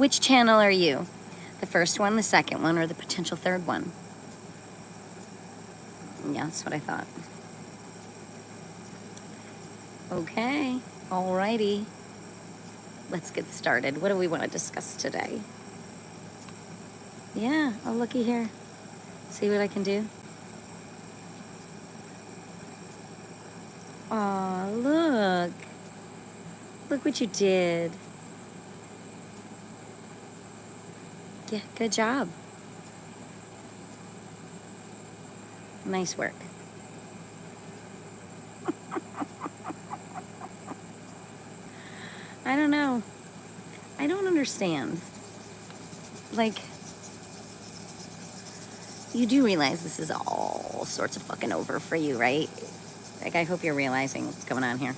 Which channel are you? The first one, the second one, or the potential third one? Yeah, that's what I thought. Okay, alrighty. Let's get started. What do we want to discuss today? Yeah, oh, looky here. See what I can do? Aw, look. Look what you did. Yeah, good job. Nice work. I don't know. I don't understand. Like, you do realize this is all sorts of fucking over for you, right? Like, I hope you're realizing what's going on here.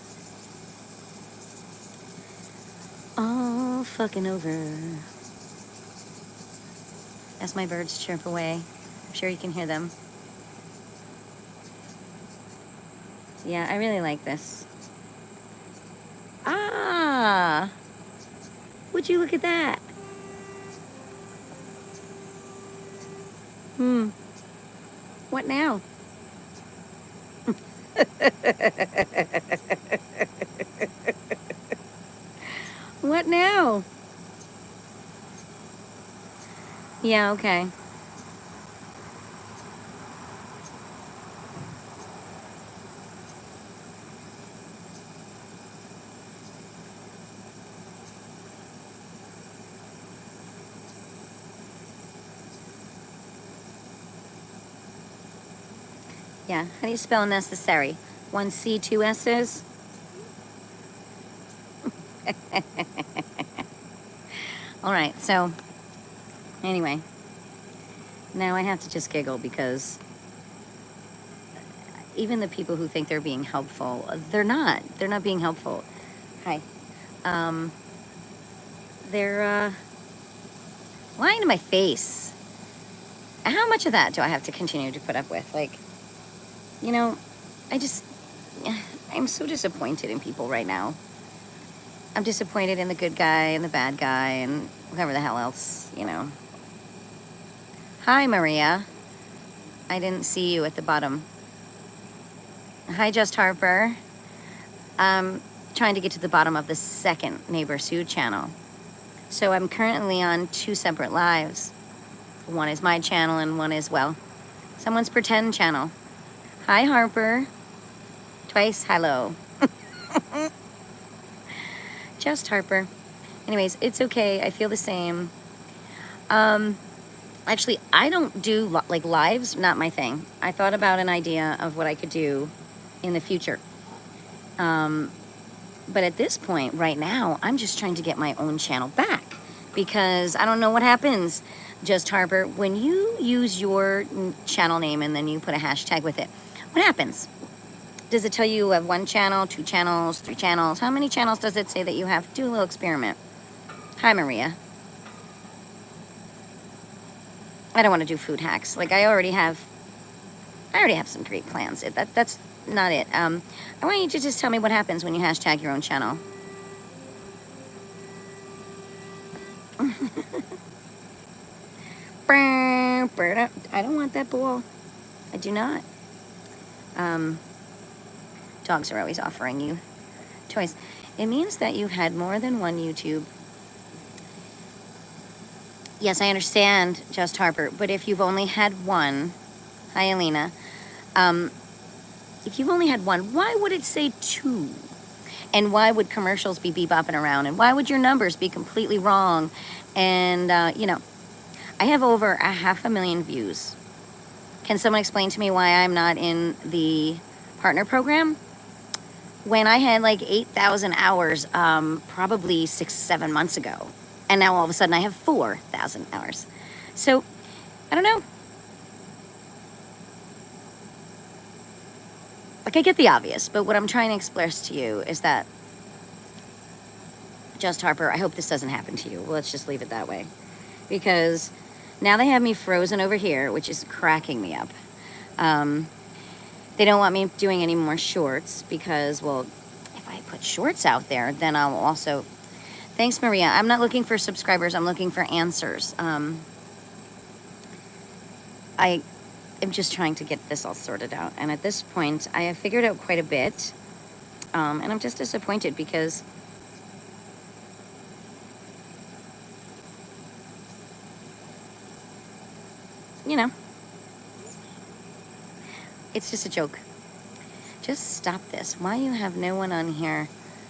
All fucking over. As my birds chirp away. I'm sure you can hear them. Yeah, I really like this. Ah! Would you look at that? What now? What now? Yeah, okay. Yeah, how do you spell necessary? 1 C, 2 S's? All right, so anyway, now I have to just giggle because even the people who think they're being helpful, they're not. They're not being helpful. Hi. They're lying to my face. How much of that do I have to continue to put up with? Like, you know, I'm so disappointed in people right now. I'm disappointed in the good guy and the bad guy and whoever the hell else, you know. Hi, Maria. I didn't see you at the bottom. Hi, Just Harper. I'm trying to get to the bottom of the second Neighbor Sue channel. So I'm currently on 2 separate lives. One is my channel and one is, well, someone's pretend channel. Hi, Harper. Twice hello. Just Harper. Anyways, it's okay. I feel the same. Actually, I don't do like lives, not my thing. I thought about an idea of what I could do in the future. But at this point, right now, I'm just trying to get my own channel back because I don't know what happens, Just Harper, when you use your channel name and then you put a hashtag with it. What happens? Does it tell you have 1 channel, 2 channels, 3 channels? How many channels does it say that you have? Do a little experiment. Hi, Maria. I don't want to do food hacks. Like, I already have some great plans. That's not it. I want you to just tell me what happens when you hashtag your own channel. I don't want that ball. I do not. Dogs are always offering you toys. It means that you've had more than 1 YouTube. Yes, I understand, Just Harper, but if you've only had 1, hi, Alina. If you've only had 1, why would it say 2? And why would commercials be bebopping around? And why would your numbers be completely wrong? And, you know, I have over 500,000 views. Can someone explain to me why I'm not in the partner program? When I had like 8,000 hours, probably 6-7 months ago. And now all of a sudden I have 4,000 hours. So, I don't know. Like, I get the obvious, but what I'm trying to express to you is that, Just Harper, I hope this doesn't happen to you. Let's just leave it that way. Because now they have me frozen over here, which is cracking me up. They don't want me doing any more shorts because, well, if I put shorts out there, then I'll also... Thanks, Maria. I'm not looking for subscribers. I'm looking for answers. I am just trying to get this all sorted out. And at this point, I have figured out quite a bit. And I'm just disappointed because you know, it's just a joke. Just stop this. Why you have no one on here?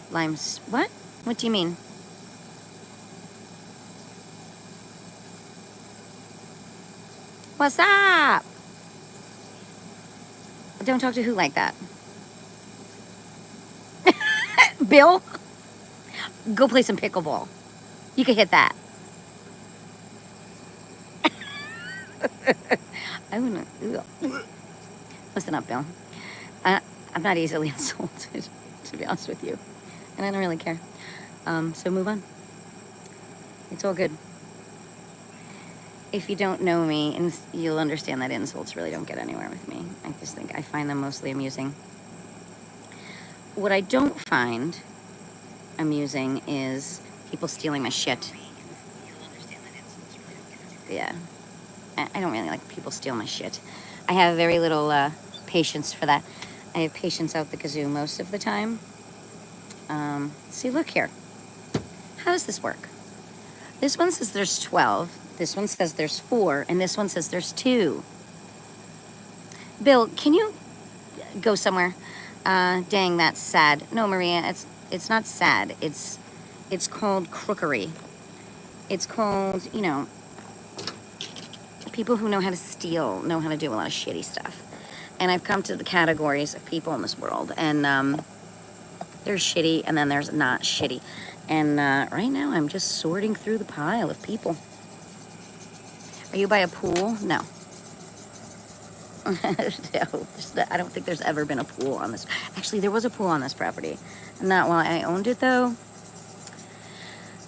Limes. What? What do you mean? What's up? Don't talk to who like that. Bill, go play some pickleball. You could hit that. I wouldn't. Listen up, Bill. I'm not easily insulted, to be honest with you. And I don't really care. So move on. It's all good. If you don't know me, and you'll understand that insults really don't get anywhere with me. I just think I find them mostly amusing. What I don't find amusing is people stealing my shit. Yeah. I don't really like people steal my shit. I have very little patience for that. I have patience out the kazoo most of the time. See, look here. How does this work? This one says there's 12. This one says there's 4. And this one says there's 2. Bill, can you go somewhere? Dang, that's sad. No, Maria, it's not sad. It's called crookery. It's called, you know, people who know how to steal, know how to do a lot of shitty stuff. And I've come to the categories of people in this world, and there's shitty, and then there's not shitty. And right now, I'm just sorting through the pile of people. Are you by a pool? No. No, I don't think there's ever been a pool on this. Actually, there was a pool on this property. Not while I owned it, though.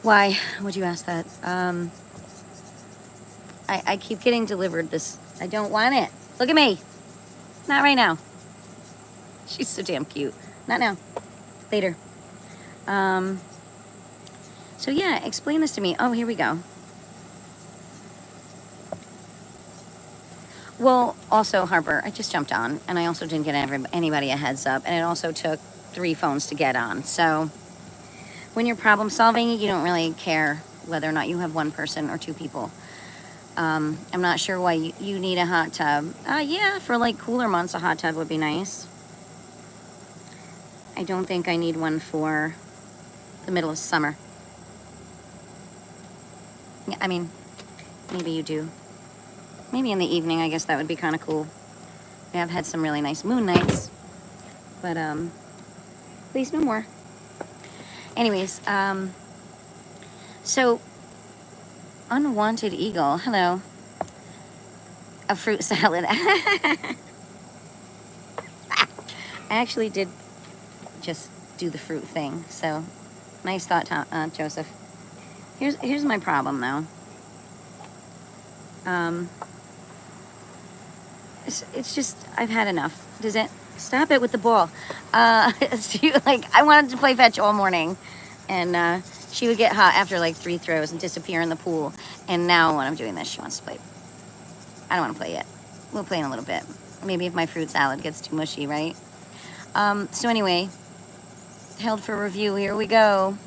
Why would you ask that? I keep getting delivered this. I don't want it. Look at me. Not right now. She's so damn cute. Not now. Later. So yeah, explain this to me. Oh, here we go. Well, also, Harper, I just jumped on, and I also didn't get anybody a heads up, and it also took 3 phones to get on. So when you're problem solving, you don't really care whether or not you have 1 person or 2 people. I'm not sure why you need a hot tub. Yeah, for like cooler months, a hot tub would be nice. I don't think I need one for the middle of summer. Yeah, I mean, maybe you do. Maybe in the evening, I guess that would be kind of cool. We have had some really nice moon nights, but please no more. Anyways, so unwanted eagle, hello. A fruit salad. I actually did just do the fruit thing, so nice thought, Joseph. Here's my problem though. It's just, I've had enough. Does it? Stop it with the ball. Like, I wanted to play fetch all morning, and she would get hot after like 3 throws and disappear in the pool. And now when I'm doing this, she wants to play. I don't want to play yet. We'll play in a little bit. Maybe if my fruit salad gets too mushy, right? So anyway, held for review. Here we go.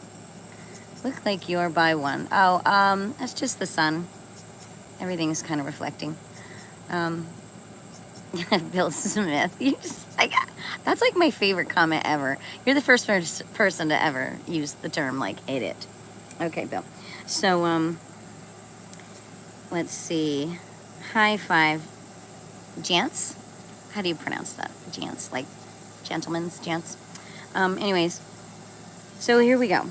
Look like you're by 1. Oh, that's just the sun. Everything's kind of reflecting. Bill Smith. That's like my favorite comment ever. You're the first person to ever use the term like idiot. Okay, Bill. So, let's see. High five. Jants? How do you pronounce that? Jants, like gentlemen's jants. Anyways, so here we go.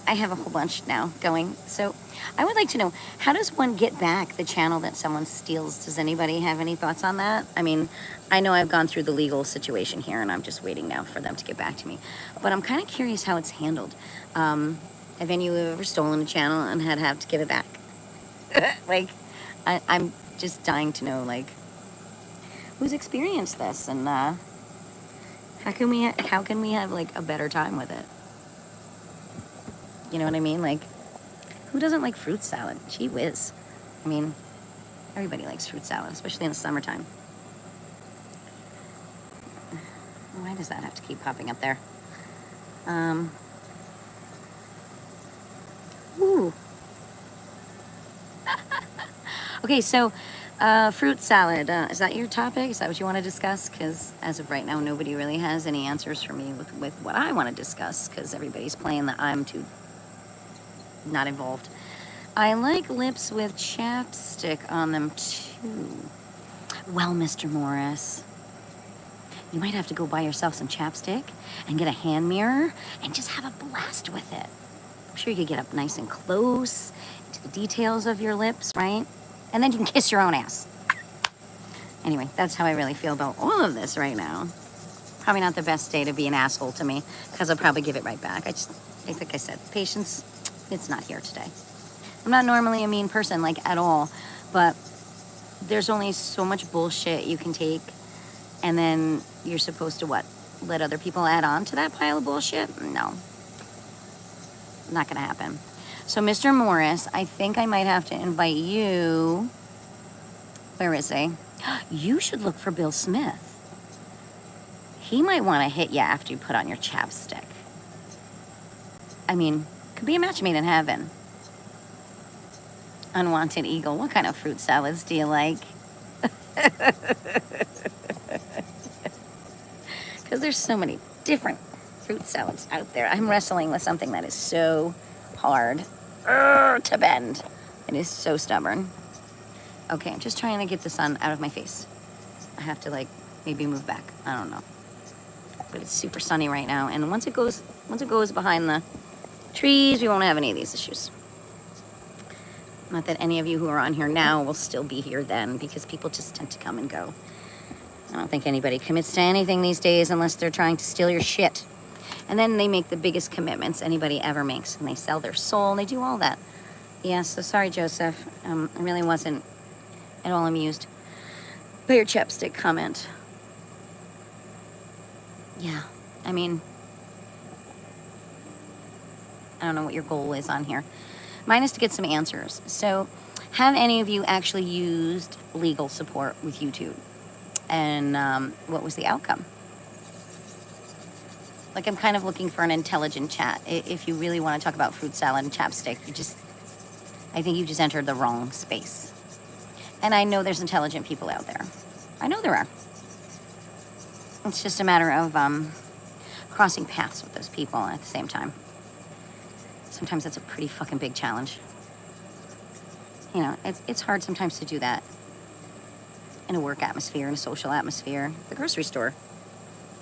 I have a whole bunch now going. So I would like to know, how does one get back the channel that someone steals? Does anybody have any thoughts on that? I mean, I know I've gone through the legal situation here, and I'm just waiting now for them to get back to me. But I'm kind of curious how it's handled. Have any of you ever stolen a channel and have to give it back? Like, I'm just dying to know, like, who's experienced this, and how can we have like a better time with it? You know what I mean? Like, who doesn't like fruit salad? Gee whiz. I mean, everybody likes fruit salad, especially in the summertime. Why does that have to keep popping up there? Ooh. Okay, so fruit salad. Is that your topic? Is that what you want to discuss? Because as of right now, nobody really has any answers for me with what I want to discuss, because everybody's playing that I'm too not involved. I like lips with chapstick on them too. Well, Mr. Morris, you might have to go buy yourself some chapstick and get a hand mirror and just have a blast with it. I'm sure you could get up nice and close to the details of your lips, right? And then you can kiss your own ass. Anyway, that's how I really feel about all of this right now. Probably not the best day to be an asshole to me, because I'll probably give it right back. Like I said, patience, it's not here today. I'm not normally a mean person, like, at all, but there's only so much bullshit you can take, and then you're supposed to, what, let other people add on to that pile of bullshit? No. Not gonna happen. So, Mr. Morris, I think I might have to invite you. Where is he? You should look for Bill Smith. He might want to hit you after you put on your chapstick. I mean, could be a match made in heaven. Unwanted eagle, what kind of fruit salads do you like? Because there's so many different fruit salads out there. I'm wrestling with something that is so hard to bend. It is so stubborn. Okay, I'm just trying to get the sun out of my face. I have to, like, maybe move back. I don't know. But it's super sunny right now, and once it goes behind the trees, we won't have any of these issues. Not that any of you who are on here now will still be here then, because people just tend to come and go. I don't think anybody commits to anything these days unless they're trying to steal your shit. And then they make the biggest commitments anybody ever makes, and they sell their soul, and they do all that. Yeah, so sorry, Joseph. I really wasn't at all amused by your chapstick comment. Yeah, I mean, I don't know what your goal is on here. Mine is to get some answers. So, have any of you actually used legal support with YouTube? And what was the outcome? Like, I'm kind of looking for an intelligent chat. If you really want to talk about fruit salad and chapstick, I think you just entered the wrong space. And I know there's intelligent people out there. I know there are. It's just a matter of crossing paths with those people at the same time. Sometimes that's a pretty fucking big challenge. You know, it's hard sometimes to do that in a work atmosphere, in a social atmosphere, the grocery store.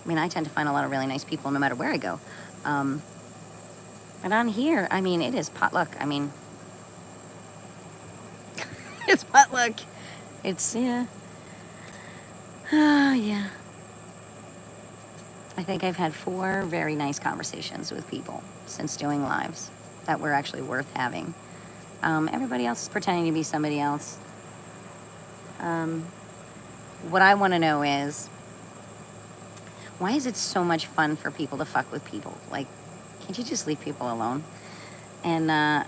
I mean, I tend to find a lot of really nice people no matter where I go. But on here, I mean, it is potluck. I mean, it's potluck. It's, yeah. Oh, yeah. I think I've had 4 very nice conversations with people since doing lives that were actually worth having. Everybody else is pretending to be somebody else. What I want to know is, why is it so much fun for people to fuck with people? Like, can't you just leave people alone? And I'm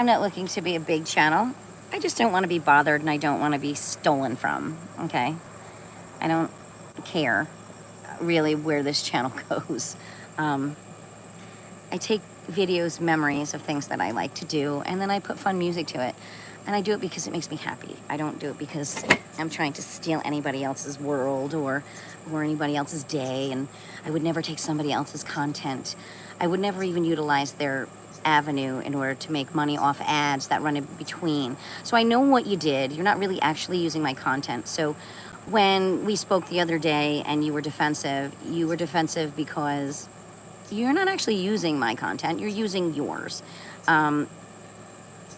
not looking to be a big channel. I just don't want to be bothered, and I don't want to be stolen from, okay? I don't care really where this channel goes. I take videos, memories of things that I like to do, and then I put fun music to it. And I do it because it makes me happy. I don't do it because I'm trying to steal anybody else's world or anybody else's day. And I would never take somebody else's content. I would never even utilize their avenue in order to make money off ads that run in between. So I know what you did. You're not really actually using my content. So when we spoke the other day and you were defensive because you're not actually using my content. You're using yours.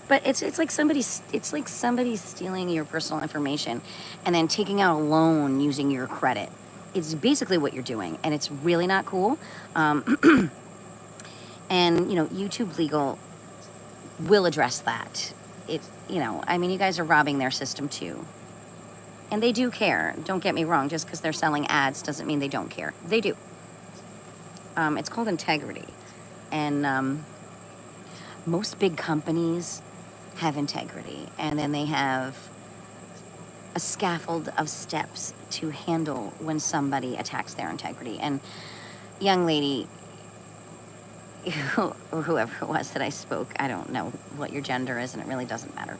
But it's like somebody stealing your personal information and then taking out a loan using your credit. It's basically what you're doing, and it's really not cool. And you know, YouTube Legal will address that. I mean, you guys are robbing their system too, and they do care. Don't get me wrong. Just because they're selling ads doesn't mean they don't care. They do. It's called integrity. And most big companies have integrity, and then they have a scaffold of steps to handle when somebody attacks their integrity. And young lady, or whoever it was that I spoke, I don't know what your gender is, and it really doesn't matter.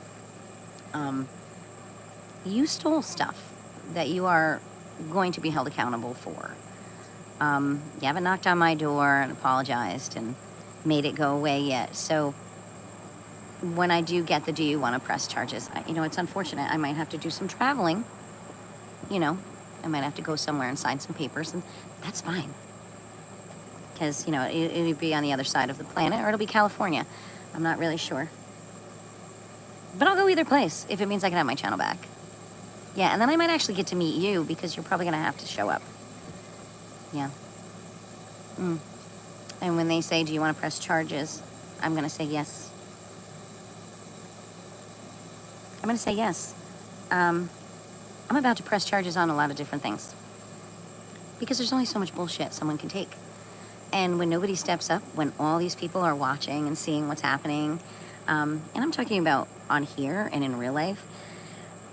You stole stuff that you are going to be held accountable for. You haven't knocked on my door and apologized and made it go away yet. So when I do get the do you want to press charges, it's unfortunate. I might have to do some traveling. I might have to go somewhere and sign some papers, and that's fine. Because, it'll be on the other side of the planet, or it'll be California. I'm not really sure. But I'll go either place if it means I can have my channel back. Yeah, and then I might actually get to meet you, because you're probably going to have to show up. Yeah. And when they say, do you want to press charges? I'm going to say yes. I'm going to say yes. I'm about to press charges on a lot of different things. Because there's only so much bullshit someone can take. And when nobody steps up, when all these people are watching and seeing what's happening, and I'm talking about on here and in real life,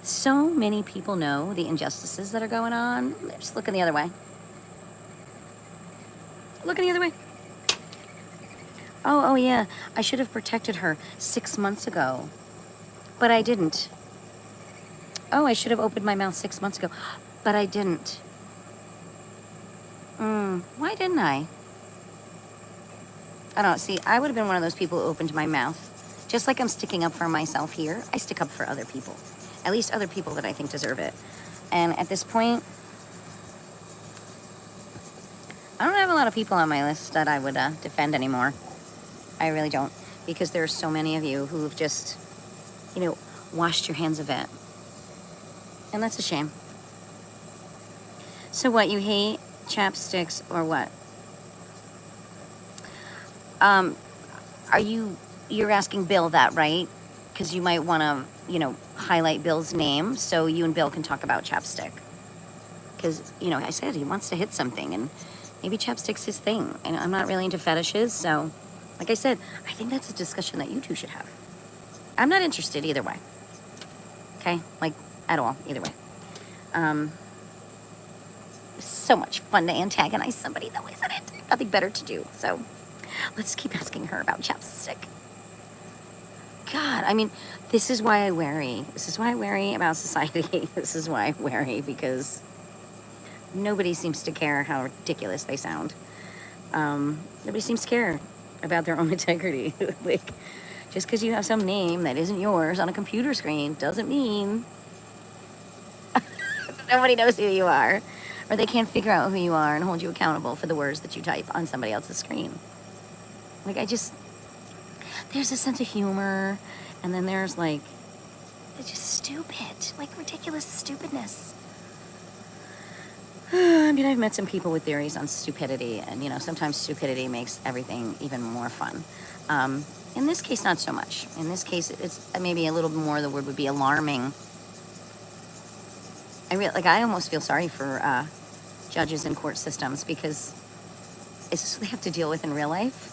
so many people know the injustices that are going on. They're just looking the other way. Looking the other way. Oh yeah, I should have protected her 6 months ago, but I didn't. Oh, I should have opened my mouth 6 months ago, but I didn't. Why didn't I? I don't know. See, I would have been one of those people who opened my mouth. Just like I'm sticking up for myself here, I stick up for other people. At least other people that I think deserve it. And at this point, I don't have a lot of people on my list that I would defend anymore. I really don't. Because there are so many of you who've just, washed your hands of it. And that's a shame. So what, you hate chapsticks or what? You're asking Bill that, right? Because you might want to, highlight Bill's name so you and Bill can talk about chapstick. Because, I said he wants to hit something, and maybe chapstick's his thing. And I'm not really into fetishes, so, like I said, I think that's a discussion that you two should have. I'm not interested either way. Okay? Like, at all, either way. So much fun to antagonize somebody, though, isn't it? Nothing better to do, so let's keep asking her about chapstick. God, I mean, this is why I worry. This is why I worry about society. This is why I worry, because nobody seems to care how ridiculous they sound. Nobody seems to care about their own integrity. Like, just because you have some name that isn't yours on a computer screen doesn't mean nobody knows who you are, or they can't figure out who you are and hold you accountable for the words that you type on somebody else's screen. Like, there's a sense of humor, and then there's, like, it's just stupid, like, ridiculous stupidness. I mean, I've met some people with theories on stupidity, and, sometimes stupidity makes everything even more fun. In this case, not so much. In this case, it's maybe a little more, the word would be alarming. I almost feel sorry for judges and court systems, because it's just what they have to deal with in real life.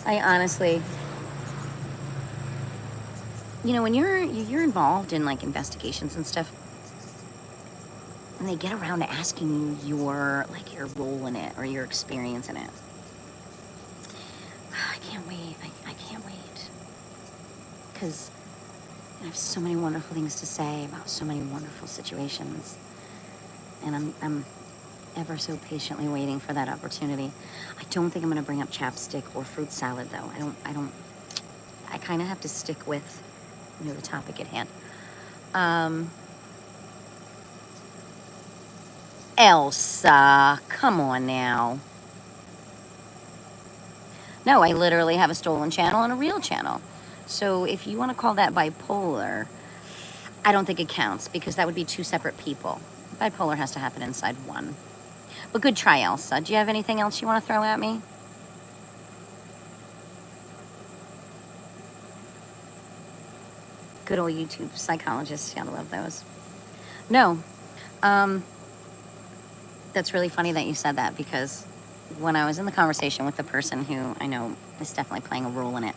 I honestly, when you're involved in, like, investigations and stuff, and they get around to asking you your role in it or your experience in it, I can't wait. I can't wait, because I have so many wonderful things to say about so many wonderful situations, and I'm ever so patiently waiting for that opportunity. I don't think I'm going to bring up chapstick or fruit salad, though. I kind of have to stick with, the topic at hand. Elsa, come on now. No, I literally have a stolen channel and a real channel. So if you want to call that bipolar, I don't think it counts, because that would be two separate people. Bipolar has to happen inside one. But good try, Elsa. Do you have anything else you want to throw at me? Good old YouTube psychologists. You gotta love those. No. That's really funny that you said that, because when I was in the conversation with the person who I know is definitely playing a role in it,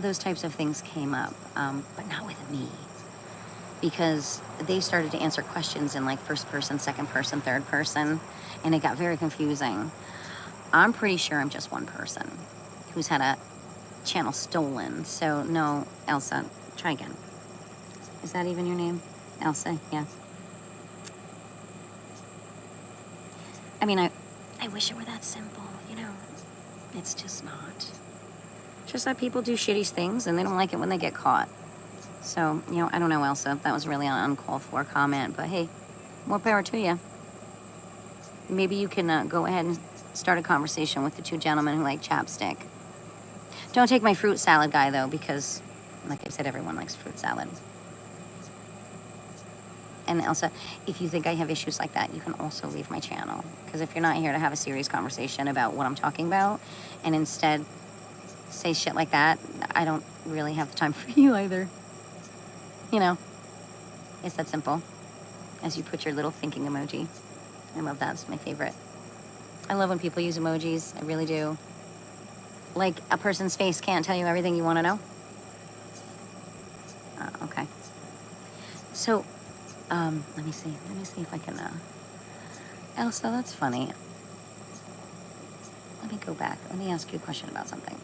those types of things came up, but not with me, because they started to answer questions in like first person, second person, third person, and it got very confusing. I'm pretty sure I'm just one person who's had a channel stolen. So no, Elsa, try again. Is that even your name? Elsa, yeah. I mean, I wish it were that simple, you know. It's just not. Just that people do shitty things and they don't like it when they get caught. So, you know, I don't know, Elsa. That was really an uncalled for comment, but hey, more power to you. Maybe you can go ahead and start a conversation with the two gentlemen who like chapstick. Don't take my fruit salad guy, though, because, like I said, everyone likes fruit salad. And Elsa, if you think I have issues like that, you can also leave my channel. Because if you're not here to have a serious conversation about what I'm talking about, and instead say shit like that, I don't really have the time for you either. You know, it's that simple. As you put your little thinking emoji. I love that. It's my favorite. I love when people use emojis. I really do. Like a person's face can't tell you everything you want to know. Okay. So, let me see if I can, Elsa, that's funny. Let me go back. Let me ask you a question about something.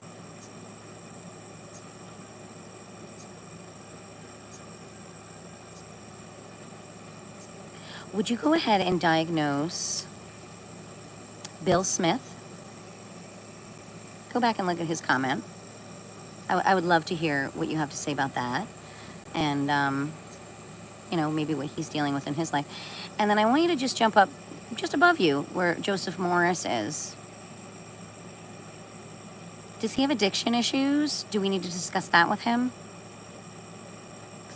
Would you go ahead and diagnose Bill Smith? Go back and look at his comment. I would love to hear what you have to say about that. And, you know, maybe what he's dealing with in his life. And then I want you to just jump up just above you where Joseph Morris is. Does he have addiction issues? Do we need to discuss that with him?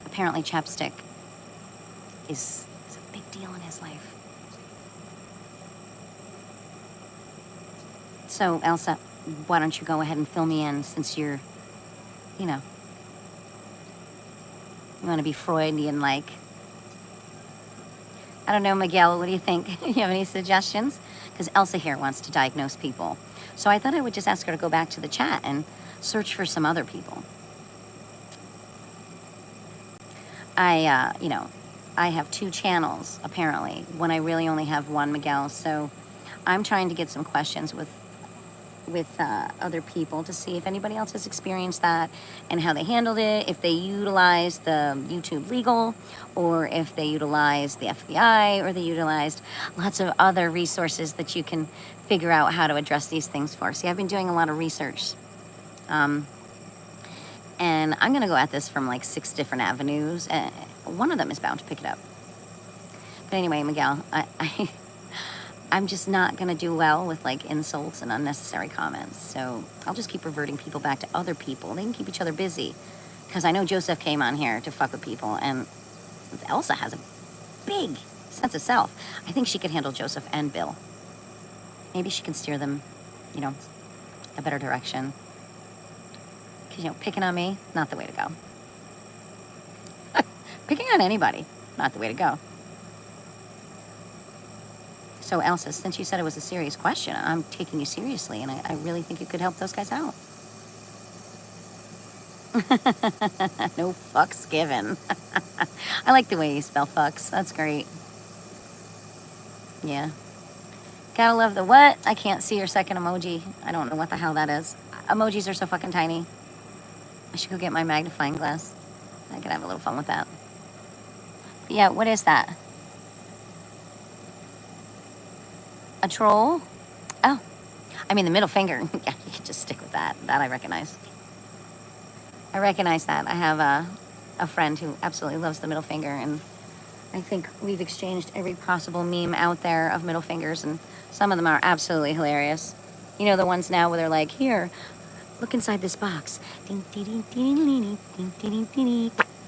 Apparently chapstick is a big deal in his life. So, Elsa, why don't you go ahead and fill me in, since you're, you know, you want to be Freudian like. I don't know, Miguel, what do you think? You have any suggestions? Because Elsa here wants to diagnose people. So I thought I would just ask her to go back to the chat and search for some other people. You know, I have 2 channels, apparently, when I really only have 1, Miguel. So I'm trying to get some questions with other people to see if anybody else has experienced that and how they handled it, if they utilized the YouTube legal, or if they utilized the FBI, or they utilized lots of other resources that you can figure out how to address these things for. See, I've been doing a lot of research. And I'm going to go at this from like 6 different avenues. One of them is bound to pick it up. But anyway, Miguel, I'm just not going to do well with like insults and unnecessary comments. So I'll just keep reverting people back to other people. They can keep each other busy. Because I know Joseph came on here to fuck with people. And since Elsa has a big sense of self, I think she could handle Joseph and Bill. Maybe she can steer them, you know, a better direction. Because, you know, picking on me, not the way to go. Picking on anybody, not the way to go. So, Elsa, since you said it was a serious question, I'm taking you seriously, and I really think you could help those guys out. No fucks given. I like the way you spell fucks. That's great. Yeah. Gotta love the what? I can't see your second emoji. I don't know what the hell that is. Emojis are so fucking tiny. I should go get my magnifying glass. I could have a little fun with that. But yeah, what is that? A troll? Oh, I mean the middle finger. Yeah, you can just stick with that. That I recognize. I recognize that. I have a friend who absolutely loves the middle finger, and I think we've exchanged every possible meme out there of middle fingers, and some of them are absolutely hilarious. You know, the ones now where they're like, here, look inside this box. You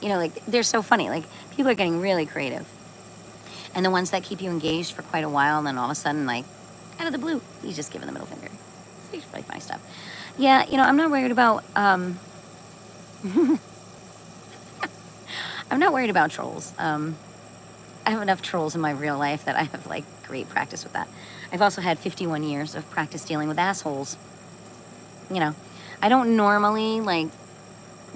know, like, they're so funny. Like, people are getting really creative. And the ones that keep you engaged for quite a while, and then all of a sudden, like, out of the blue, you just give it the middle finger. It's really funny stuff. Yeah, you know, I'm not worried about, I'm not worried about trolls. I have enough trolls in my real life that I have like great practice with that. I've also had 51 years of practice dealing with assholes. You know, I don't normally like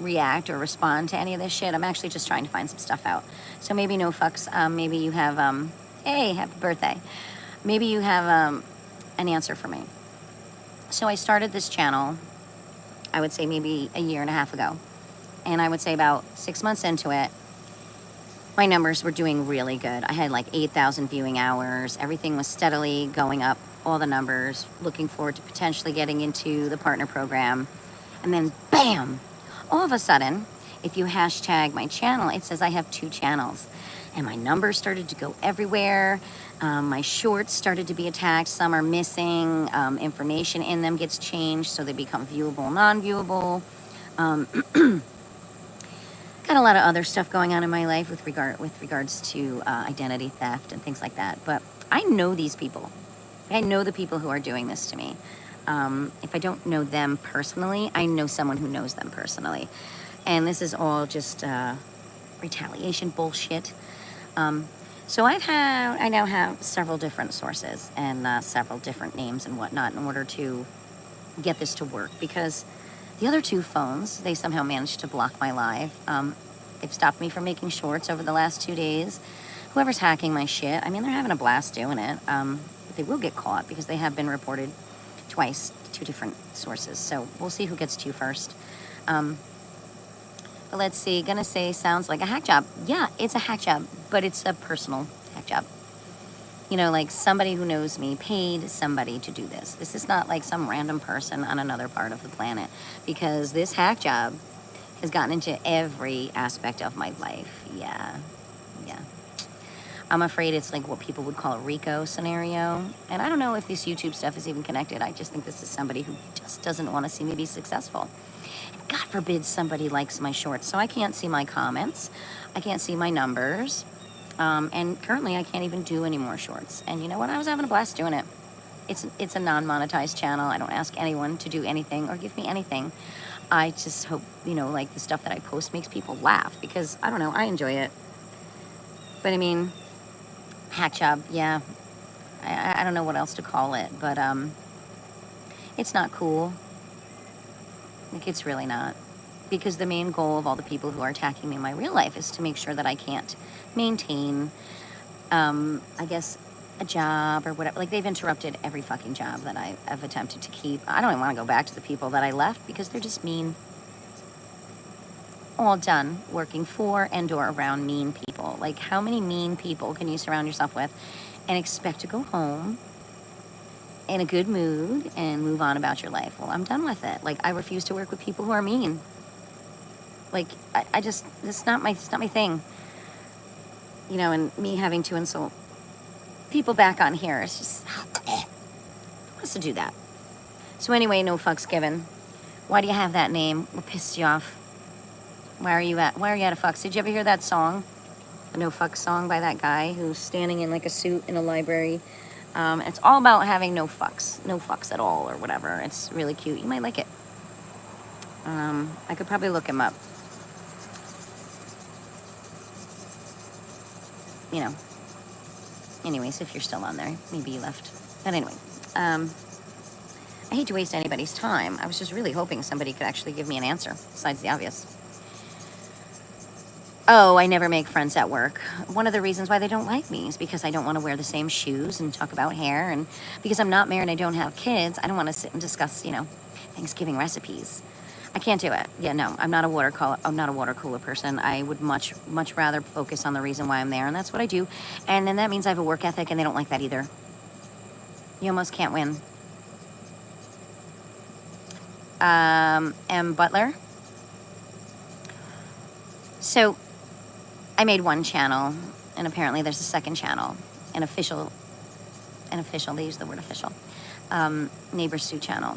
react or respond to any of this shit. I'm actually just trying to find some stuff out. So maybe no fucks. Maybe you have, hey, happy birthday. Maybe you have an answer for me. So I started this channel, I would say maybe a year and a half ago. And I would say about 6 months into it, my numbers were doing really good. I had like 8,000 viewing hours. Everything was steadily going up, all the numbers. Looking forward to potentially getting into the partner program. And then bam, all of a sudden, if you hashtag my channel, it says I have 2 channels. And my numbers started to go everywhere. My shorts started to be attacked. Some are missing. Information in them gets changed, so they become viewable, non-viewable. Got a lot of other stuff going on in my life with regards to identity theft and things like that. But I know these people. I know the people who are doing this to me. If I don't know them personally, I know someone who knows them personally. And this is all just retaliation bullshit. So I now have several different sources and several different names and whatnot in order to get this to work, because the other 2 phones, they somehow managed to block my live. They've stopped me from making shorts over the last 2 days. Whoever's hacking my shit, I mean, they're having a blast doing it. But they will get caught because they have been reported twice, 2 different sources. So we'll see who gets to first. But let's see, gonna say sounds like a hack job. Yeah, it's a hack job, but it's a personal hack job. You know, like somebody who knows me paid somebody to do this. This is not like some random person on another part of the planet, because this hack job has gotten into every aspect of my life. Yeah. I'm afraid it's like what people would call a RICO scenario. And I don't know if this YouTube stuff is even connected. I just think this is somebody who just doesn't want to see me be successful. God forbid somebody likes my shorts, so I can't see my comments. I can't see my numbers. And currently I can't even do any more shorts. And you know what? I was having a blast doing it. It's a non-monetized channel. I don't ask anyone to do anything or give me anything. I just hope, you know, like the stuff that I post makes people laugh, because I don't know, I enjoy it. But I mean, hack job, yeah. I don't know what else to call it, but it's not cool. Like, it's really not. Because the main goal of all the people who are attacking me in my real life is to make sure that I can't maintain, I guess, a job or whatever. Like, they've interrupted every fucking job that I've attempted to keep. I don't even want to go back to the people that I left because they're just mean. All done working for and or around mean people. Like, how many mean people can you surround yourself with and expect to go home in a good mood and move on about your life? Well, I'm done with it. Like, I refuse to work with people who are mean. Like, I just, it's not my thing. You know, and me having to insult people back on here, it's just, who wants to do that? So anyway, no fucks given. Why do you have that name? What pissed you off? Why are you out of fucks? Did you ever hear that song? The No Fucks song by that guy who's standing in like a suit in a library. It's all about having no fucks at all or whatever. It's really cute. You might like it. I could probably look him up. You know. Anyways, if you're still on there, maybe you left. But anyway, I hate to waste anybody's time. I was just really hoping somebody could actually give me an answer, besides the obvious. Oh, I never make friends at work. One of the reasons why they don't like me is because I don't want to wear the same shoes and talk about hair, and because I'm not married and I don't have kids, I don't want to sit and discuss, you know, Thanksgiving recipes. I can't do it. Yeah, no, I'm not a water cooler person. I would much rather focus on the reason why I'm there, and that's what I do. And then that means I have a work ethic, and they don't like that either. You almost can't win. M. Butler. So, I made one channel, and apparently there's a second channel, an official, they use the word official, neighborsue channel.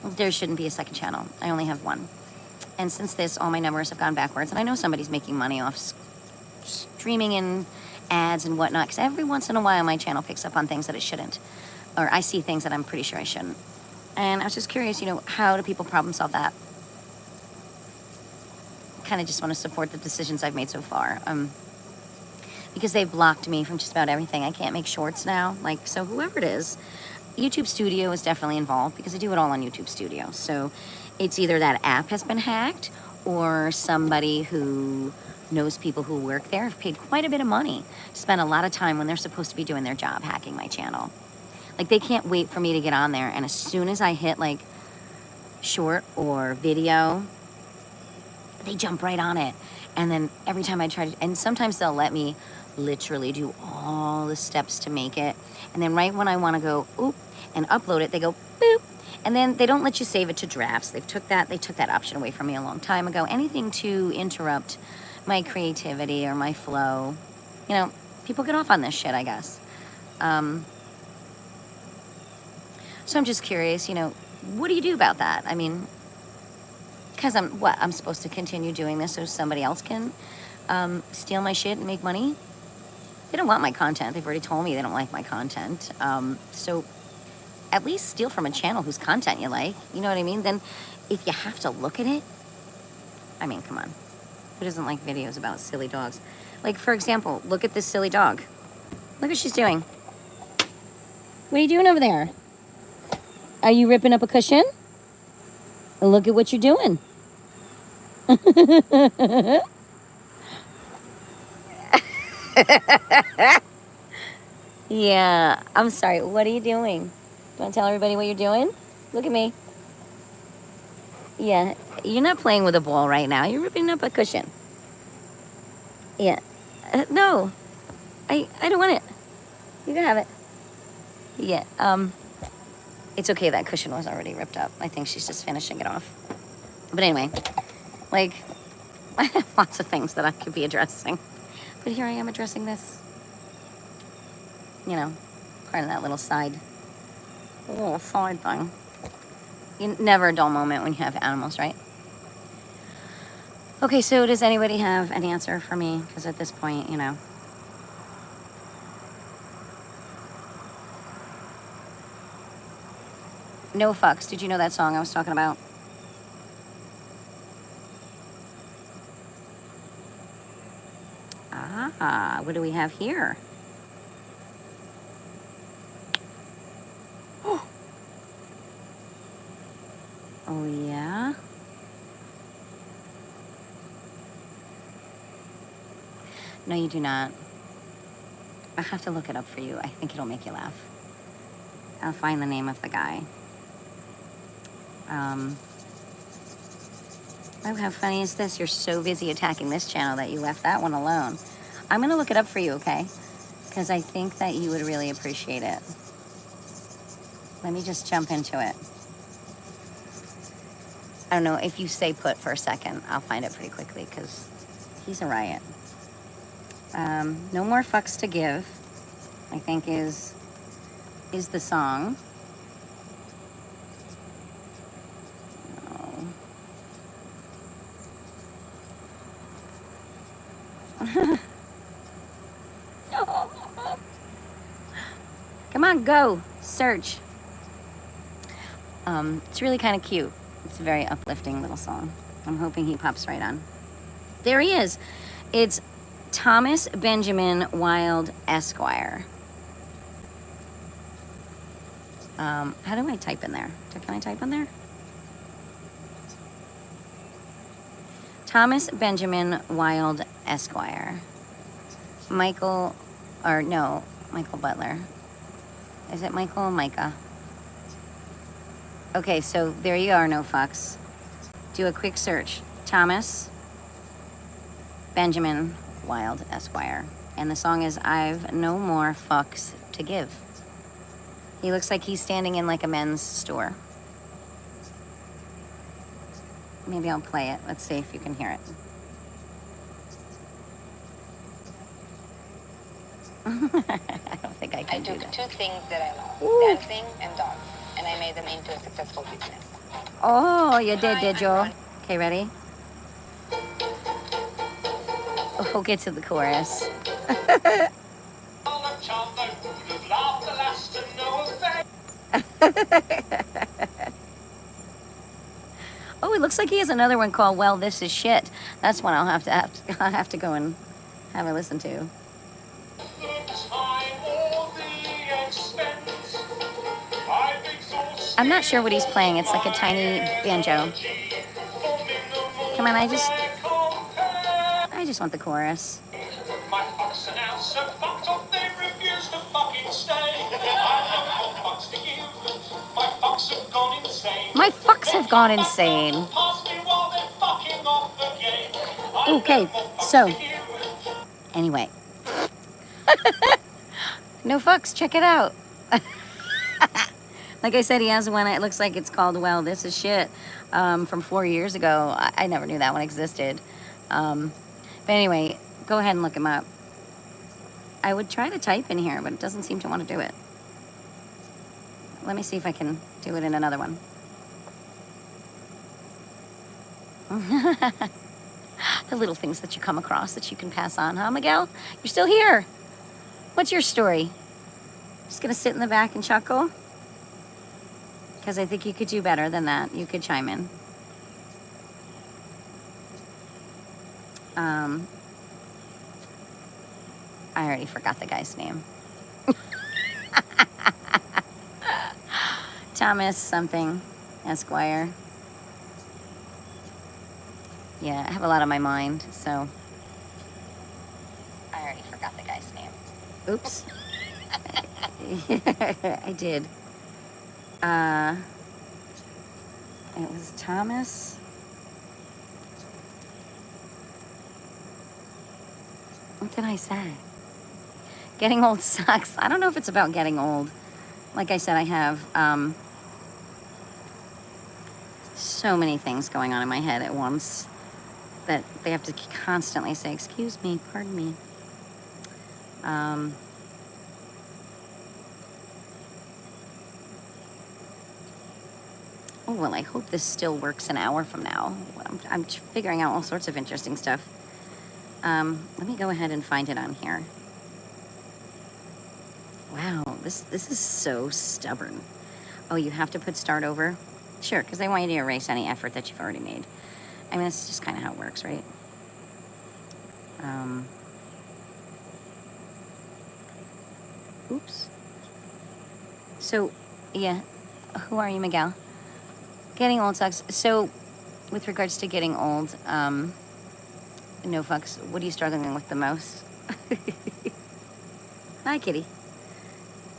There shouldn't be a second channel. I only have one. And since this, all my numbers have gone backwards, and I know somebody's making money off streaming in ads and whatnot, because every once in a while my channel picks up on things that it shouldn't, or I see things that I'm pretty sure I shouldn't. And I was just curious, you know, how do people problem solve that? kind of just want to support the decisions I've made so far. Because they've blocked me from just about everything. I can't make shorts now. Like, so whoever it is, YouTube Studio is definitely involved because I do it all on YouTube Studio. So it's either that app has been hacked or somebody who knows people who work there have paid quite a bit of money to spend a lot of time when they're supposed to be doing their job hacking my channel. Like, they can't wait for me to get on there, and as soon as I hit like short or video, they jump right on it. And then every time I try to, and sometimes they'll let me literally do all the steps to make it, and then right when I want to go oop and upload it, they go boop, and then they don't let you save it to drafts. They took that option away from me a long time ago. Anything to interrupt my creativity or my flow. You know, people get off on this shit, I guess. So I'm just curious, you know, what do you do about that? I mean, because I'm supposed to continue doing this so somebody else can steal my shit and make money? They don't want my content. They've already told me they don't like my content. So at least steal from a channel whose content you like. You know what I mean? Then if you have to look at it, I mean, come on. Who doesn't like videos about silly dogs? Like, for example, look at this silly dog. Look what she's doing. What are you doing over there? Are you ripping up a cushion? Look at what you're doing. Yeah, I'm sorry. What are you doing? Do you want to tell everybody what you're doing? Look at me. Yeah, you're not playing with a ball right now. You're ripping up a cushion. Yeah. No. I don't want it. You can have it. Yeah, it's okay, that cushion was already ripped up. I think she's just finishing it off. But anyway, like, I have lots of things that I could be addressing. But here I am addressing this. You know, part of that little side thing. Never a dull moment when you have animals, right? Okay, so does anybody have an answer for me? Because at this point, you know. No Fucks. Did you know that song I was talking about? Ah, what do we have here? Oh, yeah? No, you do not. I have to look it up for you. I think it'll make you laugh. I'll find the name of the guy. Oh, how funny is this? You're so busy attacking this channel that you left that one alone. I'm going to look it up for you, okay? Because I think that you would really appreciate it. Let me just jump into it. I don't know, if you stay put for a second, I'll find it pretty quickly because he's a riot. No More Fucks to Give, I think is the song. Come on, go. Search. It's really kind of cute. It's a very uplifting little song. I'm hoping he pops right on. There he is. It's Thomas Benjamin Wild Esquire. How do I type in there? Can I type in there? Thomas Benjamin Wild Esquire. Michael Butler. Is it Michael or Micah? Okay, so there you are, No Fucks. Do a quick search. Thomas Benjamin Wild Esquire. And the song is I've No More Fucks to Give. He looks like he's standing in like a men's store. Maybe I'll play it. Let's see if you can hear it. I don't think I can do that. I took two things that I love, dancing and dogs, and I made them into a successful business. Oh, you did you? Okay, ready? Oh, get to the chorus. Oh, it looks like he has another one called "Well, This Is Shit." That's one I'll have to go and have a listen to. I'm not sure what he's playing. It's like a tiny banjo. Come on, I just want the chorus. My fucks are now so fucked up they refuse to fucking stay. I have no fucks to give. My fucks have gone insane. My fucks have gone insane. Okay, so anyway, no fucks. Check it out. Like I said, he has one. It looks like it's called "Well, This Is Shit" from 4 years ago. I never knew that one existed. But anyway, go ahead and look him up. I would try to type in here, but it doesn't seem to want to do it. Let me see if I can do it in another one. The little things that you come across that you can pass on, huh, Miguel? You're still here. What's your story? Just gonna sit in the back and chuckle? Because I think you could do better than that. You could chime in. I already forgot the guy's name. Thomas something, Esquire. Yeah, I have a lot on my mind, so. I already forgot the guy's name. Oops. I did. It was Thomas. What did I say? Getting old sucks. I don't know if it's about getting old. Like I said, I have so many things going on in my head at once that they have to constantly say, excuse me, pardon me. Oh, well, I hope this still works an hour from now. I'm figuring out all sorts of interesting stuff. Let me go ahead and find it on here. Wow, this is so stubborn. Oh, you have to put start over? Sure, because they want you to erase any effort that you've already made. I mean, that's just kind of how it works, right? Oops. So, yeah, who are you, Miguel? Getting old sucks. So, with regards to getting old, no fucks, what are you struggling with the most? Hi, kitty.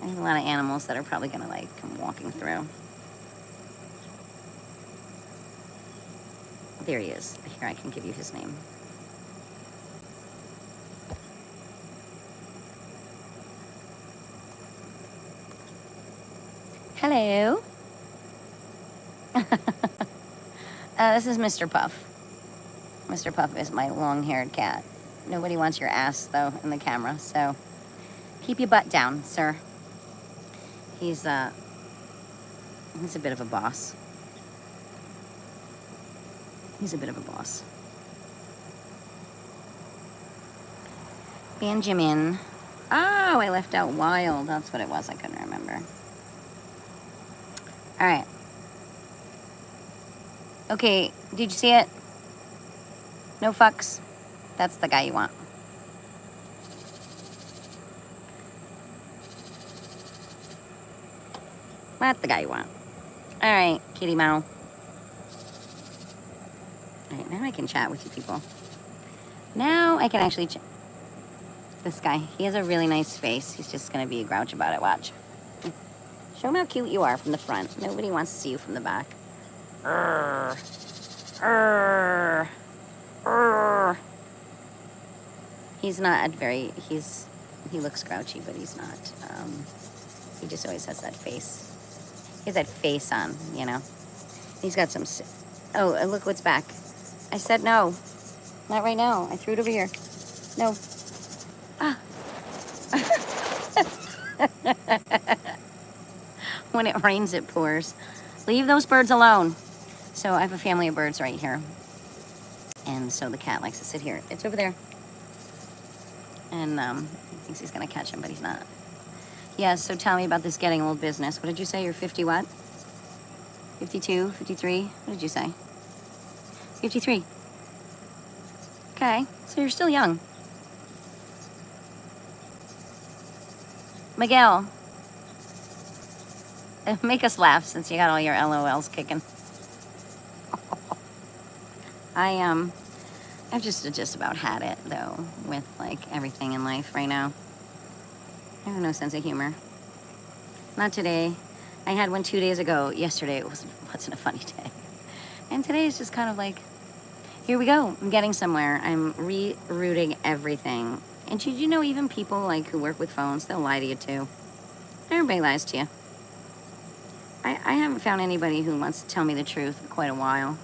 I have a lot of animals that are probably gonna like come walking through. There he is. Here, I can give you his name. Hello. This is Mr. Puff. Mr. Puff is my long-haired cat. Nobody wants your ass, though, in the camera, so keep your butt down, sir. He's a bit of a boss. He's a bit of a boss. Benjamin. Oh, I left out Wild. That's what it was. I couldn't remember. All right. Okay, did you see it? No fucks. That's the guy you want. That's the guy you want. All right, kitty mouse. All right, now I can chat with you people. Now I can actually chat. This guy, he has a really nice face. He's just gonna be a grouch about it, watch. Show him how cute you are from the front. Nobody wants to see you from the back. Urgh. Urgh. Urgh. He's not very, he looks grouchy, but he's not. He just always has that face. He has that face on, you know. He's got some, oh, look what's back. I said no. Not right now. I threw it over here. No. Ah. When it rains, it pours. Leave those birds alone. So I have a family of birds right here. And so the cat likes to sit here. It's over there. And he thinks he's going to catch him, but he's not. Yeah, so tell me about this getting old business. What did you say? You're 50 what? 52, 53? What did you say? 53. Okay, so you're still young. Miguel, make us laugh since you got all your LOLs kicking. I've just about had it though with like everything in life right now. I have no sense of humor. Not today. I had one 2 days ago. Yesterday it wasn't a funny day. And today is just kind of like, here we go. I'm getting somewhere. I'm rerouting everything. And did you know even people like who work with phones, they'll lie to you too. Everybody lies to you. I haven't found anybody who wants to tell me the truth in quite a while.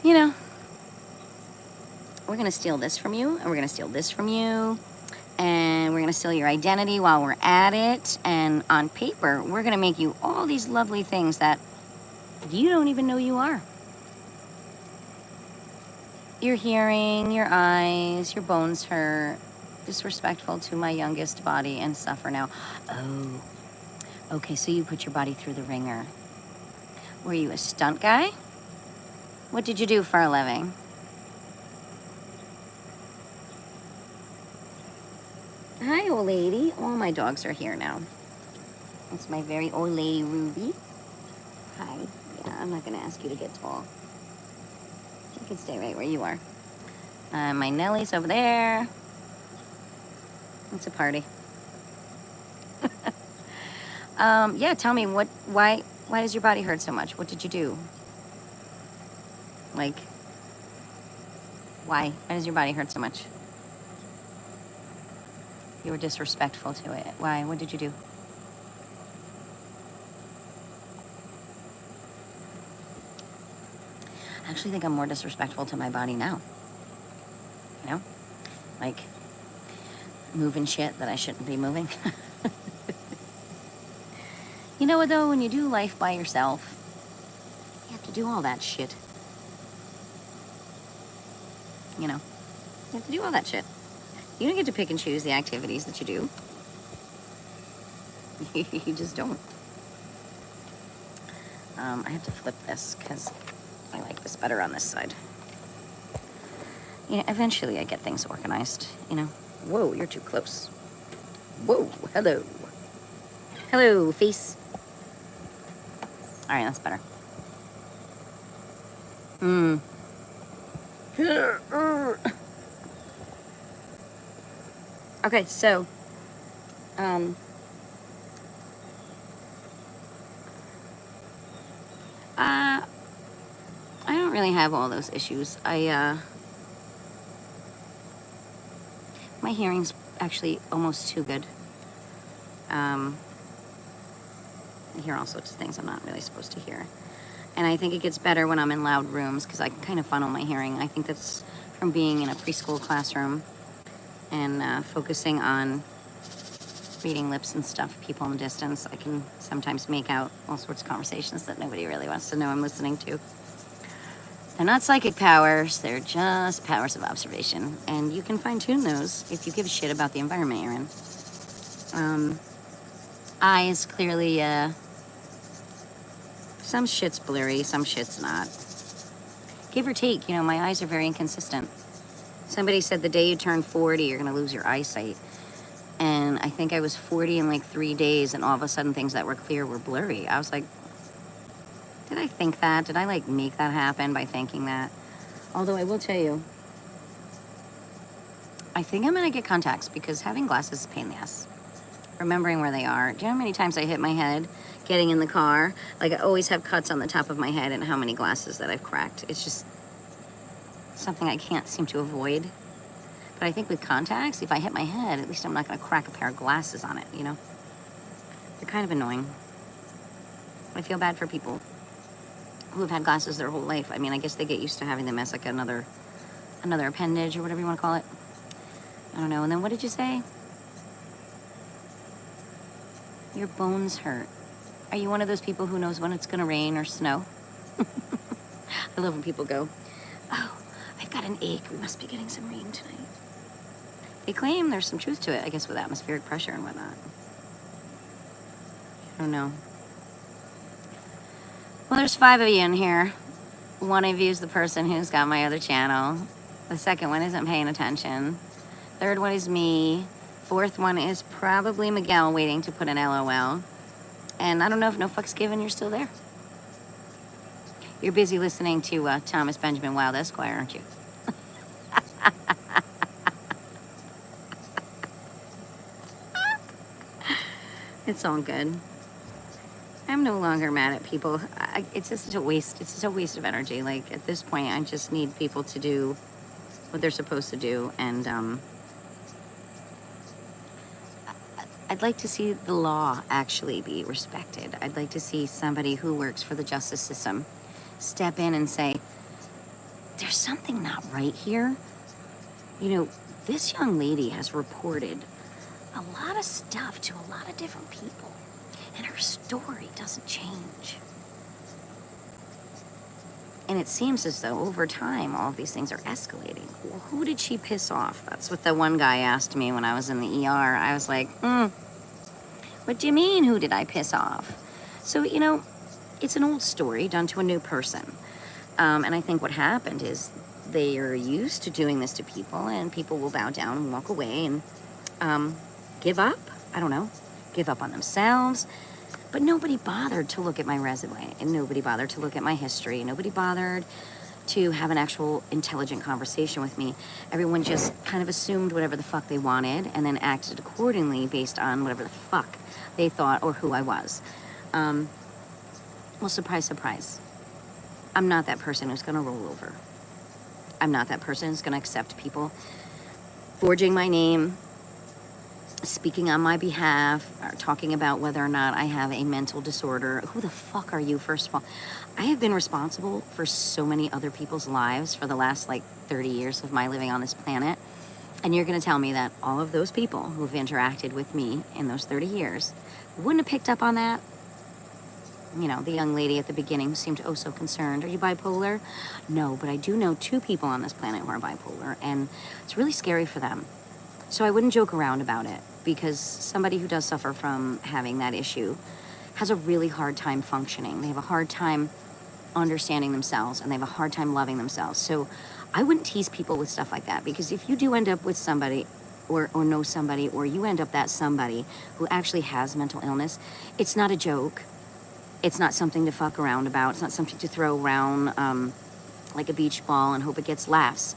You know, we're gonna steal this from you, and we're gonna steal this from you, and we're gonna steal your identity while we're at it, and on paper, we're gonna make you all these lovely things that you don't even know you are. Your hearing, your eyes, your bones hurt, disrespectful to my youngest body, and suffer now. Oh, okay, so you put your body through the ringer. Were you a stunt guy? What did you do for a living? Hi, old lady. All my dogs are here now. It's my very old lady, Ruby. Hi. Yeah, I'm not going to ask you to get tall. You can stay right where you are. My Nellie's over there. It's a party. Yeah, tell me, why does your body hurt so much? What did you do? Like, why? Why does your body hurt so much? You were disrespectful to it. Why? What did you do? I actually think I'm more disrespectful to my body now. You know? Like, moving shit that I shouldn't be moving. You know what, though? When you do life by yourself, you have to do all that shit. You know? You have to do all that shit. You don't get to pick and choose the activities that you do. You just don't. I have to flip this because I like this better on this side. Yeah, eventually I get things organized, you know. Whoa, you're too close. Whoa, hello. Hello, face. All right, that's better. Okay, so, I don't really have all those issues. My hearing's actually almost too good. I hear all sorts of things I'm not really supposed to hear. And I think it gets better when I'm in loud rooms because I can kind of funnel my hearing. I think that's from being in a preschool classroom and focusing on reading lips and stuff, people in the distance. I can sometimes make out all sorts of conversations that nobody really wants to know I'm listening to. They're not psychic powers, they're just powers of observation. And you can fine-tune those if you give a shit about the environment you're in. Eyes, clearly, some shit's blurry, some shit's not. Give or take, you know, my eyes are very inconsistent. Somebody said the day you turn 40, you're gonna lose your eyesight. And I think I was 40 in like 3 days, and all of a sudden things that were clear were blurry. I was like, did I think that? Did I like make that happen by thinking that? Although I will tell you, I think I'm gonna get contacts because having glasses is a pain in the ass. Remembering where they are. Do you know how many times I hit my head getting in the car? Like I always have cuts on the top of my head and how many glasses that I've cracked. It's just something I can't seem to avoid. But I think with contacts, if I hit my head, at least I'm not gonna crack a pair of glasses on it, you know? They're kind of annoying. I feel bad for people who have had glasses their whole life. I mean, I guess they get used to having them as like another appendage or whatever you want to call it. I don't know. And then what did you say? Your bones hurt. Are you one of those people who knows when it's going to rain or snow? I love when people go, oh, I've got an ache. We must be getting some rain tonight. They claim there's some truth to it, I guess, with atmospheric pressure and whatnot. I don't know. Well, there's 5 of you in here. One of you is the person who's got my other channel. The second one isn't paying attention. Third one is me. Fourth one is probably Miguel waiting to put an LOL. And I don't know if no fucks given, you're still there. You're busy listening to Thomas Benjamin Wild Esquire, aren't you? It's all good. I'm no longer mad at people. It's just a waste. It's just a waste of energy. Like, at this point, I just need people to do what they're supposed to do. And I'd like to see the law actually be respected. I'd like to see somebody who works for the justice system step in and say, there's something not right here. You know, this young lady has reported a lot of stuff to a lot of different people, and her story doesn't change. And it seems as though over time, all of these things are escalating. Well, who did she piss off? That's what the one guy asked me when I was in the ER. I was like, what do you mean, who did I piss off? So, you know, it's an old story done to a new person. And I think what happened is they are used to doing this to people, and people will bow down and walk away and give up. I don't know, give up on themselves. But nobody bothered to look at my resume, and nobody bothered to look at my history. Nobody bothered to have an actual intelligent conversation with me. Everyone just kind of assumed whatever the fuck they wanted and then acted accordingly based on whatever the fuck they thought or who I was. Well, surprise, surprise. I'm not that person who's gonna roll over. I'm not that person who's gonna accept people forging my name, speaking on my behalf, or talking about whether or not I have a mental disorder. Who the fuck are you, first of all? I have been responsible for so many other people's lives for the last, 30 years of my living on this planet. And you're gonna tell me that all of those people who've interacted with me in those 30 years wouldn't have picked up on that? You know, the young lady at the beginning who seemed oh so concerned. Are you bipolar? No, but I do know 2 people on this planet who are bipolar, and it's really scary for them. So I wouldn't joke around about it, because somebody who does suffer from having that issue has a really hard time functioning. They have a hard time understanding themselves, and they have a hard time loving themselves. So I wouldn't tease people with stuff like that, because if you do end up with somebody or know somebody, or you end up that somebody who actually has mental illness, it's not a joke. It's not something to fuck around about. It's not something to throw around like a beach ball and hope it gets laughs.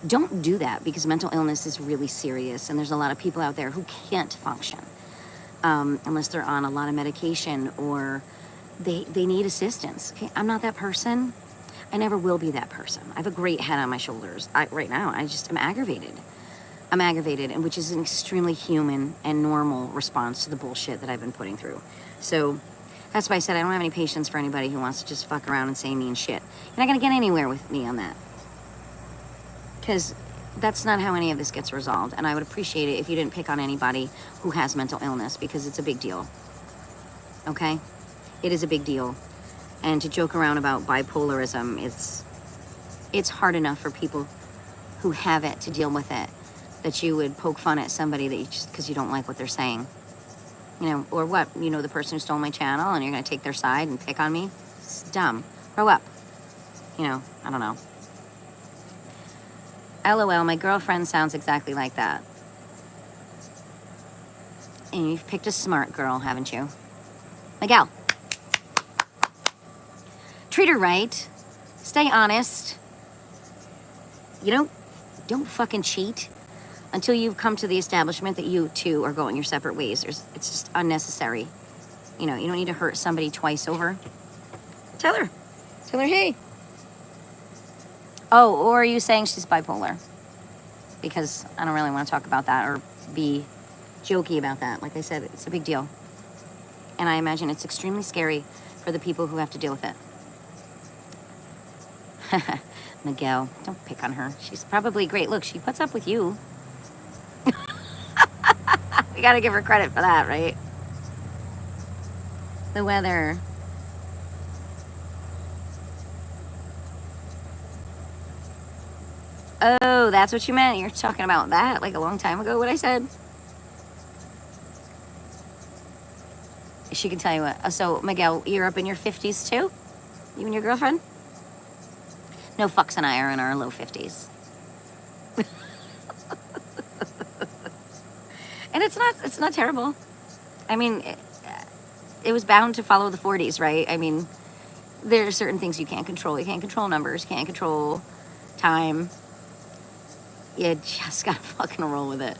Don't do that, because mental illness is really serious, and there's a lot of people out there who can't function unless they're on a lot of medication or they need assistance. Okay, I'm not that person. I never will be that person. I have a great head on my shoulders. Right now, I just am aggravated. I'm aggravated, and which is an extremely human and normal response to the bullshit that I've been putting through. So that's why I said I don't have any patience for anybody who wants to just fuck around and say mean shit. You're not gonna get anywhere with me on that, because that's not how any of this gets resolved. And I would appreciate it if you didn't pick on anybody who has mental illness, because it's a big deal. Okay? It is a big deal. And to joke around about bipolarism, it's hard enough for people who have it to deal with it, that you would poke fun at somebody that you just because you don't like what they're saying. You know, or what? You know, the person who stole my channel, and you're gonna take their side and pick on me? It's dumb. Grow up. You know, I don't know. LOL, my girlfriend sounds exactly like that. And you've picked a smart girl, haven't you? Miguel. Treat her right. Stay honest. You don't fucking cheat until you've come to the establishment that you two are going your separate ways. It's just unnecessary. You know, you don't need to hurt somebody twice over. Tell her, hey. Oh, or are you saying she's bipolar? Because I don't really want to talk about that or be jokey about that. Like I said, it's a big deal. And I imagine it's extremely scary for the people who have to deal with it. Miguel, don't pick on her. She's probably great. Look, she puts up with you. We gotta give her credit for that, right? The weather. Oh, that's what you meant. You're talking about that like a long time ago, what I said. She can tell you what. So, Miguel, you're up in your 50s too? You and your girlfriend? No fucks and I are in our low 50s. And it's not terrible. I mean, it was bound to follow the 40s, right? I mean, there are certain things you can't control. You can't control numbers, can't control time. You just gotta fucking roll with it.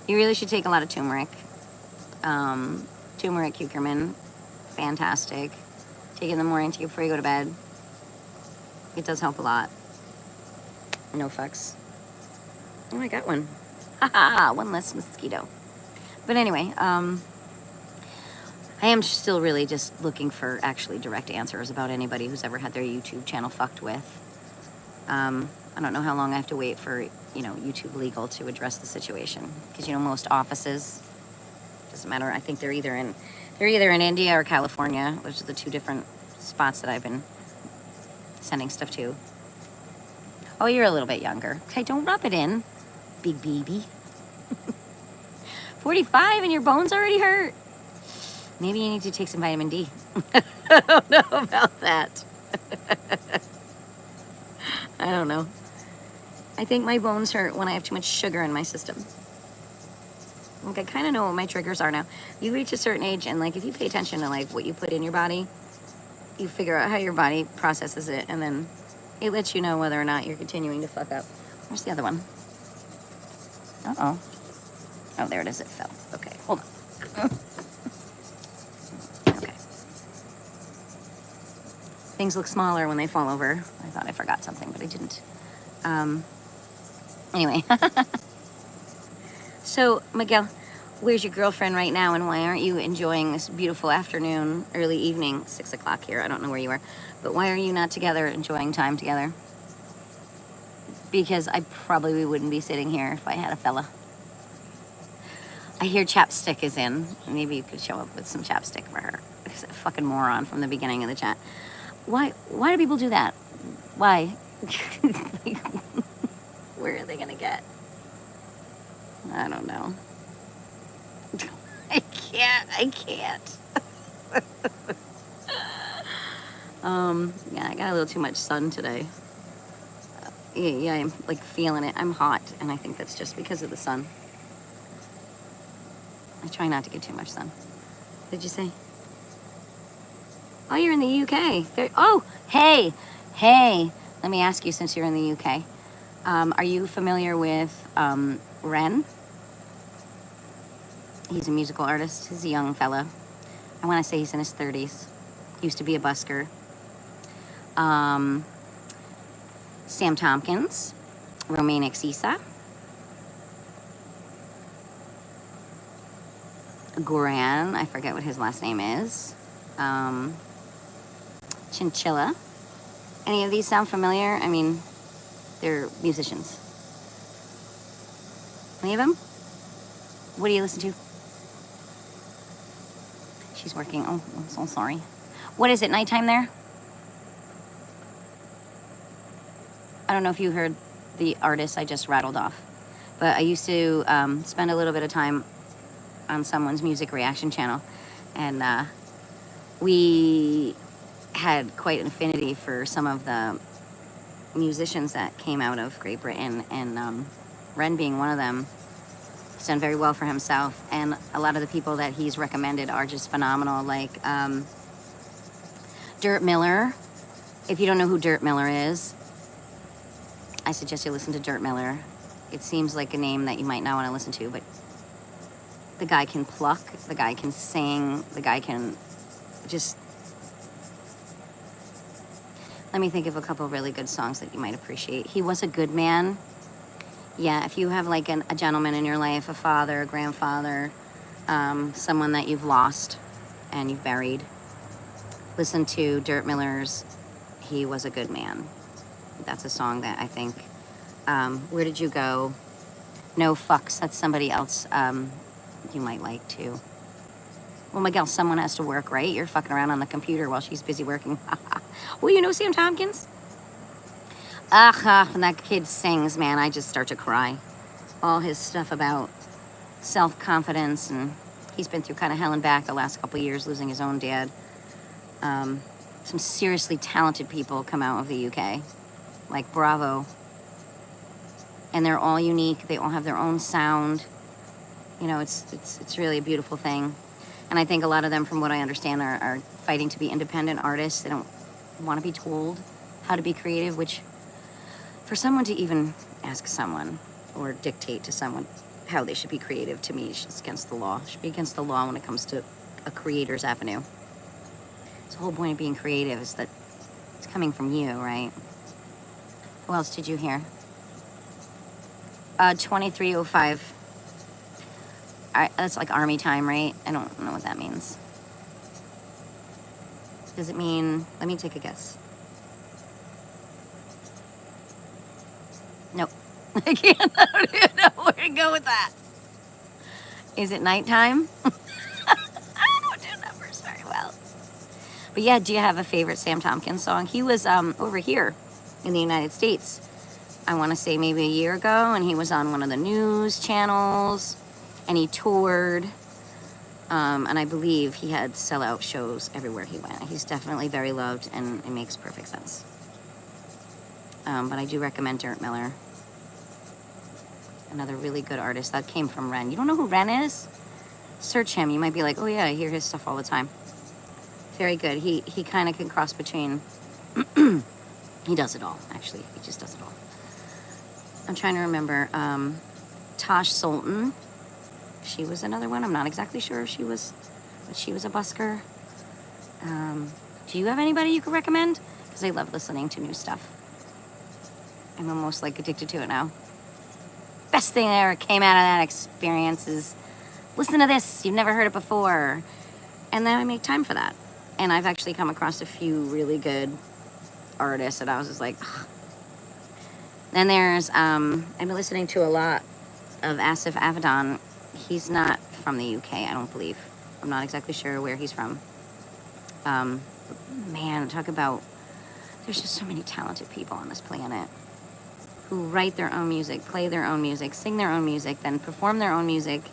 You really should take a lot of turmeric. Turmeric, curcumin, fantastic. Take it in the morning, take it before you go to bed. It does help a lot. No fucks. Oh, I got one. Haha, one less mosquito. But anyway, I am still really just looking for actually direct answers about anybody who's ever had their YouTube channel fucked with. I don't know how long I have to wait for, YouTube legal to address the situation. Because, most offices, doesn't matter, I think they're either in India or California, which are the two different spots that I've been sending stuff to. Oh, you're a little bit younger. Okay, don't rub it in, big baby. 45 and your bones already hurt. Maybe you need to take some vitamin D. I don't know about that. I don't know. I think my bones hurt when I have too much sugar in my system. Like, I kind of know what my triggers are now. You reach a certain age, and if you pay attention to what you put in your body, you figure out how your body processes it, and then it lets you know whether or not you're continuing to fuck up. Where's the other one? Uh-oh. Oh, there it is. It fell. Okay, hold on. Okay. Things look smaller when they fall over. I thought I forgot something, but I didn't. Anyway. So, Miguel, where's your girlfriend right now, and why aren't you enjoying this beautiful afternoon, early evening, 6 o'clock here? I don't know where you are, but why are you not together, enjoying time together? Because I probably wouldn't be sitting here if I had a fella. I hear chapstick is in. Maybe you could show up with some chapstick for her. She's a fucking moron from the beginning of the chat. Why do people do that? Why? Where are they gonna get? I don't know. I can't. Yeah, I got a little too much sun today. Yeah, I'm feeling it. I'm hot, and I think that's just because of the sun. I try not to get too much sun. What did you say? Oh, you're in the UK. Oh, hey. Let me ask you, since you're in the UK, are you familiar with Ren? He's a musical artist. He's a young fella. I want to say he's in his 30s. Used to be a busker. Sam Tompkins, Romaine Exisa, Goran, I forget what his last name is, Chinchilla. Any of these sound familiar? I mean, they're musicians. Any of them? What do you listen to? She's working. Oh, I'm so sorry. What is it, nighttime there? I don't know if you heard the artists I just rattled off, but I used to spend a little bit of time on someone's music reaction channel, and we had quite an affinity for some of the musicians that came out of Great Britain, and Ren being one of them. He's done very well for himself, and a lot of the people that he's recommended are just phenomenal, like Dirt Miller. If you don't know who Dirt Miller is, I suggest you listen to Dirt Miller. It seems like a name that you might not want to listen to, but the guy can pluck, the guy can sing, the guy can just... Let me think of a couple of really good songs that you might appreciate. He Was a Good Man. Yeah, if you have a gentleman in your life, a father, a grandfather, someone that you've lost and you've buried, listen to Dirt Miller's He Was a Good Man. That's a song that I think, Where Did You Go? No Fucks, that's somebody else you might like too. Well, Miguel, someone has to work, right? You're fucking around on the computer while she's busy working. Well, you know Sam Tompkins? When that kid sings, man, I just start to cry. All his stuff about self-confidence, and he's been through kind of hell and back the last couple of years, losing his own dad. some seriously talented people come out of the UK, like Bravo. And they're all unique. They all have their own sound. You know, it's really a beautiful thing. And I think a lot of them, from what I understand, are fighting to be independent artists. They don't want to be told how to be creative, which for someone to even ask someone or dictate to someone how they should be creative, to me, it's against the law. It should be against the law when it comes to a creator's avenue. So the whole point of being creative is that it's coming from you, right? Who else did you hear? 2305. That's like army time, right? I don't know what that means. Does it mean, let me take a guess. Nope. I can't, I don't even know where to go with that. Is it nighttime? I don't do numbers very well. But yeah, do you have a favorite Sam Tompkins song? He was over here in the United States, I want to say maybe a year ago, and he was on one of the news channels, and he toured, and I believe he had sellout shows everywhere he went. He's definitely very loved, and it makes perfect sense. But I do recommend Dirt Miller. Another really good artist. That came from Ren. You don't know who Ren is? Search him. You might be like, oh yeah, I hear his stuff all the time. Very good. He kind of can cross between... He does it all, actually. He just does it all. I'm trying to remember. Tosh Sultan. She was another one. I'm not exactly sure if she was... But she was a busker. Do you have anybody you could recommend? Because I love listening to new stuff. I'm almost like addicted to it now. Best thing that ever came out of that experience is listen to this. You've never heard it before. And then I make time for that. And I've actually come across a few really good artists, and I was just like, ugh. Then there's, I've been listening to a lot of Asif Avedon. He's not from the UK, I don't believe. I'm not exactly sure where he's from. Man, talk about, there's just so many talented people on this planet who write their own music, play their own music, sing their own music, then perform their own music,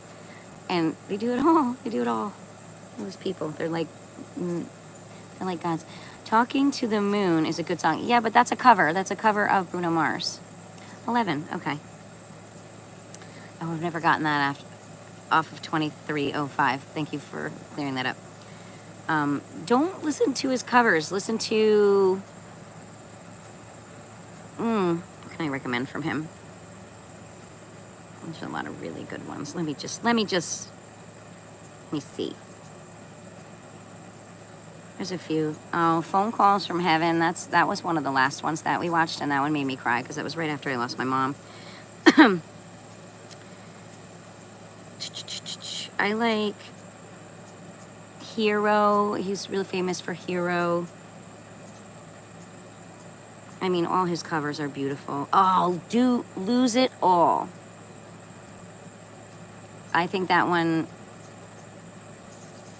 and they do it all. They do it all. Those people, they're like gods. Talking to the Moon is a good song. Yeah, but that's a cover. That's a cover of Bruno Mars. 11, okay. I would have never gotten that off of 2305. Thank you for clearing that up. Don't listen to his covers. Listen to... what can I recommend from him? There's a lot of really good ones. Let me see. There's a few. Oh, Phone Calls from Heaven. That was one of the last ones that we watched, and that one made me cry because that was right after I lost my mom. I like Hero. He's really famous for Hero. I mean, all his covers are beautiful. Oh, do Lose It All. I think that one,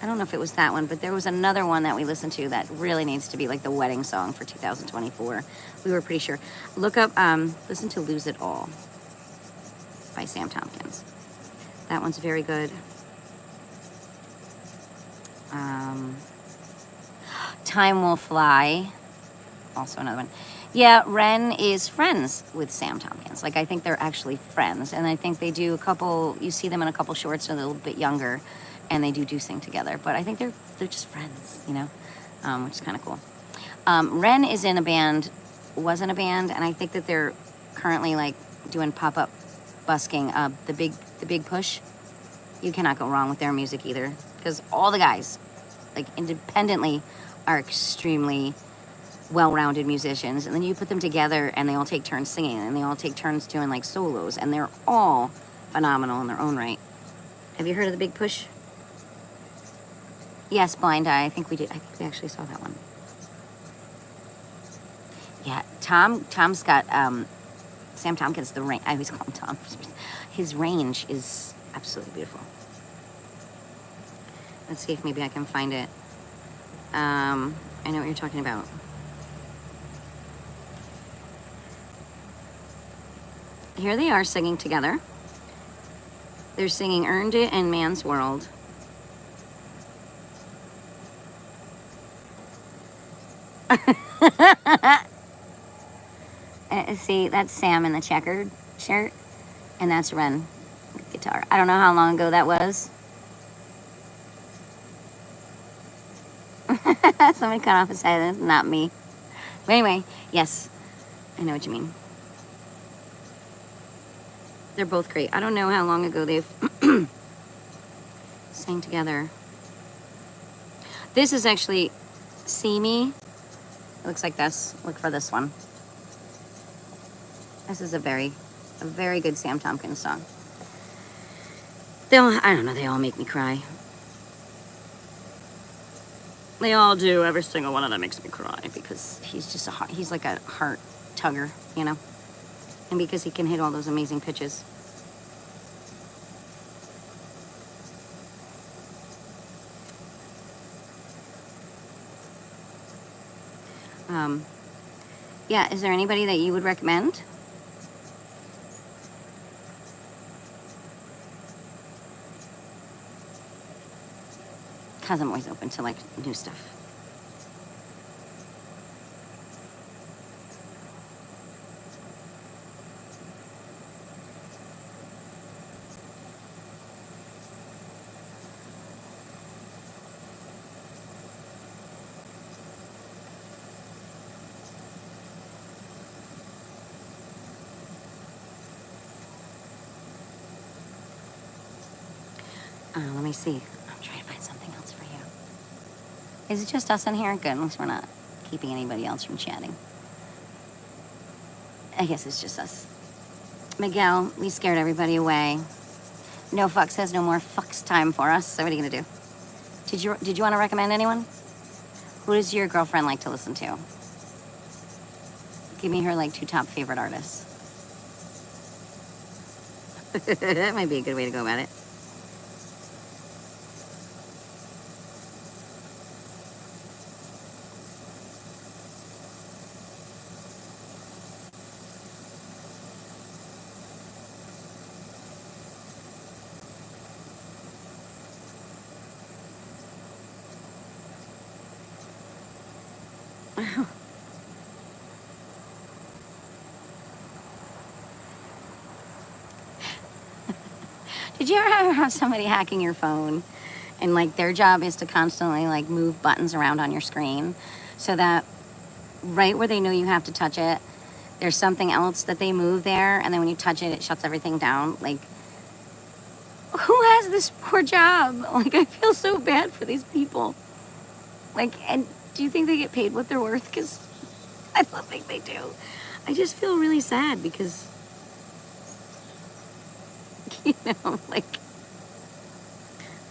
I don't know if it was that one, but there was another one that we listened to that really needs to be like the wedding song for 2024. We were pretty sure. Look up, listen to Lose It All by Sam Tompkins. That one's very good. Time Will Fly, also another one. Yeah, Ren is friends with Sam Tompkins. Like, I think they're actually friends. And I think they do a couple, you see them in a couple shorts, they're a little bit younger, and they do sing together. But I think they're just friends, you know, which is kind of cool. Ren is in a band, was in a band, and I think that they're currently, like, doing pop-up busking. The Big Push, you cannot go wrong with their music either. Because all the guys, like, independently, are extremely well-rounded musicians, and then you put them together and they all take turns singing, and they all take turns doing like solos, and they're all phenomenal in their own right. Have you heard of the Big Push? Yes, Blind Eye. I think we did. I think we actually saw that one. Yeah, Tom's got Sam Tompkins. The range. I always call him Tom. His range is absolutely beautiful. Let's see if maybe I can find it. I know what you're talking about. Here they are singing together. They're singing Earned It and Man's World. See, that's Sam in the checkered shirt, and that's Ren with guitar. I don't know how long ago that was. Somebody cut off his head. That's not me. But anyway, yes, I know what you mean. They're both great. I don't know how long ago they've sang together. This is actually See Me. It looks like this. Look for this one. This is a very good Sam Tompkins song. I don't know, they all make me cry. They all do. Every single one of them makes me cry because he's just he's like a heart tugger, you know? And because he can hit all those amazing pitches. Yeah, is there anybody that you would recommend? Because I'm always open to like new stuff. Let me see. I'm trying to find something else for you. Is it just us in here? Good, at least we're not keeping anybody else from chatting. I guess it's just us. Miguel, we scared everybody away. No fucks has no more fucks time for us. So what are you gonna do? Did you want to recommend anyone? Who does your girlfriend like to listen to? Give me her like 2 top favorite artists. That might be a good way to go about it. Did you ever have somebody hacking your phone and like their job is to constantly like move buttons around on your screen so that right where they know you have to touch it, there's something else that they move there, and then when you touch it, it shuts everything down? Like, who has this poor job? Like, I feel so bad for these people. Like, and do you think they get paid what they're worth? Because I don't think they do. I just feel really sad because, you know, like,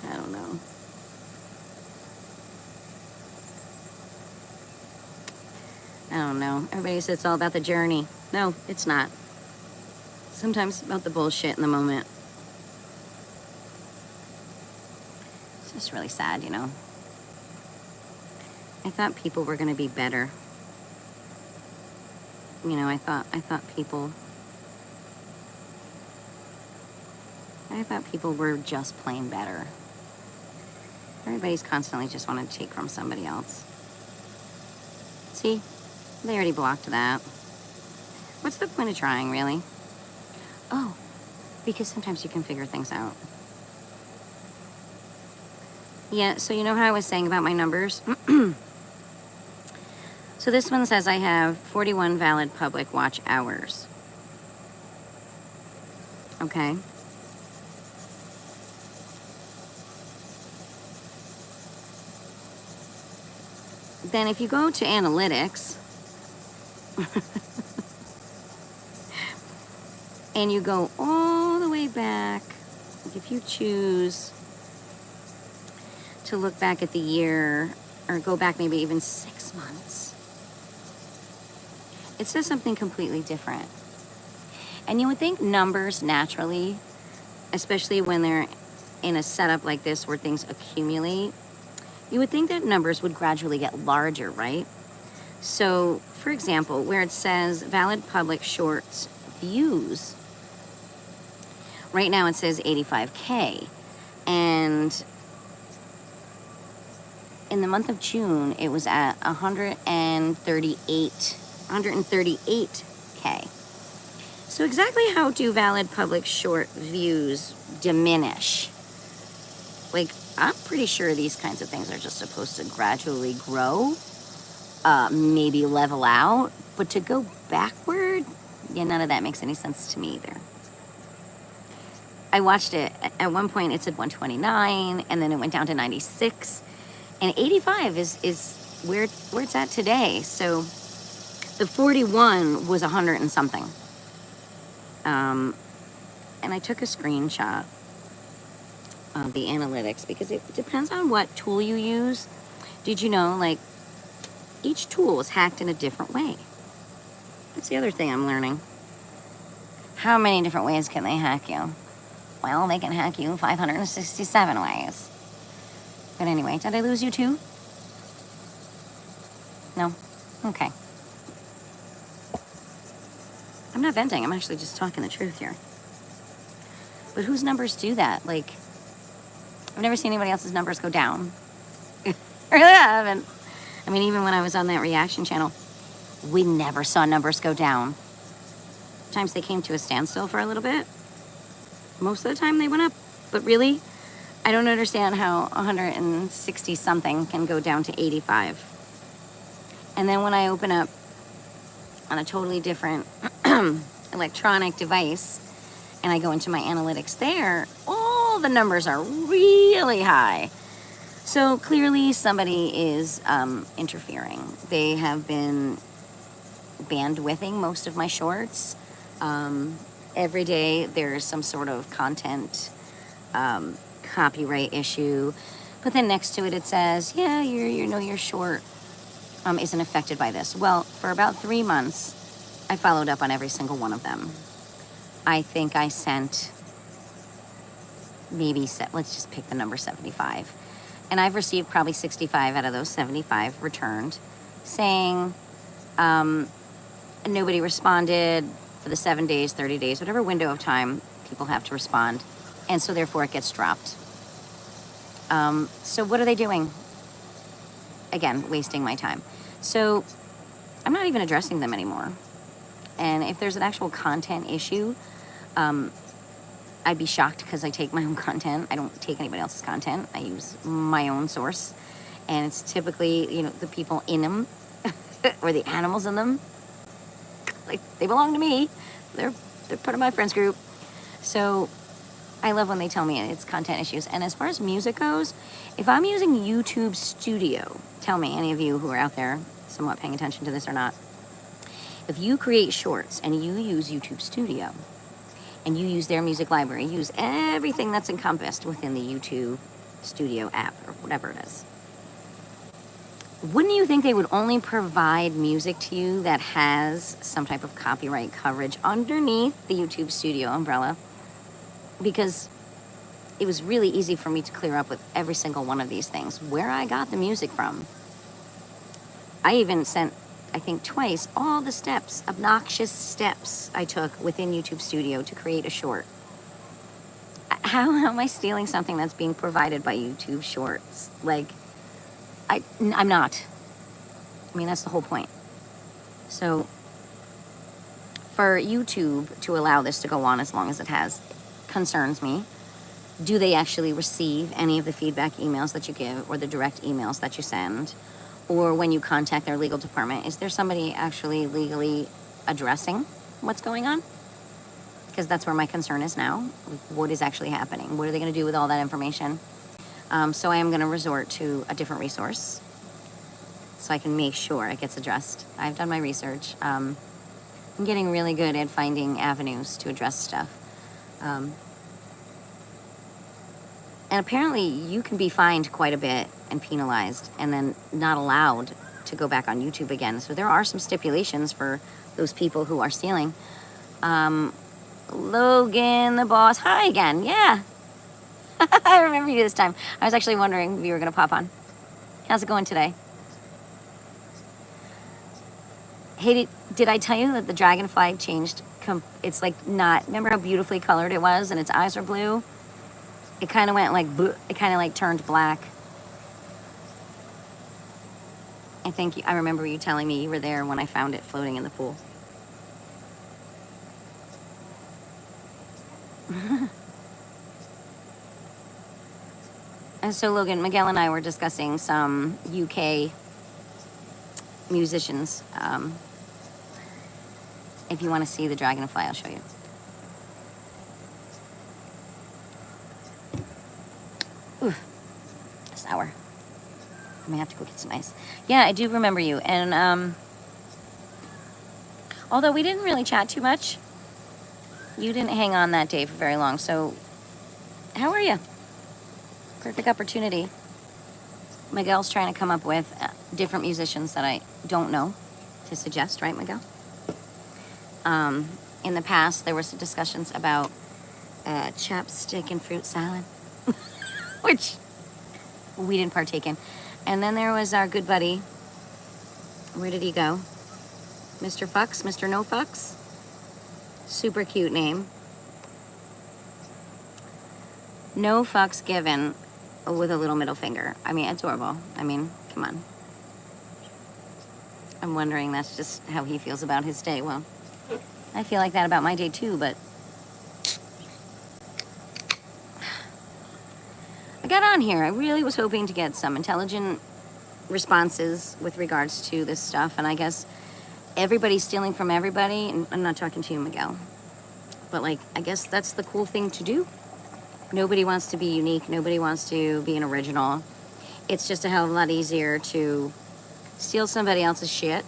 I don't know. I don't know. Everybody says it's all about the journey. No, it's not. Sometimes it's about the bullshit in the moment. It's just really sad, you know. I thought people were going to be better. You know, I thought people were just plain better. Everybody's constantly just wanting to take from somebody else. See? They already blocked that. What's the point of trying, really? Oh, because sometimes you can figure things out. Yeah, so you know how I was saying about my numbers? So this one says I have 41 valid public watch hours. Okay. Then if you go to analytics and you go all the way back, if you choose to look back at the year or go back maybe even 6 months, it says something completely different. And you would think numbers naturally, especially when they're in a setup like this where things accumulate, you would think that numbers would gradually get larger, right? So, for example, where it says valid public shorts views, right now it says 85K. And in the month of June, it was at 138K. So exactly how do valid public short views diminish? Like, I'm pretty sure these kinds of things are just supposed to gradually grow, maybe level out, but to go backward, yeah, none of that makes any sense to me either. I watched it, at one point it said 129, and then it went down to 96, and 85 is where it's at today. So the 41 was 100 and something. And I took a screenshot of the analytics because it depends on what tool you use. Did you know, like, each tool is hacked in a different way? That's the other thing I'm learning. How many different ways can they hack you? Well, they can hack you 567 ways. But anyway, did I lose you too? No? Okay. I'm not venting, I'm actually just talking the truth here. But whose numbers do that? Like, I've never seen anybody else's numbers go down. I really haven't. I mean, even when I was on that reaction channel, we never saw numbers go down. Sometimes they came to a standstill for a little bit. Most of the time they went up. But really, I don't understand how 160 something can go down to 85. And then when I open up on a totally different electronic device and I go into my analytics there, all the numbers are really high. So clearly somebody is interfering. They have been bandwidthing most of my shorts. Every day there's some sort of content copyright issue, but then next to it it says, yeah, your short isn't affected by this. Well, for about 3 months, I followed up on every single one of them. I think I sent maybe, let's just pick the number 75. And I've received probably 65 out of those 75 returned, saying nobody responded for the 7 days, 30 days, whatever window of time people have to respond. And so therefore it gets dropped. So what are they doing? Again, wasting my time. So I'm not even addressing them anymore. And if there's an actual content issue, I'd be shocked because I take my own content. I don't take anybody else's content. I use my own source. And it's typically, the people in them or the animals in them. Like, they belong to me. They're part of my friends group. So I love when they tell me it's content issues. And as far as music goes, if I'm using YouTube Studio, tell me, any of you who are out there somewhat paying attention to this or not, if you create shorts and you use YouTube Studio and you use their music library, use everything that's encompassed within the YouTube Studio app or whatever it is, wouldn't you think they would only provide music to you that has some type of copyright coverage underneath the YouTube Studio umbrella? Because it was really easy for me to clear up with every single one of these things, where I got the music from. I even sent, I think twice, all the steps, obnoxious steps I took within YouTube Studio to create a short. How am I stealing something that's being provided by YouTube Shorts? Like, I'm not. I mean, that's the whole point. So for YouTube to allow this to go on as long as it has concerns me. Do they actually receive any of the feedback emails that you give or the direct emails that you send? Or when you contact their legal department, is there somebody actually legally addressing what's going on? Because that's where my concern is now. What is actually happening? What are they going to do with all that information? So I am going to resort to a different resource so I can make sure it gets addressed. I've done my research. I'm getting really good at finding avenues to address stuff. And apparently you can be fined quite a bit and penalized and then not allowed to go back on YouTube again. So there are some stipulations for those people who are stealing. Logan, the boss. Hi again. Yeah. I remember you this time. I was actually wondering if you were going to pop on. How's it going today? Hey, did I tell you that the dragonfly changed? It's like not, remember how beautifully colored it was and its eyes were blue? It kind of went like, it kind of like turned black. I think I remember you telling me you were there when I found it floating in the pool. And so Logan, Miguel and I were discussing some UK musicians. If you want to see the dragonfly, I'll show you. Ooh, sour. I may have to go get some ice. Yeah, I do remember you. And although we didn't really chat too much, you didn't hang on that day for very long. So how are you? Perfect opportunity. Miguel's trying to come up with different musicians that I don't know to suggest, right, Miguel? In the past, there were some discussions about chapstick and fruit salad, which we didn't partake in. And then there was our good buddy. Where did he go? Mr. Fucks, Mr. No Fucks. Super cute name. No fucks given with a little middle finger. I mean, adorable. I mean, come on. I'm wondering that's just how he feels about his day. Well, I feel like that about my day too, but I got on here. I really was hoping to get some intelligent responses with regards to this stuff, and I guess everybody's stealing from everybody, and I'm not talking to you, Miguel, but like, I guess that's the cool thing to do. Nobody wants to be unique. Nobody wants to be an original. It's just a hell of a lot easier to steal somebody else's shit,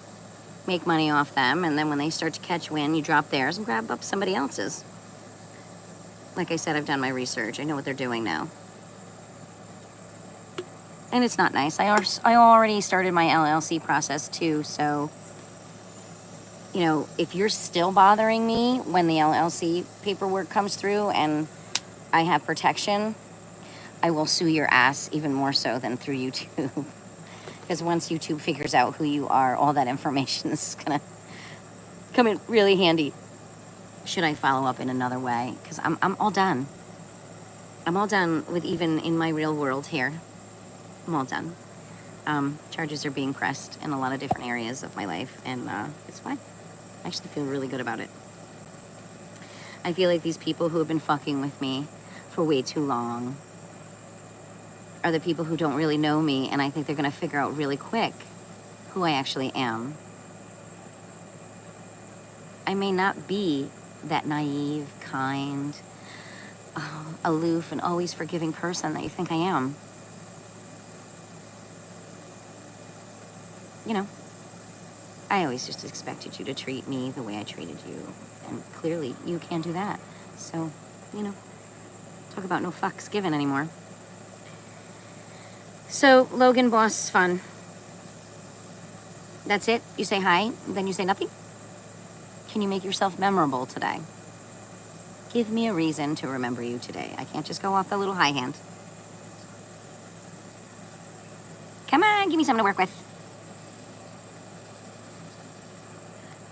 make money off them, and then when they start to catch wind, you drop theirs and grab up somebody else's. Like I said, I've done my research. I know what they're doing now. And it's not nice. I already started my LLC process too, so, you know, if you're still bothering me when the LLC paperwork comes through and I have protection, I will sue your ass even more so than through YouTube. Because once YouTube figures out who you are, all that information is gonna come in really handy. Should I follow up in another way? Because I'm all done. I'm all done with even in my real world here. I'm all done. Charges are being pressed in a lot of different areas of my life, and it's fine. I actually feel really good about it. I feel like these people who have been fucking with me for way too long are the people who don't really know me, and I think they're gonna figure out really quick who I actually am. I may not be that naive, kind, aloof, and always forgiving person that you think I am. You know, I always just expected you to treat me the way I treated you, and clearly you can't do that. So, you know, talk about no fucks given anymore. So, Logan, boss, fun. That's it? You say hi, then you say nothing? Can you make yourself memorable today? Give me a reason to remember you today. I can't just go off the little high hand. Come on, give me something to work with.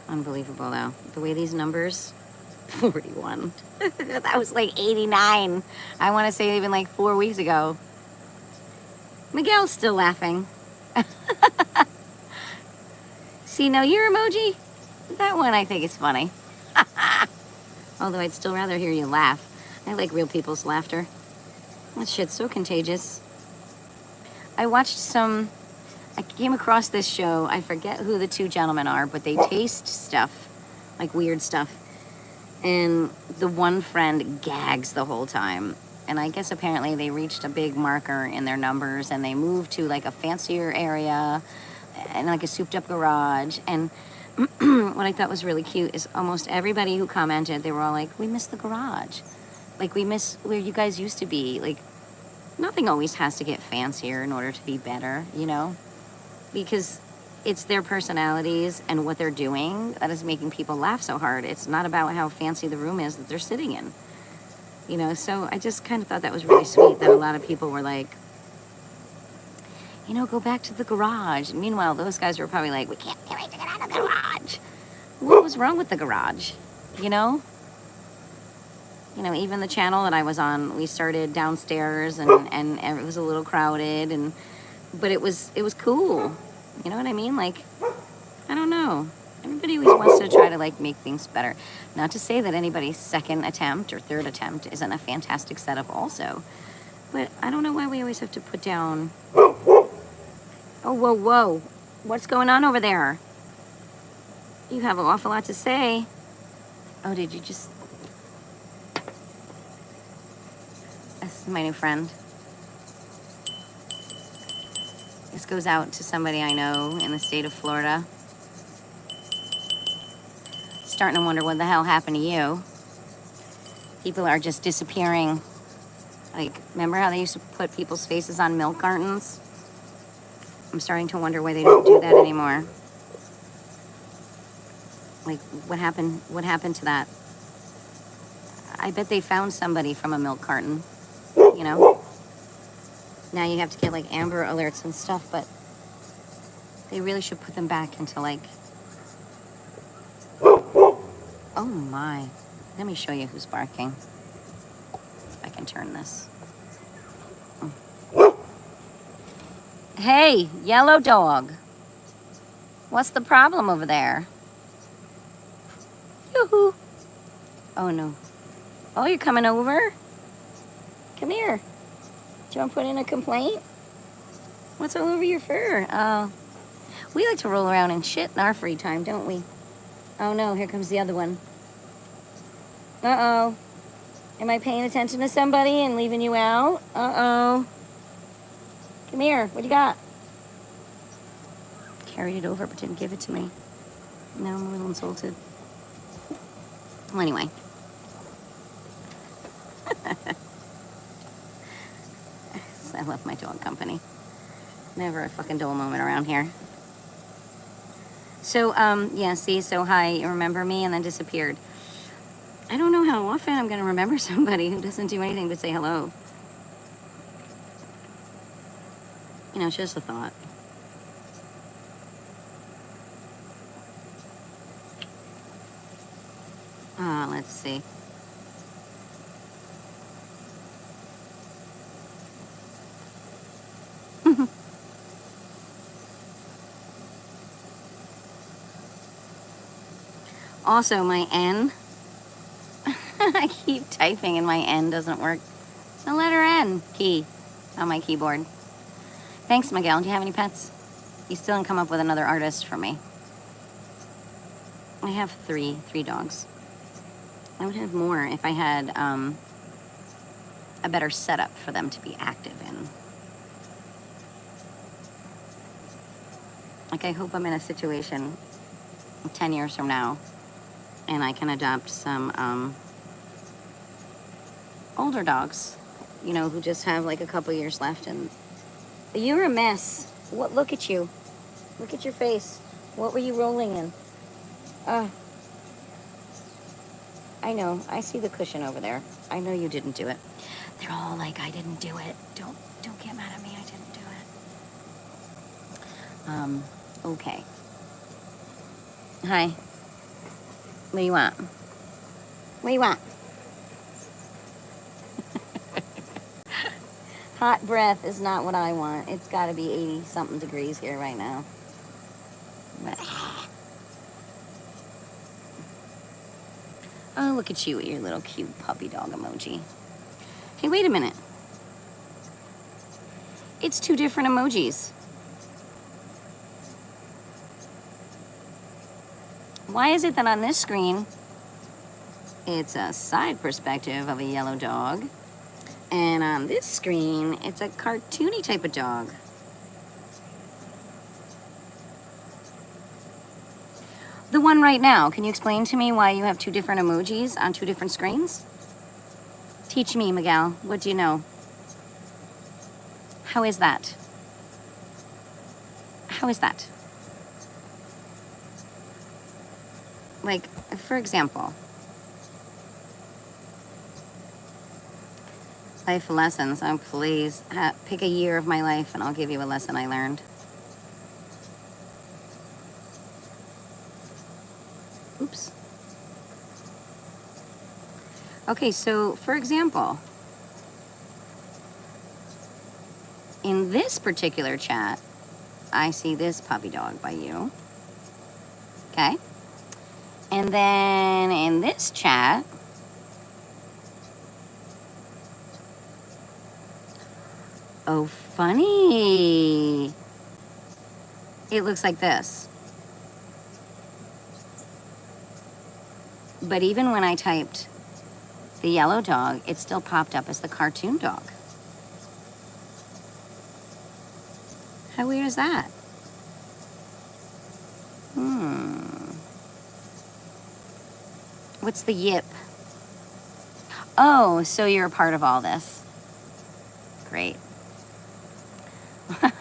Unbelievable, though. The way these numbers... 41. That was like 89. I want to say even like 4 weeks ago. Miguel's still laughing. See, now your emoji, that one I think is funny. Although I'd still rather hear you laugh. I like real people's laughter. That shit's so contagious. I came across this show. I forget who the two gentlemen are, but they taste stuff, like weird stuff. And the one friend gags the whole time. And I guess apparently they reached a big marker in their numbers and they moved to like a fancier area and like a souped up garage. And what I thought was really cute is almost everybody who commented, they were all like, we miss the garage. Like, we miss where you guys used to be. Like, nothing always has to get fancier in order to be better, you know? Because it's their personalities and what they're doing that is making people laugh so hard. It's not about how fancy the room is that they're sitting in. You know, so I just kind of thought that was really sweet that a lot of people were like, you know, go back to the garage. And meanwhile, those guys were probably like, we can't wait to get out of the garage. What was wrong with the garage? You know? You know, even the channel that I was on, we started downstairs and it was a little crowded, but it was cool. You know what I mean? Like, I don't know. Everybody always wants to try to like make things better. Not to say that anybody's second attempt or third attempt isn't a fantastic setup also. But I don't know why we always have to put down... Oh, whoa, whoa. What's going on over there? You have an awful lot to say. Oh, did you just... This is my new friend. This goes out to somebody I know in the state of Florida. Starting to wonder what the hell happened to you. People are just disappearing. Like, remember how they used to put people's faces on milk cartons? I'm starting to wonder why they don't do that anymore. Like, what happened to that? I bet they found somebody from a milk carton, you know? Now you have to get like Amber Alerts and stuff, but they really should put them back into like... Oh my. Let me show you who's barking. If I can turn this. Hey, yellow dog. What's the problem over there? Yoo-hoo. Oh no. Oh, you're coming over? Come here. Do you want to put in a complaint? What's all over your fur? Oh. We like to roll around and shit in our free time, don't we? Oh no, here comes the other one. Uh-oh. Am I paying attention to somebody and leaving you out? Uh-oh. Come here, what do you got? Carried it over but didn't give it to me. Now I'm a little insulted. Well, anyway. I love my dog company. Never a fucking dull moment around here. So, yeah, see, so hi, you remember me, and then disappeared. I don't know how often I'm going to remember somebody who doesn't do anything but say hello. You know, it's just a thought. Let's see. Also, my N. I keep typing and my N doesn't work. The letter N key on my keyboard. Thanks, Miguel. Do you have any pets? You still didn't come up with another artist for me. I have three dogs. I would have more if I had a better setup for them to be active in. Like, I hope I'm in a situation 10 years from now and I can adopt some older dogs, you know, who just have like a couple years left. And you're a mess. What? Look at you. Look at your face. What were you rolling in? I know. I see the cushion over there. I know you didn't do it. They're all like, I didn't do it. Don't get mad at me. I didn't do it. Okay. Hi. What do you want? What do you want? Hot breath is not what I want. It's got to be 80-something degrees here right now. Oh, look at you with your little cute puppy dog emoji. Hey, wait a minute. It's two different emojis. Why is it that on this screen, it's a side perspective of a yellow dog, and on this screen, it's a cartoony type of dog? The one right now, can you explain to me why you have two different emojis on two different screens? Teach me, Miguel. What do you know? How is that? How is that? Like, for example, life lessons. Oh, please, pick a year of my life and I'll give you a lesson I learned. Oops. Okay, so for example, in this particular chat, I see this puppy dog by you. Okay. And then in this chat, oh, funny. It looks like this. But even when I typed the yellow dog, it still popped up as the cartoon dog. How weird is that? What's the yip? Oh, so you're a part of all this. Great.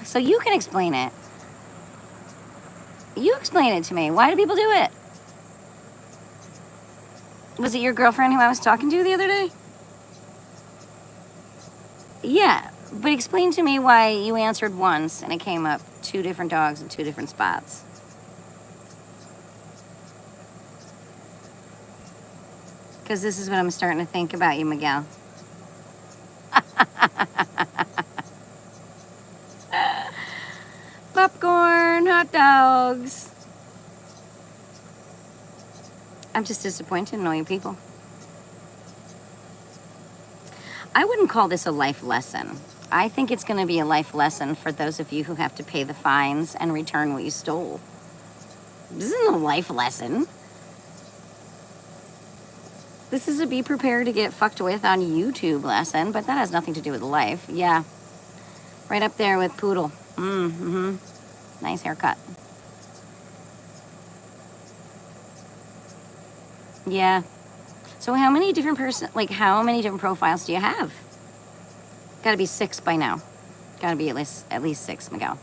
So you can explain it. You explain it to me. Why do people do it? Was it your girlfriend who I was talking to the other day? Yeah, but explain to me why you answered once and it came up 2 different dogs in 2 different spots. Because this is what I'm starting to think about you, Miguel. Popcorn, hot dogs. I'm just disappointed in all you people. I wouldn't call this a life lesson. I think it's going to be a life lesson for those of you who have to pay the fines and return what you stole. This isn't a life lesson. This is a be prepared to get fucked with on YouTube lesson, but that has nothing to do with life. Yeah. Right up there with Poodle. Nice haircut. Yeah. So how many different how many different profiles do you have? Gotta be 6 by now. Gotta be at least 6, Miguel.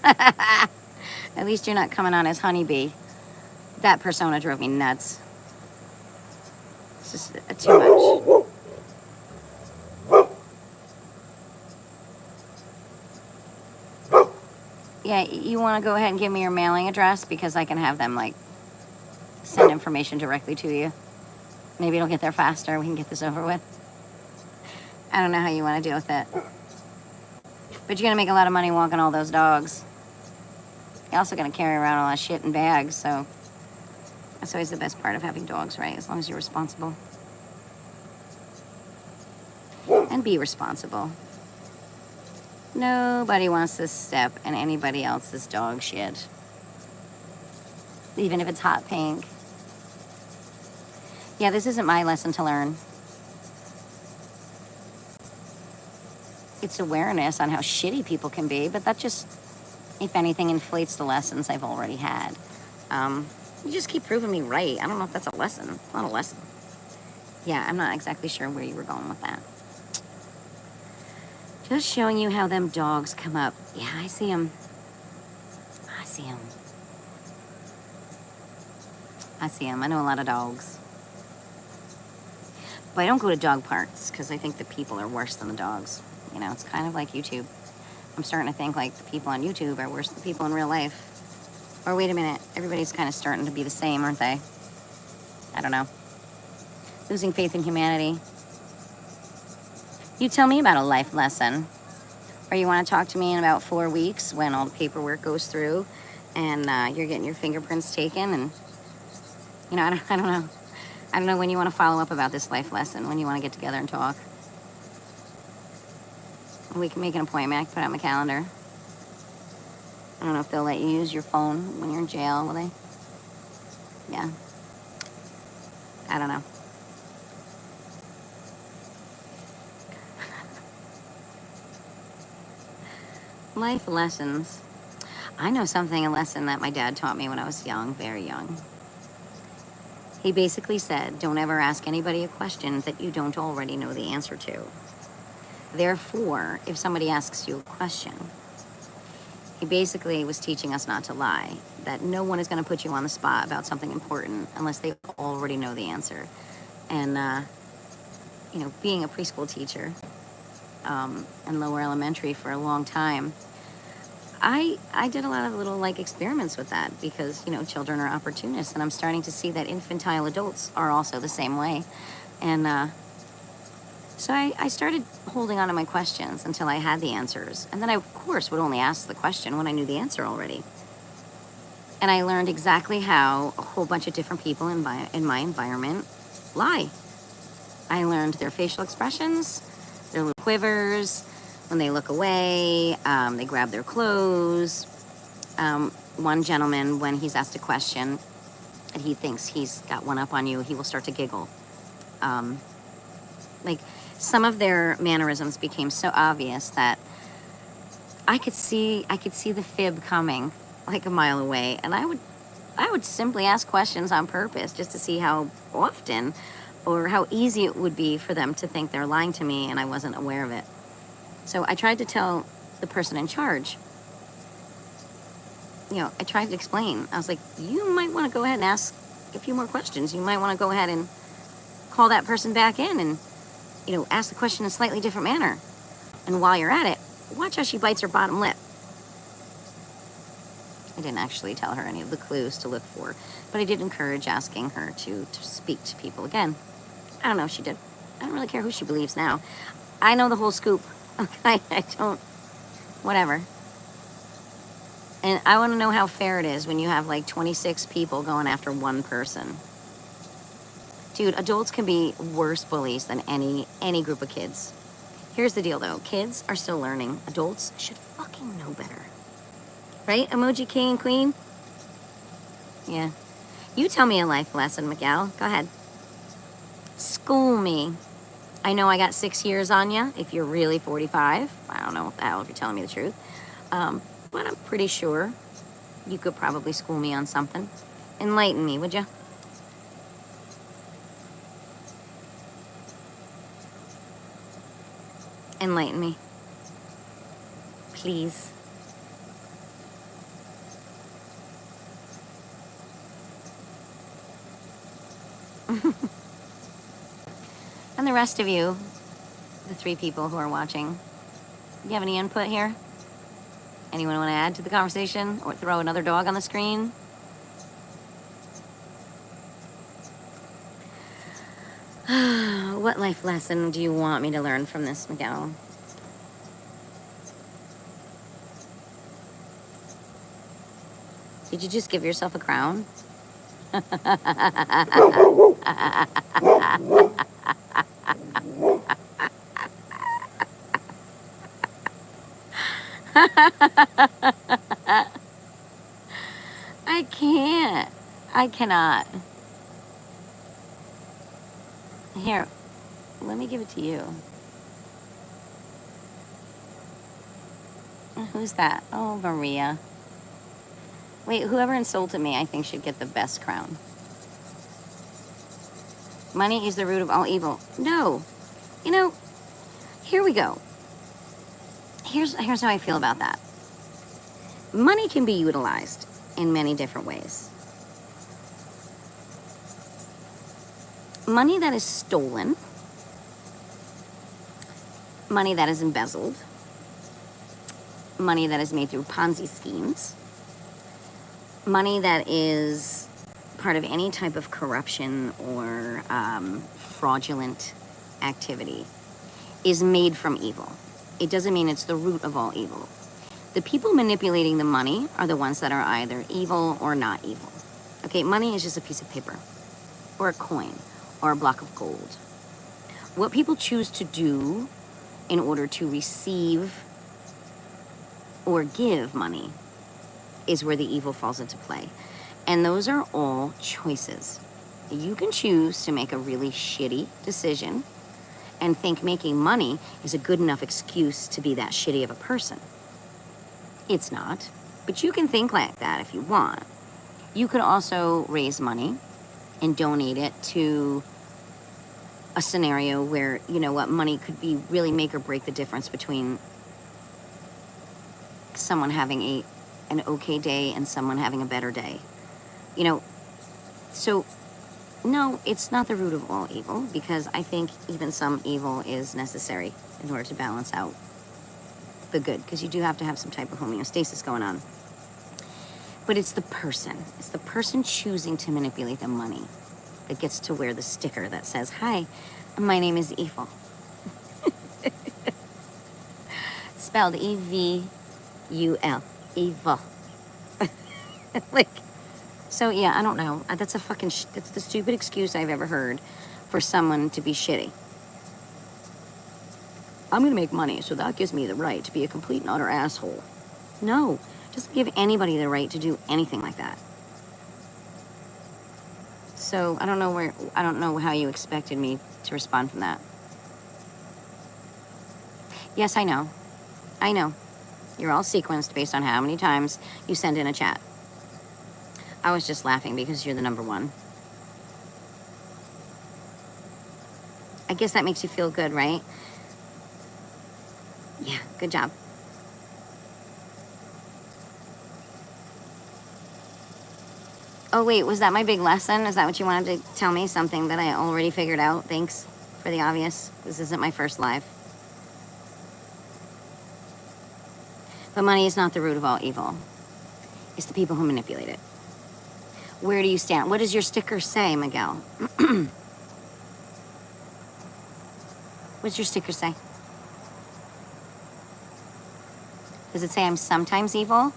At least you're not coming on as Honeybee. That persona drove me nuts. It's just too much. Yeah, you want to go ahead and give me your mailing address because I can have them send information directly to you. Maybe it'll get there faster. We can get this over with. I don't know how you want to deal with it. But you're going to make a lot of money walking all those dogs. You're also going to carry around all that shit in bags, so that's always the best part of having dogs, right? As long as you're responsible. And be responsible. Nobody wants to step in anybody else's dog shit. Even if it's hot pink. Yeah, this isn't my lesson to learn. It's awareness on how shitty people can be, but that just, if anything, inflates the lessons I've already had. You just keep proving me right. I don't know if that's a lesson. It's not a lesson. Yeah, I'm not exactly sure where you were going with that. Just showing you how them dogs come up. Yeah, I see them. I see them. I see them. I know a lot of dogs. But I don't go to dog parks because I think the people are worse than the dogs. You know, it's kind of like YouTube. I'm starting to think the people on YouTube are worse than the people in real life. Or wait a minute, everybody's kind of starting to be the same, aren't they? I don't know. Losing faith in humanity. You tell me about a life lesson. Or you want to talk to me in about 4 weeks when all the paperwork goes through and you're getting your fingerprints taken and, you know, I don't know. I don't know when you want to follow up about this life lesson, when you want to get together and talk. We can make an appointment. I can put it on my calendar. I don't know if they'll let you use your phone when you're in jail, will they? Yeah. I don't know. Life lessons. I know a lesson that my dad taught me when I was young, very young. He basically said, don't ever ask anybody a question that you don't already know the answer to. Therefore, if somebody asks you a question, he basically was teaching us not to lie, that no one is going to put you on the spot about something important unless they already know the answer. And, you know, being a preschool teacher and lower elementary for a long time, I did a lot of little experiments with that because, you know, children are opportunists, and I'm starting to see that infantile adults are also the same way. And So I started holding on to my questions until I had the answers. And then I, of course, would only ask the question when I knew the answer already. And I learned exactly how a whole bunch of different people in my environment lie. I learned their facial expressions, their little quivers, when they look away, they grab their clothes. One gentleman, when he's asked a question and he thinks he's got one up on you, he will start to giggle. Like, some of their mannerisms became so obvious that I could see the fib coming like a mile away, and I would simply ask questions on purpose just to see how often or how easy it would be for them to think they're lying to me and I wasn't aware of it. So I tried to tell the person in charge, I tried to explain. I was like, you might want to go ahead and ask a few more questions. You might want to go ahead and call that person back in and ask the question in a slightly different manner. And while you're at it, watch how she bites her bottom lip. I didn't actually tell her any of the clues to look for, but I did encourage asking her to speak to people again. I don't know if she did. I don't really care who she believes now. I know the whole scoop. Okay, I don't, whatever. And I want to know how fair it is when you have like 26 people going after one person. Dude, adults can be worse bullies than any group of kids. Here's the deal, though. Kids are still learning. Adults should fucking know better. Right, Emoji King and Queen? Yeah. You tell me a life lesson, Miguel. Go ahead. School me. I know I got 6 years on you if you're really 45. I don't know what the hell if you're telling me the truth. But I'm pretty sure you could probably school me on something. Enlighten me, would you? Enlighten me. Please. And the rest of you, the 3 people who are watching, you have any input here? Anyone want to add to the conversation or throw another dog on the screen? What life lesson do you want me to learn from this, Miguel? Did you just give yourself a crown? I can't. I cannot. Here, let me give it to you. Who's that? Oh, Maria. Wait, whoever insulted me, I think should get the best crown. Money is the root of all evil. No. Here we go. Here's how I feel about that. Money can be utilized in many different ways. Money that is stolen, money that is embezzled, money that is made through Ponzi schemes, money that is part of any type of corruption or fraudulent activity is made from evil. It doesn't mean it's the root of all evil. The people manipulating the money are the ones that are either evil or not evil. Okay, money is just a piece of paper or a coin or a block of gold. What people choose to do in order to receive or give money is where the evil falls into play. And those are all choices. You can choose to make a really shitty decision and think making money is a good enough excuse to be that shitty of a person. It's not, but you can think like that if you want. You could also raise money and donate it to a scenario where, money could be really make or break the difference between someone having an okay day and someone having a better day. So no, it's not the root of all evil, because I think even some evil is necessary in order to balance out the good, because you do have to have some type of homeostasis going on. But it's the person choosing to manipulate the money that gets to wear the sticker that says, "Hi, my name is evil." Spelled E-V-U-L. Evil. Like, so yeah, I don't know. That's a fucking, that's the stupid excuse I've ever heard for someone to be shitty. I'm gonna make money, so that gives me the right to be a complete and utter asshole. No, it doesn't give anybody the right to do anything like that. So I don't know how you expected me to respond from that. Yes, I know. I know. You're all sequenced based on how many times you send in a chat. I was just laughing because you're the number one. I guess that makes you feel good, right? Yeah, good job. Oh, wait, was that my big lesson? Is that what you wanted to tell me? Something that I already figured out? Thanks for the obvious. This isn't my first live. But money is not the root of all evil. It's the people who manipulate it. Where do you stand? What does your sticker say, Miguel? What's your sticker say? Does it say I'm sometimes evil?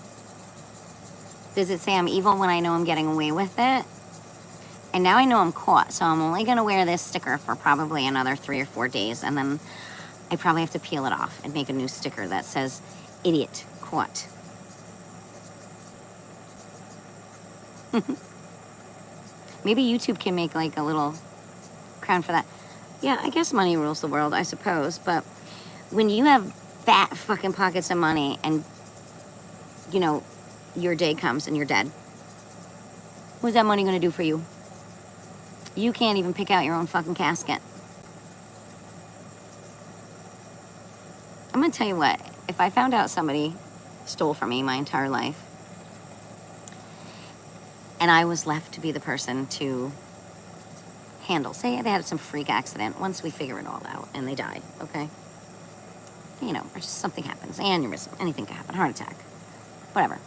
Does it say I'm evil when I know I'm getting away with it? And now I know I'm caught, so I'm only gonna wear this sticker for probably another 3 or 4 days, and then I probably have to peel it off and make a new sticker that says, idiot, caught. Maybe YouTube can make like a little crown for that. Yeah, I guess money rules the world, I suppose, but when you have fat fucking pockets of money and, you know, your day comes and you're dead, what's that money gonna do for you? You can't even pick out your own fucking casket. I'm gonna tell you what, if I found out somebody stole from me my entire life and I was left to be the person to handle, say they had some freak accident, once we figure it all out and they died, okay? You know, or just something happens, aneurysm, anything can happen, heart attack, whatever.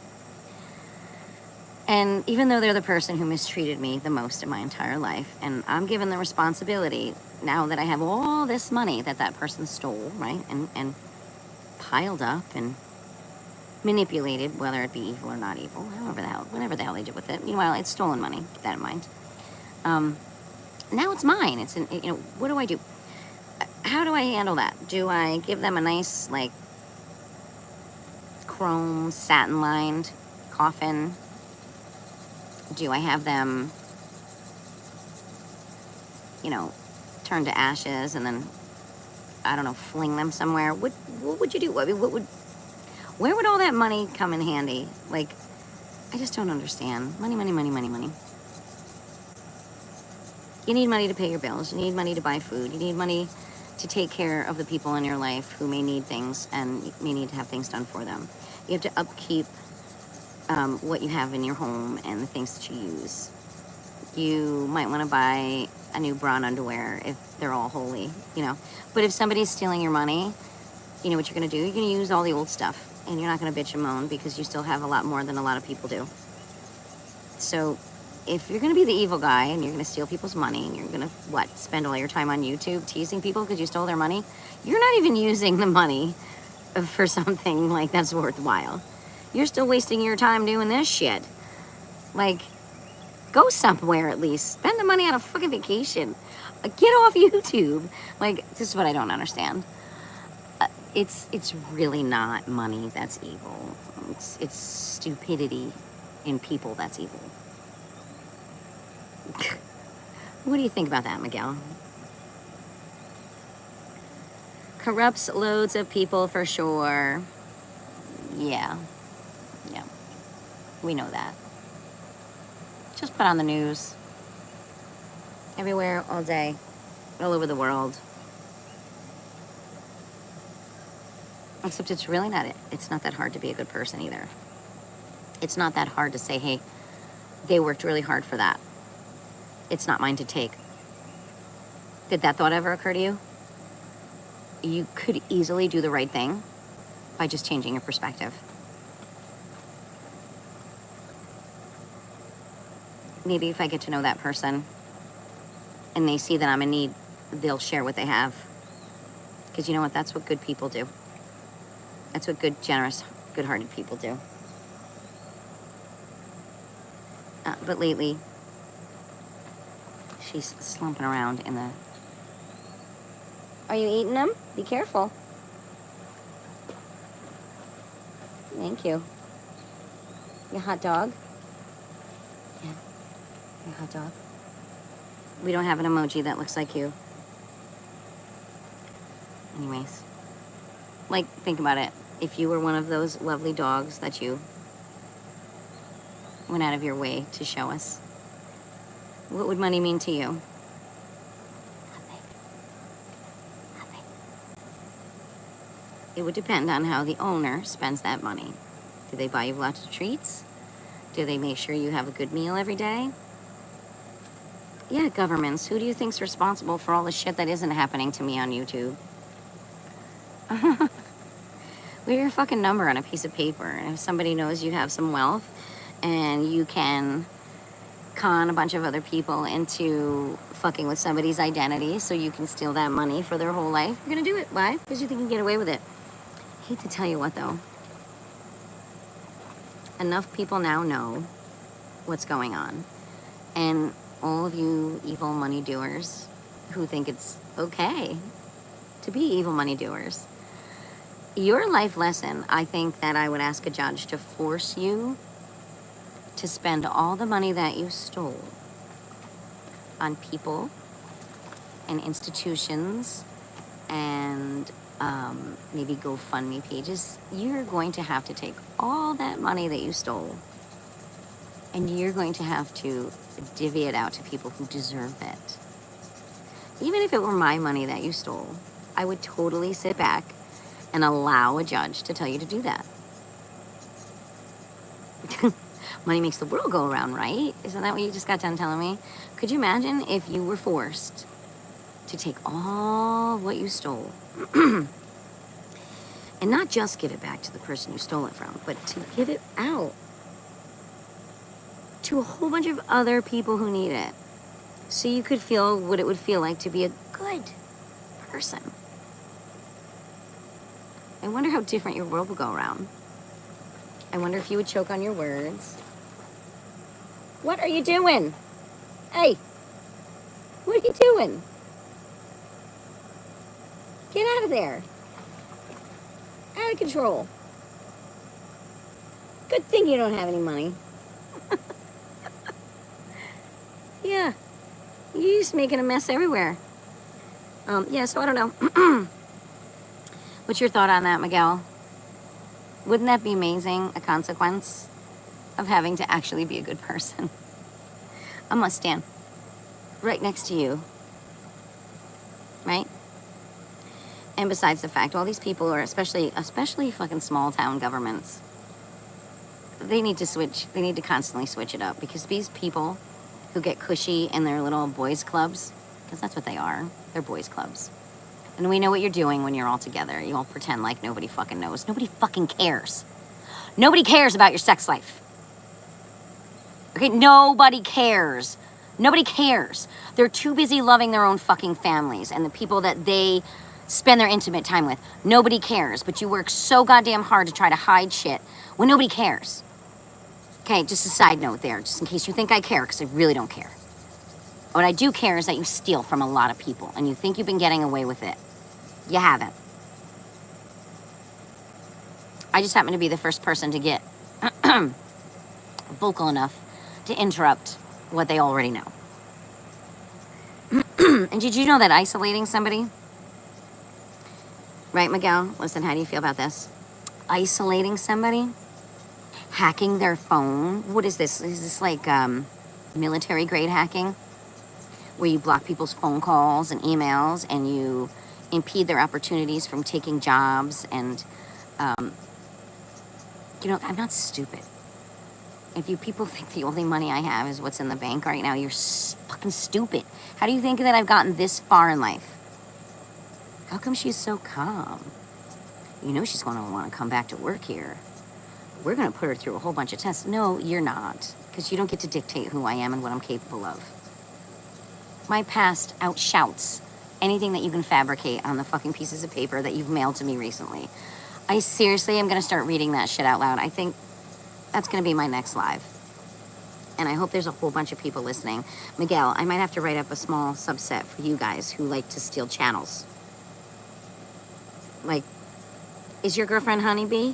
And even though they're the person who mistreated me the most in my entire life, and I'm given the responsibility now that I have all this money that that person stole, right, and piled up and manipulated, whether it be evil or not evil, however the hell, whatever the hell they did with it. Meanwhile, it's stolen money. Keep that in mind. Now it's mine. It's what do I do? How do I handle that? Do I give them a nice like chrome satin lined coffin? Do I have them, turn to ashes and then, I don't know, fling them somewhere? What would you do? I mean, where would all that money come in handy? Like, I just don't understand. Money, money, money, money, money. You need money to pay your bills. You need money to buy food. You need money to take care of the people in your life who may need things and may need to have things done for them. You have to upkeep what you have in your home and the things that you use. You might want to buy a new bra and underwear if they're all holy, But if somebody's stealing your money, you know what you're going to do? You're going to use all the old stuff. And you're not going to bitch and moan because you still have a lot more than a lot of people do. So if you're going to be the evil guy and you're going to steal people's money and you're going to, spend all your time on YouTube teasing people because you stole their money, you're not even using the money for something like that's worthwhile. You're still wasting your time doing this shit. Like, go somewhere at least. Spend the money on a fucking vacation. Get off YouTube. Like, this is what I don't understand. It's really not money that's evil. It's stupidity in people that's evil. What do you think about that, Miguel? Corrupts loads of people for sure. Yeah. We know that. Just put on the news. Everywhere, all day, all over the world. Except it's really not, it's not that hard to be a good person either. It's not that hard to say, hey, they worked really hard for that. It's not mine to take. Did that thought ever occur to you? You could easily do the right thing by just changing your perspective. Maybe if I get to know that person and they see that I'm in need, they'll share what they have. Because you know what? That's what good people do. That's what good, generous, good-hearted people do. But lately, she's slumping around in the... Are you eating them? Be careful. Thank you. You hot dog? Yeah. You hot dog? We don't have an emoji that looks like you. Anyways. Like, think about it. If you were one of those lovely dogs that you went out of your way to show us, what would money mean to you? Nothing. Nothing. It would depend on how the owner spends that money. Do they buy you lots of treats? Do they make sure you have a good meal every day? Yeah, governments. Who do you think's responsible for all the shit that isn't happening to me on YouTube? We're your fucking number on a piece of paper. And if somebody knows you have some wealth and you can con a bunch of other people into fucking with somebody's identity so you can steal that money for their whole life, you're gonna do it. Why? Because you think you can get away with it. I hate to tell you what, though. Enough people now know what's going on. And all of you evil money doers who think it's okay to be evil money doers, your life lesson, I think that I would ask a judge to force you to spend all the money that you stole on people and institutions and maybe GoFundMe pages. You're going to have to take all that money that you stole and you're going to have to divvy it out to people who deserve it. Even if it were my money that you stole, I would totally sit back and allow a judge to tell you to do that. Money makes the world go around, right? Isn't that what you just got done telling me? Could you imagine if you were forced to take all of what you stole and not just give it back to the person you stole it from, but to give it out to a whole bunch of other people who need it, so you could feel what it would feel like to be a good person. I wonder how different your world would go around. I wonder if you would choke on your words. What are you doing? Hey, what are you doing? Get out of there. Out of control. Good thing you don't have any money. Yeah, you're just making a mess everywhere. Yeah, so I don't know. What's your thought on that, Miguel? Wouldn't that be amazing, a consequence of having to actually be a good person? I must stand right next to you, right? And besides the fact, all these people are, especially fucking small town governments, they need to switch, they need to constantly switch it up, because these people who get cushy in their little boys clubs, because that's what they are, they're boys clubs. And we know what you're doing when you're all together. You all pretend like nobody fucking knows. Nobody fucking cares. Nobody cares about your sex life. Okay, nobody cares. Nobody cares. They're too busy loving their own fucking families and the people that they spend their intimate time with. Nobody cares, but you work so goddamn hard to try to hide shit when nobody cares. Okay, just a side note there, just in case you think I care, because I really don't care. What I do care is that you steal from a lot of people, and you think you've been getting away with it. You haven't. I just happen to be the first person to get vocal enough to interrupt what they already know. And did you know that isolating somebody, right, Miguel? Listen, how do you feel about this? Isolating somebody, hacking their phone. What is this? Is this like military grade hacking? Where you block people's phone calls and emails and you impede their opportunities from taking jobs. And, you know, I'm not stupid. If you people think the only money I have is what's in the bank right now, you're fucking stupid. How do you think that I've gotten this far in life? How come she's so calm? You know she's going to want to come back to work here. We're going to put her through a whole bunch of tests. No, you're not, because you don't get to dictate who I am and what I'm capable of. My past outshouts anything that you can fabricate on the fucking pieces of paper that you've mailed to me recently. I seriously am going to start reading that shit out loud. I think that's going to be my next live. And I hope there's a whole bunch of people listening. Miguel, I might have to write up a small subset for you guys who like to steal channels. Like, is your girlfriend Honeybee?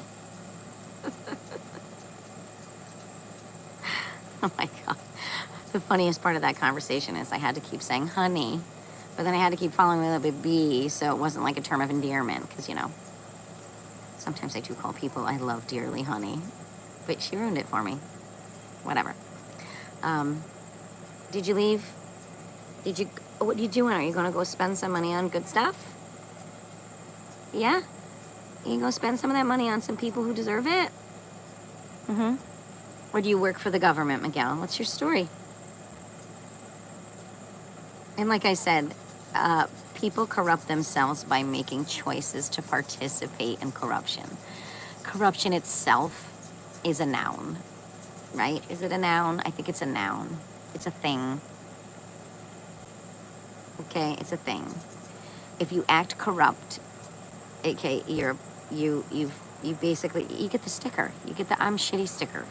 Oh my God. The funniest part of that conversation is I had to keep saying honey, but then I had to keep following it up with bee, so it wasn't like a term of endearment, because, you know, sometimes I do call people I love dearly honey, but she ruined it for me. Whatever. Did you leave? What are you doing? Are you going to go spend some money on good stuff? Yeah? You can go spend some of that money on some people who deserve it? Mm-hmm. Or do you work for the government, Miguel? What's your story? And like I said, people corrupt themselves by making choices to participate in corruption. Corruption itself is a noun, right? Is it a noun? I think it's a noun. It's a thing. Okay, it's a thing. If you act corrupt, okay, you basically, you get the sticker. You get the I'm shitty sticker.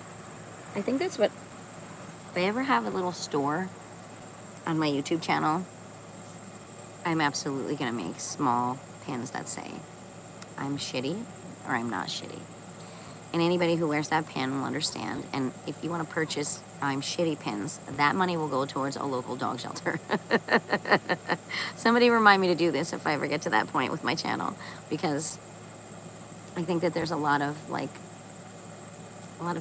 I think that's what, if I ever have a little store on my YouTube channel, I'm absolutely going to make small pins that say, I'm shitty or I'm not shitty. And anybody who wears that pin will understand. And if you want to purchase I'm shitty pins, that money will go towards a local dog shelter. Somebody remind me to do this if I ever get to that point with my channel, because I think that there's a lot of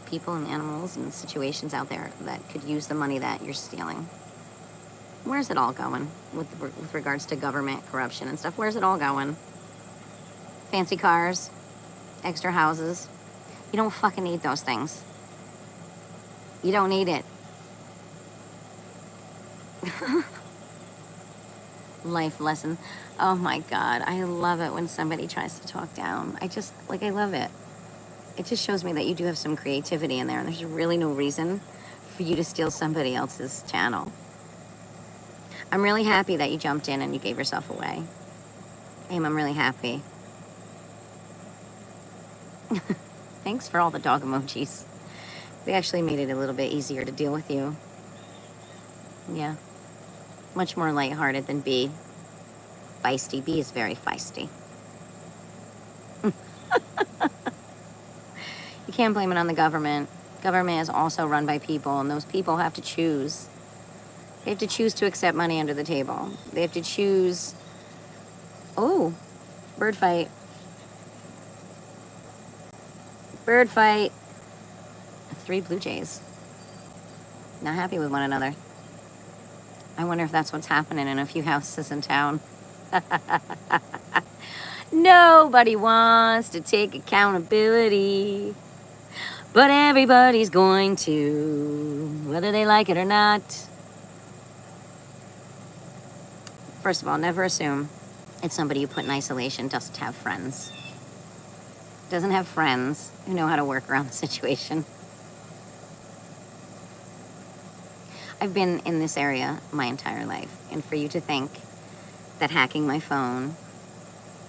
people and animals and situations out there that could use the money that you're stealing. Where's it all going with regards to government corruption and stuff? Where's it all going? Fancy cars, extra houses. You don't fucking need those things. You don't need it. Life lesson. Oh my God. I love it when somebody tries to talk down. I love it. It just shows me that you do have some creativity in there, and there's really no reason for you to steal somebody else's channel. I'm really happy that you jumped in and you gave yourself away. I'm really happy. Thanks for all the dog emojis. We actually made it a little bit easier to deal with you. Yeah. Much more lighthearted than B. Feisty. B is very feisty. You can't blame it on the government. Government is also run by people, and those people have to choose. They have to choose to accept money under the table. They have to choose... Oh, bird fight. Bird fight. 3 blue jays. Not happy with one another. I wonder if that's what's happening in a few houses in town. Nobody wants to take accountability, but everybody's going to, whether they like it or not. First of all, never assume it's somebody you put in isolation doesn't have friends. Doesn't have friends who know how to work around the situation. I've been in this area my entire life, and for you to think that hacking my phone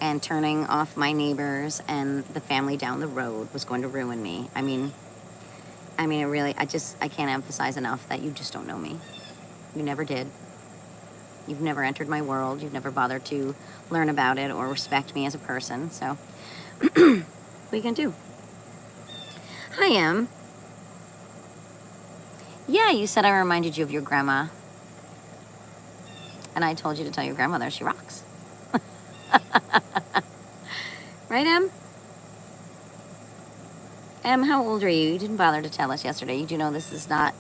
and turning off my neighbors and the family down the road was going to ruin me. I mean, it really, I can't emphasize enough that you just don't know me. You never did. You've never entered my world. You've never bothered to learn about it or respect me as a person. So, what are you gonna do? Hi, Em. Yeah, you said I reminded you of your grandma. And I told you to tell your grandmother she rocks. Right, Em? Em, how old are you? You didn't bother to tell us yesterday. You do know this is not,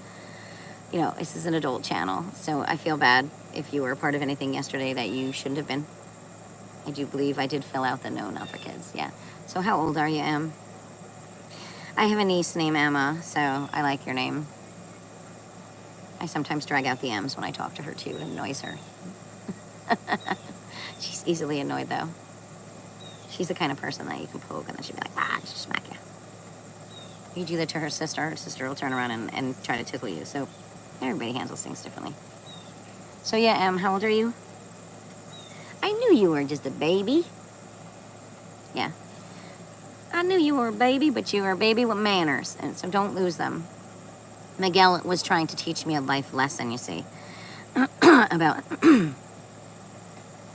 this is an adult channel. So I feel bad if you were a part of anything yesterday that you shouldn't have been. I do believe I did fill out the no, not for kids. Yeah. So how old are you, Em? I have a niece named Emma, so I like your name. I sometimes drag out the M's when I talk to her, too. It annoys her. She's easily annoyed, though. She's the kind of person that you can poke, and then she'll be like, just smack you. You do that to her sister will turn around and try to tickle you. So everybody handles things differently. So yeah, how old are you? I knew you were just a baby. Yeah. I knew you were a baby, but you were a baby with manners, and so don't lose them. Miguel was trying to teach me a life lesson, you see, about,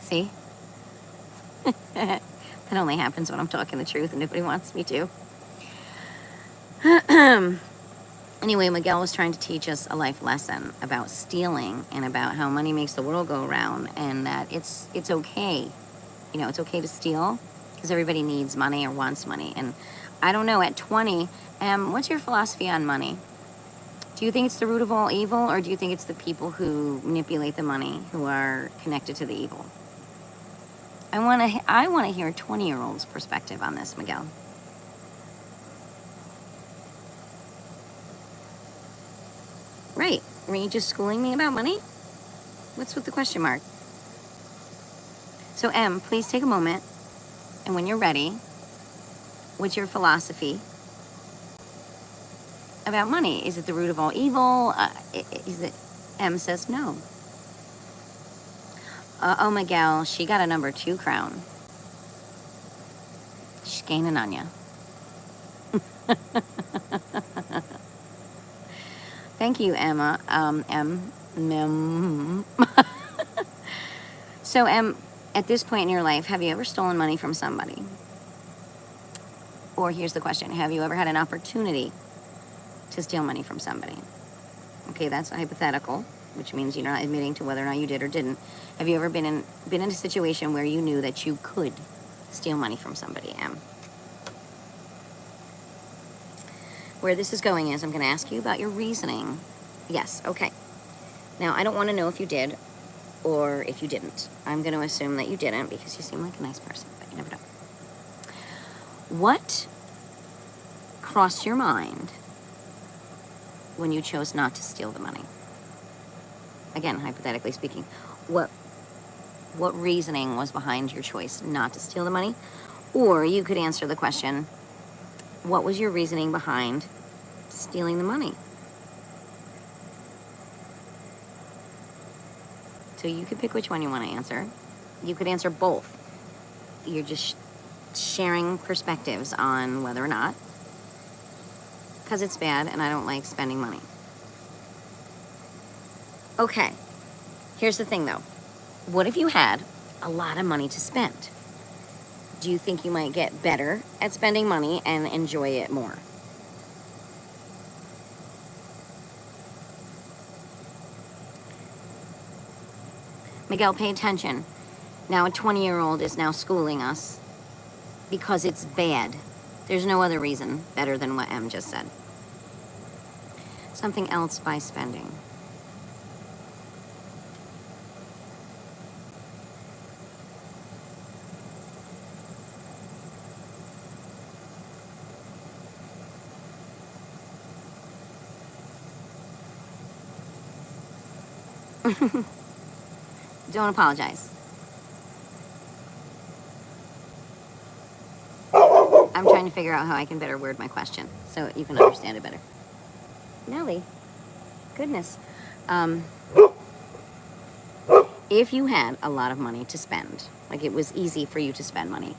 see? That only happens when I'm talking the truth and nobody wants me to. Anyway, Miguel was trying to teach us a life lesson about stealing and about how money makes the world go around, and that it's okay. You know, it's okay to steal because everybody needs money or wants money. And I don't know, at 20, what's your philosophy on money? Do you think it's the root of all evil, or do you think it's the people who manipulate the money who are connected to the evil? I want to hear a 20-year-old's perspective on this, Miguel. Right. Were you just schooling me about money? What's with the question mark? So, M, please take a moment, and when you're ready, what's your philosophy about money? Is it the root of all evil? Is it? M says no. Oh, Miguel, she got a number 2 crown. She's gaining on you. Thank you, Emma. So, at this point in your life, have you ever stolen money from somebody? Or here's the question: have you ever had an opportunity to steal money from somebody? Okay, that's a hypothetical, which means you're not admitting to whether or not you did or didn't. Have you ever been in a situation where you knew that you could steal money from somebody, M? Where this is going is I'm going to ask you about your reasoning. Yes, okay. Now, I don't want to know if you did or if you didn't. I'm going to assume that you didn't because you seem like a nice person, but you never know. What crossed your mind when you chose not to steal the money? Again, hypothetically speaking, what reasoning was behind your choice not to steal the money? Or you could answer the question, what was your reasoning behind stealing the money? So you could pick which one you want to answer. You could answer both. You're just sharing perspectives on whether or not, because it's bad and I don't like spending money. Okay, here's the thing though. What if you had a lot of money to spend? Do you think you might get better at spending money and enjoy it more? Miguel, pay attention. Now a 20-year-old is now schooling us because it's bad. There's no other reason better than what M just said. Something else by spending. Don't apologize. I'm trying to figure out how I can better word my question so you can understand it better. Nellie, goodness. If you had a lot of money to spend, like it was easy for you to spend money,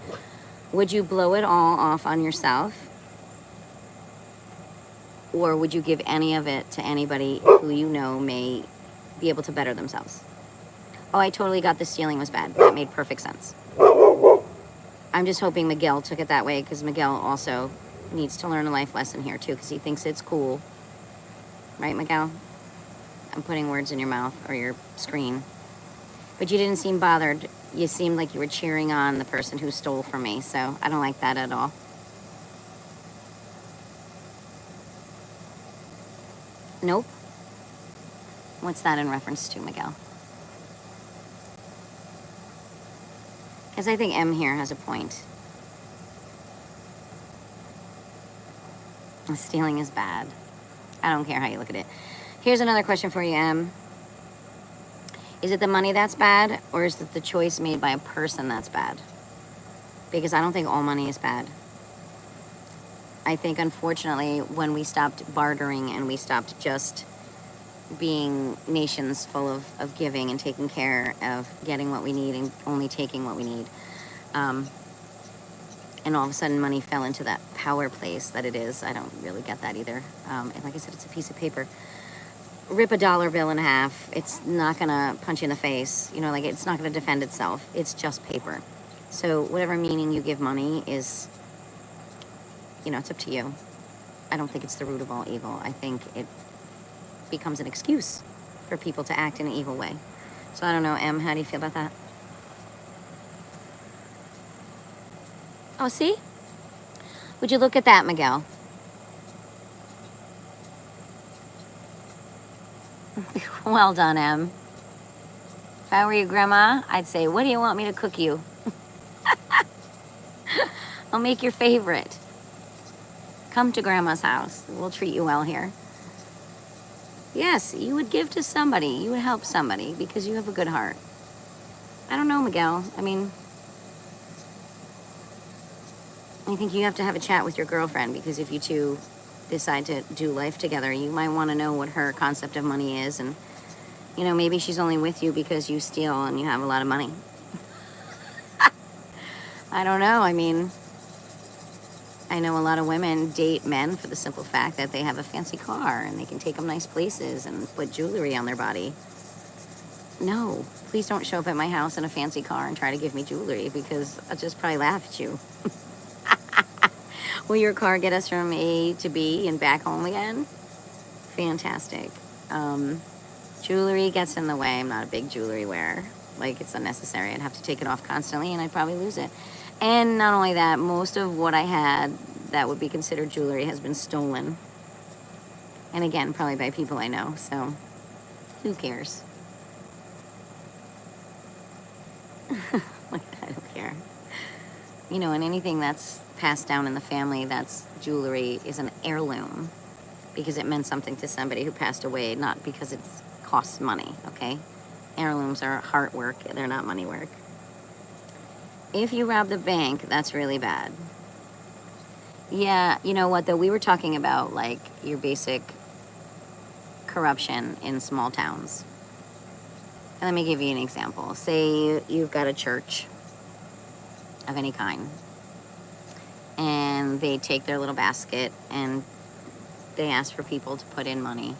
would you blow it all off on yourself? Or would you give any of it to anybody who you know may be able to better themselves? Oh, I totally got the stealing was bad. That made perfect sense. I'm just hoping Miguel took it that way because Miguel also needs to learn a life lesson here too because he thinks it's cool. Right, Miguel? I'm putting words in your mouth or your screen. But you didn't seem bothered. You seemed like you were cheering on the person who stole from me, so I don't like that at all. Nope. What's that in reference to, Miguel? Because I think M here has a point. Stealing is bad. I don't care how you look at it. Here's another question for you, M. Is it the money that's bad, or is it the choice made by a person that's bad? Because I don't think all money is bad. I think, unfortunately, when we stopped bartering and we stopped just being nations full of giving and taking care of getting what we need and only taking what we need. And all of a sudden money fell into that power place that it is. I don't really get that either. And like I said, it's a piece of paper. Rip a dollar bill in half. It's not gonna punch you in the face. You know, like it's not gonna defend itself. It's just paper. So whatever meaning you give money is, you know, it's up to you. I don't think it's the root of all evil. I think it becomes an excuse for people to act in an evil way. So I don't know, Em, how do you feel about that? Oh, see? Would you look at that, Miguel? Well done, Em. If I were your grandma, I'd say, what do you want me to cook you? I'll make your favorite. Come to grandma's house. We'll treat you well here. Yes, you would give to somebody. You would help somebody because you have a good heart. I don't know, Miguel. I mean, I think you have to have a chat with your girlfriend, because if you two decide to do life together, you might want to know what her concept of money is. And, you know, maybe she's only with you because you steal and you have a lot of money. I don't know. I mean, I know a lot of women date men for the simple fact that they have a fancy car and they can take them nice places and put jewelry on their body. No, please don't show up at my house in a fancy car and try to give me jewelry, because I'll just probably laugh at you. Will your car get us from A to B and back home again? Fantastic. Jewelry gets in the way. I'm not a big jewelry wearer. Like, it's unnecessary. I'd have to take it off constantly and I'd probably lose it. And not only that, most of what I had that would be considered jewelry has been stolen. And again, probably by people I know. So who cares? Like, I don't care. You know, and anything that's passed down in the family that's jewelry is an heirloom, because it meant something to somebody who passed away, not because it costs money, okay? Heirlooms are heart work, they're not money work. If you rob the bank, that's really bad. Yeah, you know what, though? We were talking about, like, your basic corruption in small towns. And let me give you an example. Say you've got a church of any kind, and they take their little basket and they ask for people to put in money.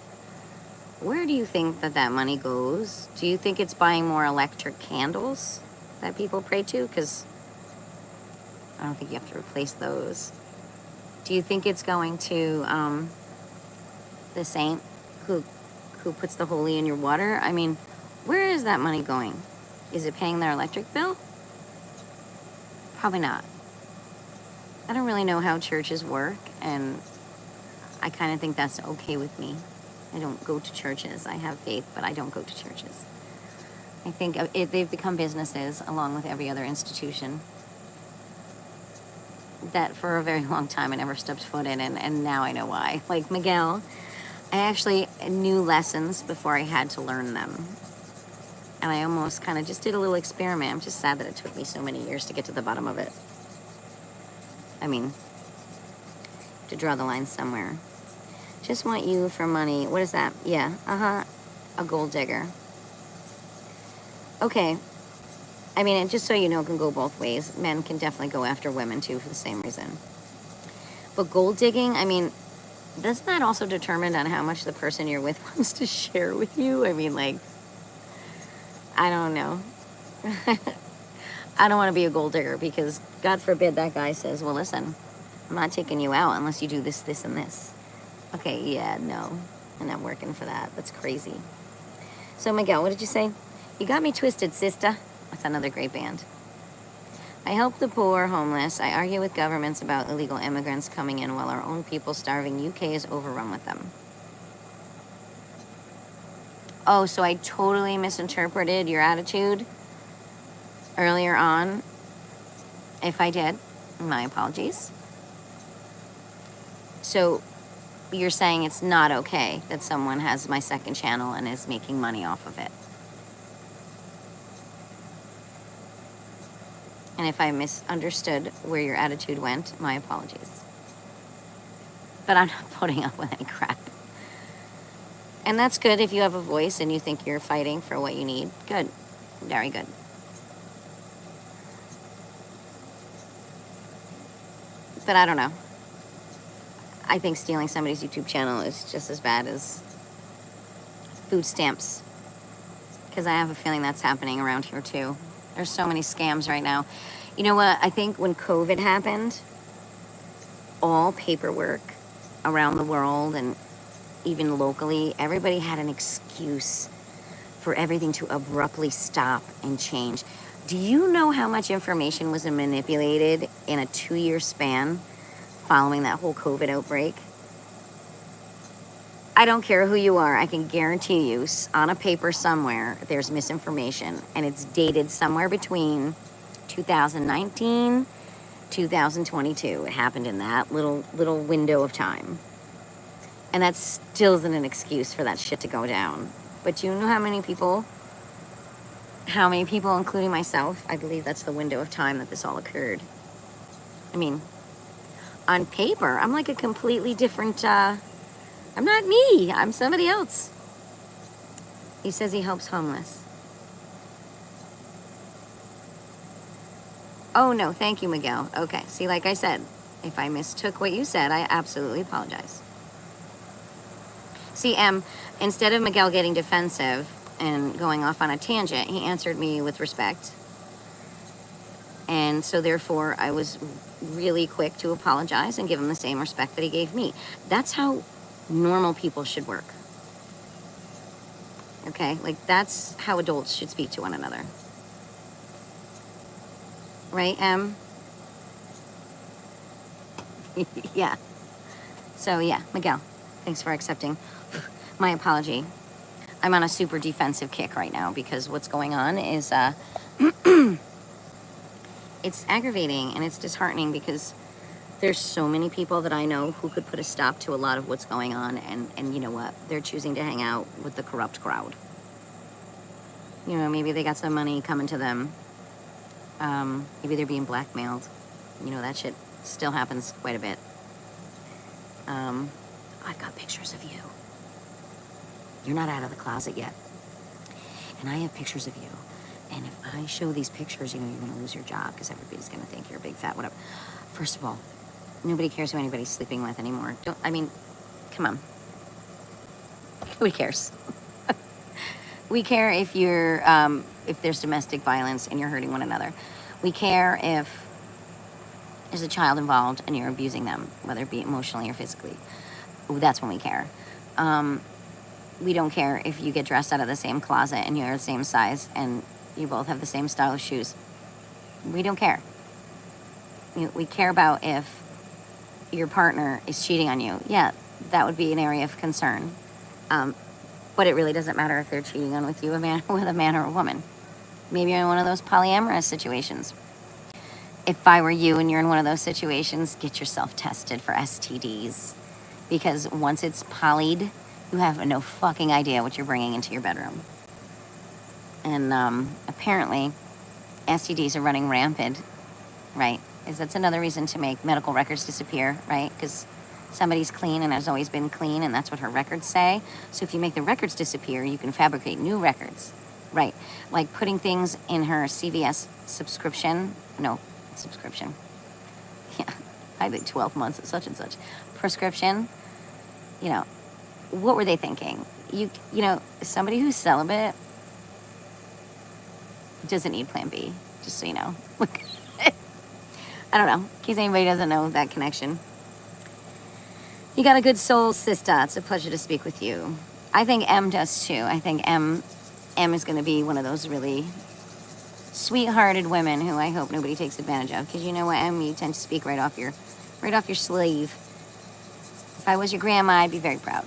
Where do you think that money goes? Do you think it's buying more electric candles that people pray to? Because I don't think you have to replace those. Do you think it's going to the saint who puts the holy in your water? I mean, where is that money going? Is it paying their electric bill? Probably not. I don't really know how churches work, and I kind of think that's okay with me. I don't go to churches. I have faith, but I don't go to churches. I think they've become businesses along with every other institution that for a very long time I never stepped foot in, and now I know why. Like Miguel, I actually knew lessons before I had to learn them. And I almost kind of just did a little experiment. I'm just sad that it took me so many years to get to the bottom of it. I mean, to draw the line somewhere. Just want you for money. What is that? Yeah, a gold digger. Okay. I mean, and just so you know, it can go both ways. Men can definitely go after women, too, for the same reason. But gold digging, I mean, isn't that also determined on how much the person you're with wants to share with you? I mean, like, I don't know. I don't want to be a gold digger, because God forbid that guy says, well, listen, I'm not taking you out unless you do this, this, and this. Okay, yeah, no. I'm not working for that. That's crazy. So, Miguel, what did you say? You got me twisted, sister. That's another great band. I help the poor, homeless. I argue with governments about illegal immigrants coming in while our own people starving. UK is overrun with them. Oh, so I totally misinterpreted your attitude earlier on. If I did, my apologies. So you're saying it's not okay that someone has my second channel and is making money off of it. And if I misunderstood where your attitude went, my apologies. But I'm not putting up with any crap. And that's good if you have a voice and you think you're fighting for what you need. Good. Very good. But I don't know. I think stealing somebody's YouTube channel is just as bad as food stamps. Because I have a feeling that's happening around here too. There's so many scams right now. You know what? I think when COVID happened, all paperwork around the world and even locally, everybody had an excuse for everything to abruptly stop and change. Do you know how much information was manipulated in a 2-year span following that whole COVID outbreak? I don't care who you are. I can guarantee you on a paper somewhere there's misinformation, and it's dated somewhere between 2019, 2022. It happened in that little window of time. And that still isn't an excuse for that shit to go down. But you know how many people, including myself, I believe that's the window of time that this all occurred. I mean, on paper, I'm like a completely different, I'm not me, I'm somebody else. He says he helps homeless. Oh no, thank you, Miguel. Okay, see, like I said, if I mistook what you said, I absolutely apologize. See, instead of Miguel getting defensive and going off on a tangent, he answered me with respect. And so therefore, I was really quick to apologize and give him the same respect that he gave me. That's how normal people should work. Okay? Like, that's how adults should speak to one another. Right, Em? Yeah. So, yeah, Miguel, thanks for accepting my apology. I'm on a super defensive kick right now because what's going on is it's aggravating and it's disheartening because there's so many people that I know who could put a stop to a lot of what's going on, and you know what? They're choosing to hang out with the corrupt crowd. You know, maybe they got some money coming to them. Maybe they're being blackmailed. You know, that shit still happens quite a bit. I've got pictures of you. You're not out of the closet yet. And I have pictures of you. And if I show these pictures, you know, you're going to lose your job because everybody's going to think you're a big fat whatever. First of all, nobody cares who anybody's sleeping with anymore. Come on. Nobody cares. We care if you're, if there's domestic violence and you're hurting one another. We care if there's a child involved and you're abusing them, whether it be emotionally or physically. That's when we care. We don't care if you get dressed out of the same closet and you're the same size and you both have the same style of shoes. We don't care. We care about if your partner is cheating on you. Yeah, that would be an area of concern. But it really doesn't matter if they're cheating on with you, with a man or a woman. Maybe you're in one of those polyamorous situations. If I were you and you're in one of those situations, get yourself tested for STDs. Because once it's polyed, you have no fucking idea what you're bringing into your bedroom. And apparently, STDs are running rampant, right? That's another reason to make medical records disappear, right? Because somebody's clean and has always been clean, and that's what her records say. So if you make the records disappear, you can fabricate new records, right? Like putting things in her CVS subscription. Yeah, I think 12 months of such and such prescription. You know, what were they thinking? You know, somebody who's celibate doesn't need Plan B, just so you know. I don't know, in case anybody doesn't know that connection. You got a good soul, sister. It's a pleasure to speak with you. I think M does too. I think M is going to be one of those really sweethearted women who I hope nobody takes advantage of. Because you know what, M, you tend to speak right off your sleeve. If I was your grandma, I'd be very proud.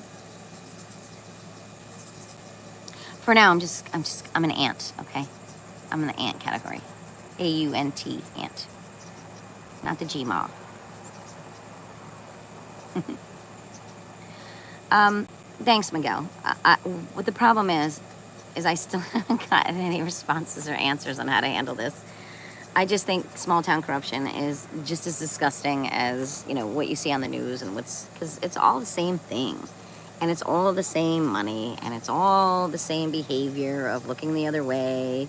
For now, I'm an aunt, okay? I'm in the aunt category. A-U-N-T, aunt. Not the G-ma. Thanks, Miguel. What the problem is I still haven't gotten any responses or answers on how to handle this. I just think small town corruption is just as disgusting as, you know, what you see on the news and because it's all the same thing. And it's all the same money, and it's all the same behavior of looking the other way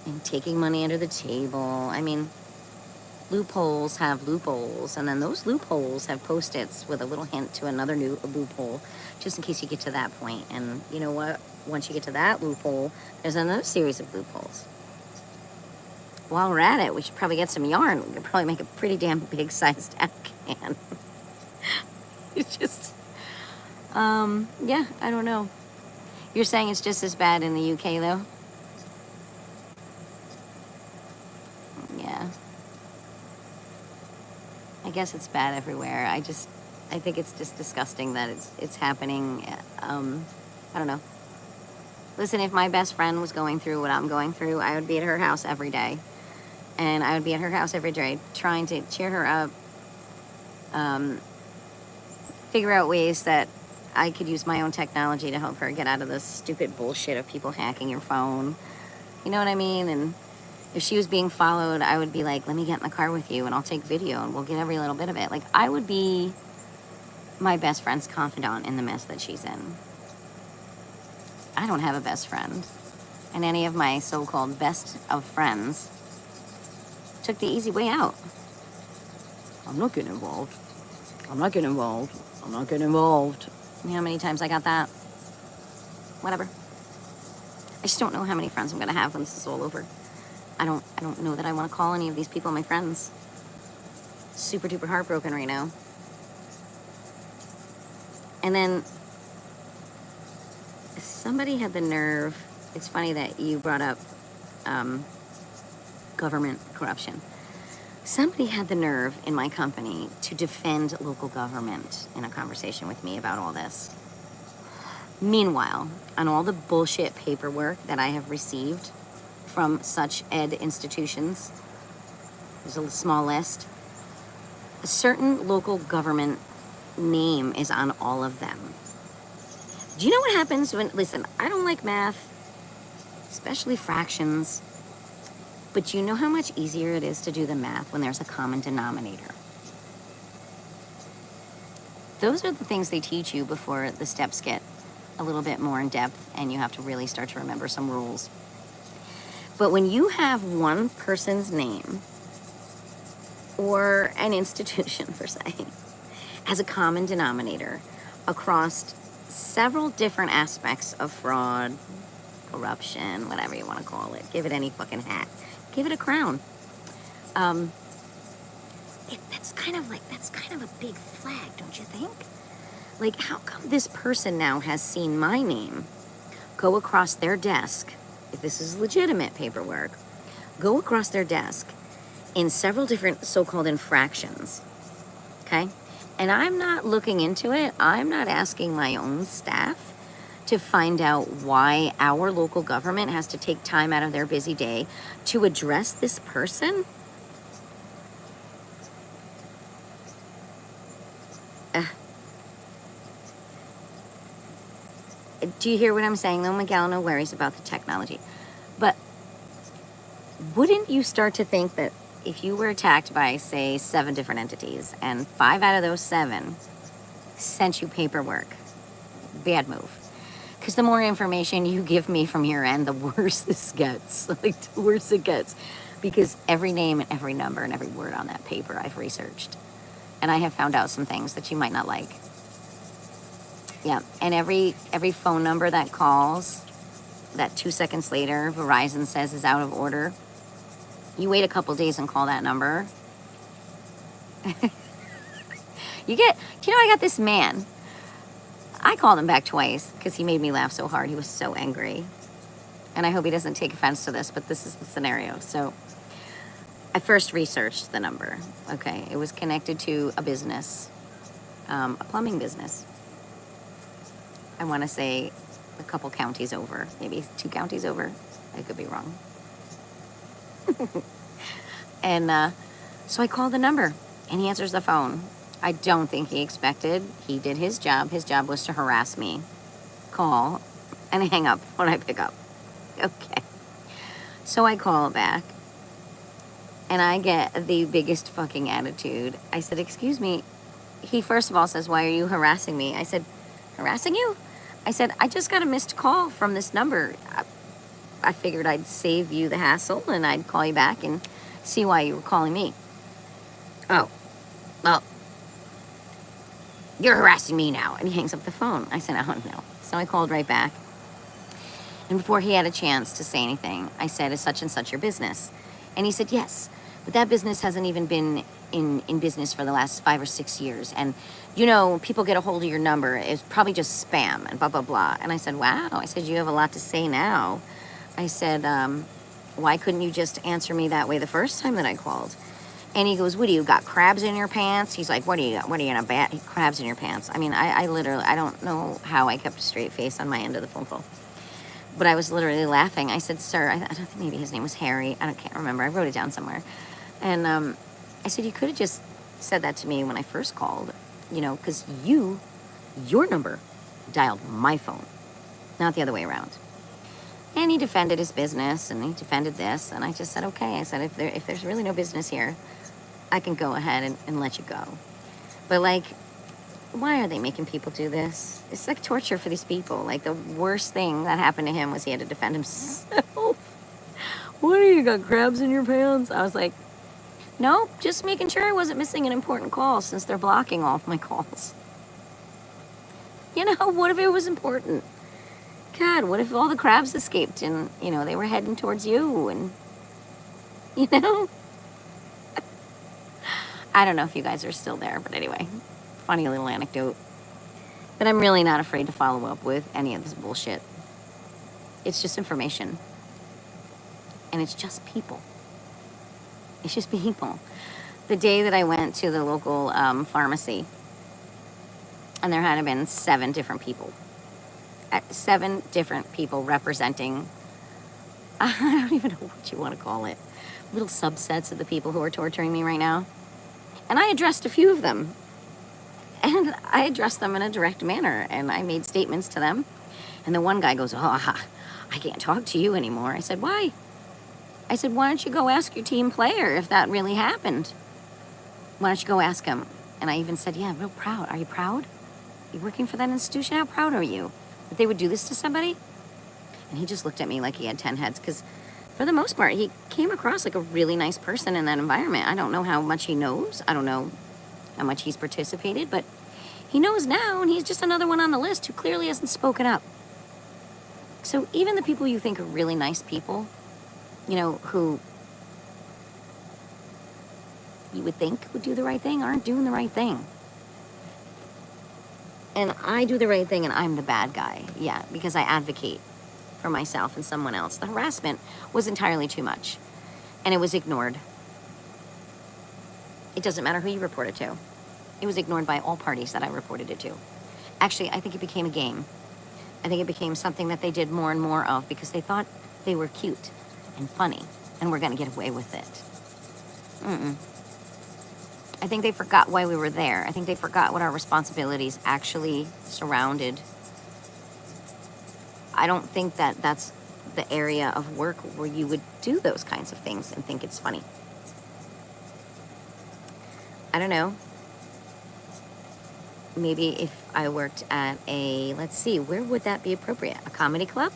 and taking money under the table. I mean, loopholes have loopholes, and then those loopholes have post-its with a little hint to another new loophole, just in case you get to that point. And you know what? Once you get to that loophole, there's another series of loopholes. While we're at it, we should probably get some yarn. We could probably make a pretty damn big sized Afghan. It's just, yeah, I don't know. You're saying it's just as bad in the UK, though? Yeah. I guess it's bad everywhere. I think it's just disgusting that it's happening. I don't know. Listen, if my best friend was going through what I'm going through, I would be at her house every day. And I would be at her house every day trying to cheer her up, figure out ways that I could use my own technology to help her get out of this stupid bullshit of people hacking your phone. You know what I mean? And if she was being followed, I would be like, let me get in the car with you and I'll take video and we'll get every little bit of it. Like, I would be my best friend's confidant in the mess that she's in. I don't have a best friend. And any of my so-called best of friends took the easy way out. I'm not getting involved. I'm not getting involved. I'm not getting involved. You know how many times I got that? Whatever. I just don't know how many friends I'm gonna have when this is all over. I don't know that I want to call any of these people my friends. Super duper heartbroken right now. And then somebody had the nerve. It's funny that you brought up government corruption. Somebody had the nerve in my company to defend local government in a conversation with me about all this. Meanwhile, on all the bullshit paperwork that I have received from such ed institutions, there's a small list, a certain local government name is on all of them. Do you know what happens when, listen, I don't like math, especially fractions, but you know how much easier it is to do the math when there's a common denominator. Those are the things they teach you before the steps get a little bit more in depth and you have to really start to remember some rules. But when you have one person's name or an institution, per se, as a common denominator across several different aspects of fraud, corruption, whatever you want to call it, give it any fucking hat, give it a crown. That's kind of a big flag, don't you think? Like, how come this person now has seen my name go across their desk, if this is legitimate paperwork, go across their desk in several different so-called infractions, okay? And I'm not looking into it. I'm not asking my own staff to find out why our local government has to take time out of their busy day to address this person. Do you hear what I'm saying, though, Miguel? No worries about the technology. But wouldn't you start to think that if you were attacked by, say, 7 different entities, and 5 out of those 7 sent you paperwork, bad move. Because the more information you give me from your end, the worse this gets. Like, the worse it gets. Because every name and every number and every word on that paper I've researched. And I have found out some things that you might not like. Yeah, and every phone number that calls, that 2 seconds later Verizon says is out of order, you wait a couple days and call that number. Do you know, I got this man. I called him back twice because he made me laugh so hard. He was so angry. And I hope he doesn't take offense to this, but this is the scenario. So I first researched the number. Okay, it was connected to a business, a plumbing business. I want to say a couple counties over, maybe 2 counties over. I could be wrong. And so I called the number, and he answers the phone. I don't think he expected. He did his job. His job was to harass me, call, and hang up when I pick up. Okay. So I call back, and I get the biggest fucking attitude. I said, excuse me. He first of all says, why are you harassing me? I said, harassing you? I said, I just got a missed call from this number. I figured I'd save you the hassle and I'd call you back and see why you were calling me. Oh, well, you're harassing me now. And he hangs up the phone. I said, oh, no. So I called right back. And before he had a chance to say anything, I said, is such and such your business? And he said, yes, but that business hasn't even been in business for the last 5 or 6 years. And, you know, people get a hold of your number. It's probably just spam and blah, blah, blah. And I said, wow. I said, you have a lot to say now. I said, why couldn't you just answer me that way the first time that I called? And he goes, what do you got, crabs in your pants? He's like, what do you got? What are you in a bat? Crabs in your pants. I mean, I literally, I don't know how I kept a straight face on my end of the phone call. But I was literally laughing. I said, sir, I don't think maybe his name was Harry. Can't remember. I wrote it down somewhere. And I said, you could have just said that to me when I first called, you know, because your number dialed my phone, not the other way around. And he defended his business and he defended this. And I just said, okay. I said, if there's really no business here, I can go ahead and let you go. But like, why are they making people do this? It's like torture for these people. Like the worst thing that happened to him was he had to defend himself. What do you got, crabs in your pants? I was like, nope, just making sure I wasn't missing an important call since they're blocking all of my calls. You know, what if it was important? God, what if all the crabs escaped and, you know, they were heading towards you and, you know? I don't know if you guys are still there, but anyway, funny little anecdote. But I'm really not afraid to follow up with any of this bullshit. It's just information. And it's just people. It's just people. The day that I went to the local pharmacy, and there had been 7 different people. 7 different people representing, I don't even know what you want to call it, little subsets of the people who are torturing me right now. And I addressed a few of them. And I addressed them in a direct manner. And I made statements to them. And the one guy goes, oh, I can't talk to you anymore. I said, why? I said, why don't you go ask your team player if that really happened? Why don't you go ask him? And I even said, yeah, real proud. Are you proud? You working for that institution? How proud are you that they would do this to somebody? And he just looked at me like he had 10 heads because for the most part, he came across like a really nice person in that environment. I don't know how much he knows. I don't know how much he's participated, but he knows now, and he's just another one on the list who clearly hasn't spoken up. So even the people you think are really nice people, you know, who you would think would do the right thing, aren't doing the right thing. And I do the right thing, and I'm the bad guy. Yeah, because I advocate for myself and someone else. The harassment was entirely too much, and it was ignored. It doesn't matter who you report it to. It was ignored by all parties that I reported it to. Actually, I think it became a game. I think it became something that they did more and more of because they thought they were cute and funny and were going to get away with it. I think they forgot why we were there. I think they forgot what our responsibilities actually surrounded. I don't think that that's the area of work where you would do those kinds of things and think it's funny. I don't know. Maybe if I worked at a, let's see, where would that be appropriate? A comedy club?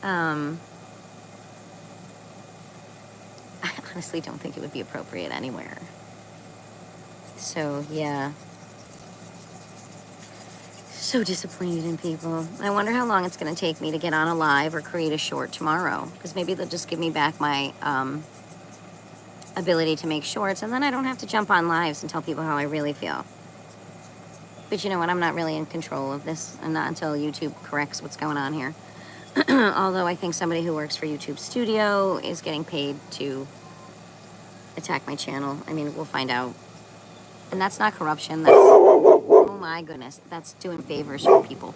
I honestly don't think it would be appropriate anywhere. So, yeah. So disappointed in people. I wonder how long it's going to take me to get on a live or create a short tomorrow. Because maybe they'll just give me back my ability to make shorts, and then I don't have to jump on lives and tell people how I really feel. But you know what? I'm not really in control of this, and not until YouTube corrects what's going on here. Although I think somebody who works for YouTube Studio is getting paid to attack my channel. I mean, we'll find out. And that's not corruption. That's, oh my goodness, that's doing favors for people.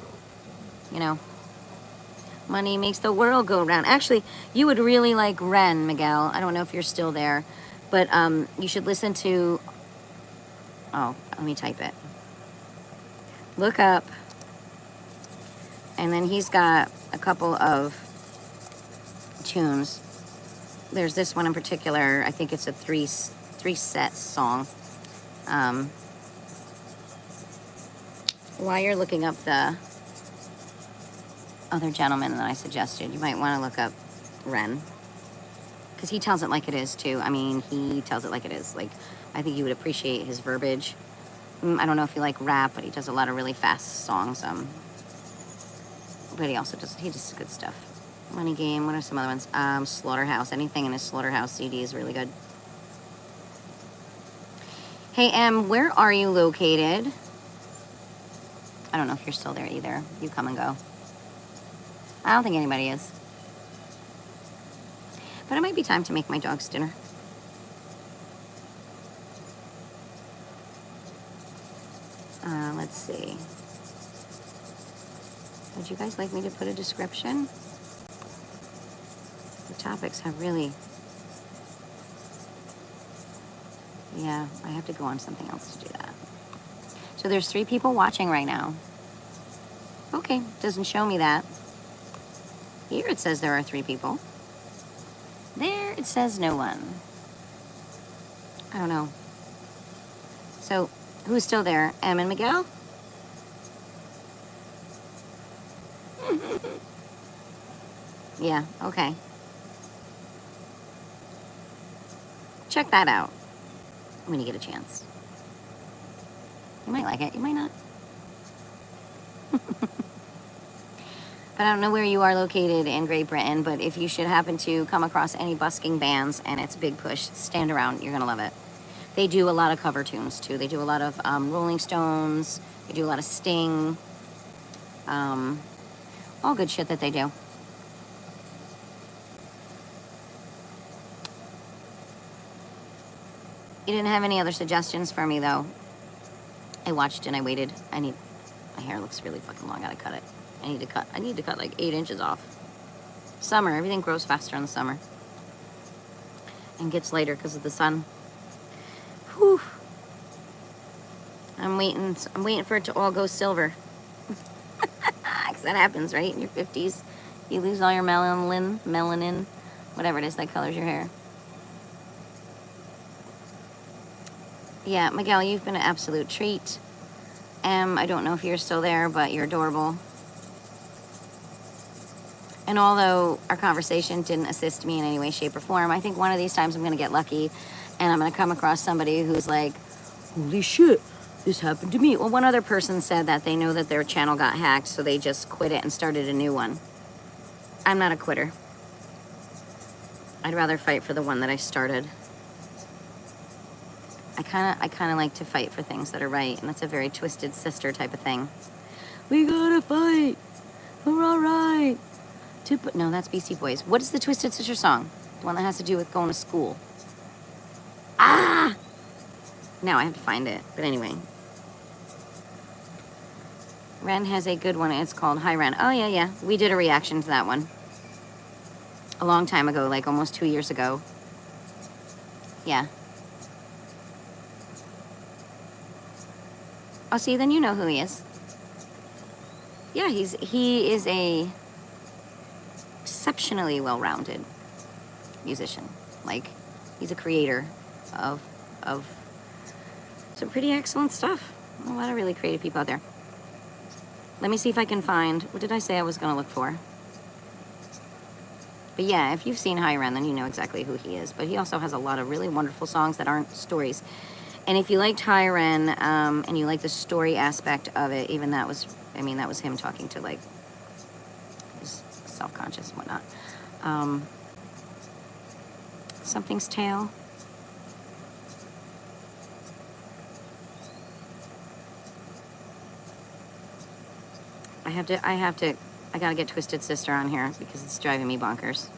You know? Money makes the world go round. Actually, you would really like Ren, Miguel. I don't know if you're still there. But you should listen to... Oh, let me type it. Look up. And then he's got a couple of tunes. There's this one in particular. I think it's a three set song. while you're looking up the other gentleman that I suggested, you might want to look up Ren. Because he tells it like it is, too. I mean, he tells it like it is. Like, I think you would appreciate his verbiage. I don't know if you like rap, but he does a lot of really fast songs. But he also does good stuff. Money Game, what are some other ones? Slaughterhouse. Anything in his Slaughterhouse CD is really good. Hey, Em, where are you located? I don't know if you're still there either. You come and go. I don't think anybody is. But it might be time to make my dog's dinner. Let's see. Would you guys like me to put a description? The topics have really... Yeah, I have to go on something else to do that. So there's 3 people watching right now. Okay, doesn't show me that. Here it says there are 3 people. There it says no one. I don't know. So, who's still there? Em and Miguel? Yeah, okay. Check that out when you get a chance. You might like it, you might not. But I don't know where you are located in Great Britain, but if you should happen to come across any busking bands and it's a big push, stand around, you're gonna love it. They do a lot of cover tunes too. They do a lot of Rolling Stones, they do a lot of Sting, all good shit that they do. You didn't have any other suggestions for me though. I watched and I waited. My hair looks really fucking long, I gotta cut it. I need to cut like 8 inches off. Summer, everything grows faster in the summer. And gets lighter because of the sun. Whew. I'm waiting for it to all go silver. Because that happens, right? In your 50s. You lose all your melanin, whatever it is that colors your hair. Yeah, Miguel, you've been an absolute treat. I don't know if you're still there, but you're adorable. And although our conversation didn't assist me in any way, shape, or form, I think one of these times I'm going to get lucky and I'm going to come across somebody who's like, holy shit, this happened to me. Well, one other person said that they know that their channel got hacked, so they just quit it and started a new one. I'm not a quitter. I'd rather fight for the one that I started. I kind of like to fight for things that are right, and that's a very Twisted Sister type of thing. We gotta fight. We're all right. No, that's Beastie Boys. What is the Twisted Sister song? The one that has to do with going to school. Ah! Now I have to find it. But anyway. Ren has a good one. It's called Hi Ren. Oh, yeah. We did a reaction to that one. A long time ago, like almost 2 years ago. Yeah. Oh, see, then you know who he is. Yeah, he is a exceptionally well-rounded musician. Like, he's a creator of some pretty excellent stuff. A lot of really creative people out there. Let me see if I can find, what did I say I was going to look for? But yeah, if you've seen Hi Ren, then you know exactly who he is. But he also has a lot of really wonderful songs that aren't stories. And if you liked Hi Ren, and you like the story aspect of it, even that was him talking to, like, his self-conscious and whatnot. Something's Tale. I gotta get Twisted Sister on here because it's driving me bonkers.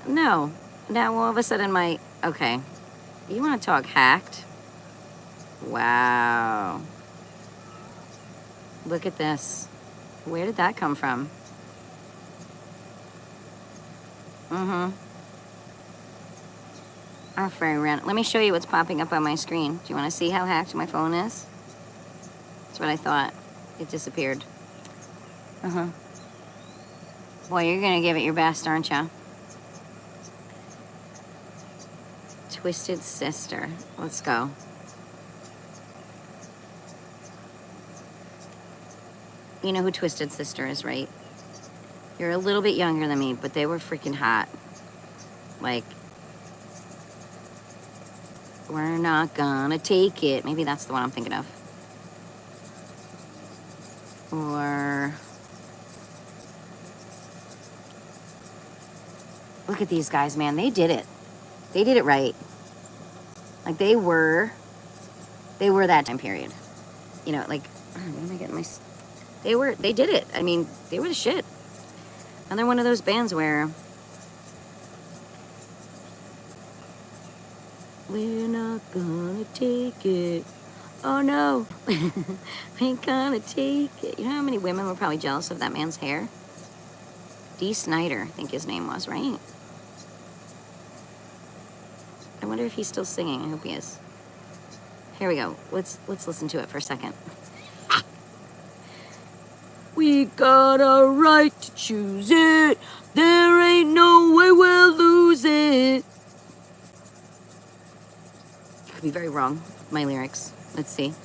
No. Now all of a sudden okay. You want to talk hacked? Wow. Look at this. Where did that come from? Our fairy rent. Let me show you what's popping up on my screen. Do you want to see how hacked my phone is? That's what I thought. It disappeared. Boy, you're going to give it your best, aren't you? Twisted Sister. Let's go. You know who Twisted Sister is, right? You're a little bit younger than me, but they were freaking hot. Like, we're not gonna take it. Maybe that's the one I'm thinking of. Or, look at these guys, man. They did it. They did it right. Like, they were that time period. You know, like, oh, when am I getting my... They did it. I mean, they were the shit. And they're one of those bands where we're not gonna take it. Oh no, we ain't gonna take it. You know how many women were probably jealous of that man's hair? Dee Snider, I think his name was, right? I wonder if he's still singing. I hope he is. Here we go. Let's listen to it for a second. We got a right to choose it. There ain't no way we'll lose it. Could be very wrong, my lyrics. Let's see.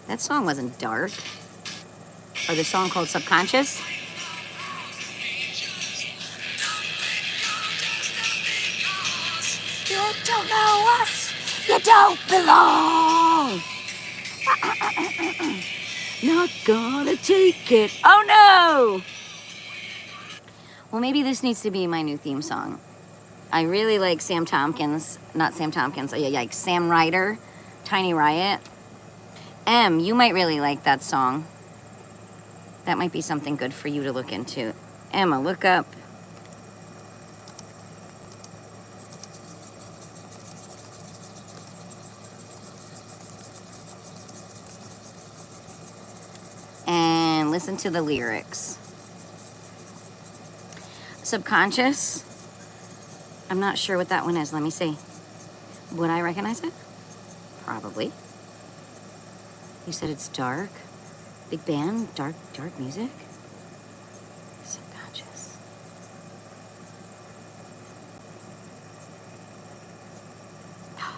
That song wasn't dark. Or the song called Subconscious. You don't know us. You don't belong. Not gonna take it. Oh no! Well, maybe this needs to be my new theme song. I really like Sam Tompkins. Not Sam Tompkins. Like Sam Ryder. Tiny Riot. You might really like that song. That might be something good for you to look into. Emma, look up. And listen to the lyrics. Subconscious. I'm not sure what that one is. Let me see. Would I recognize it? Probably. You said it's dark. Big band, dark music. Subconscious.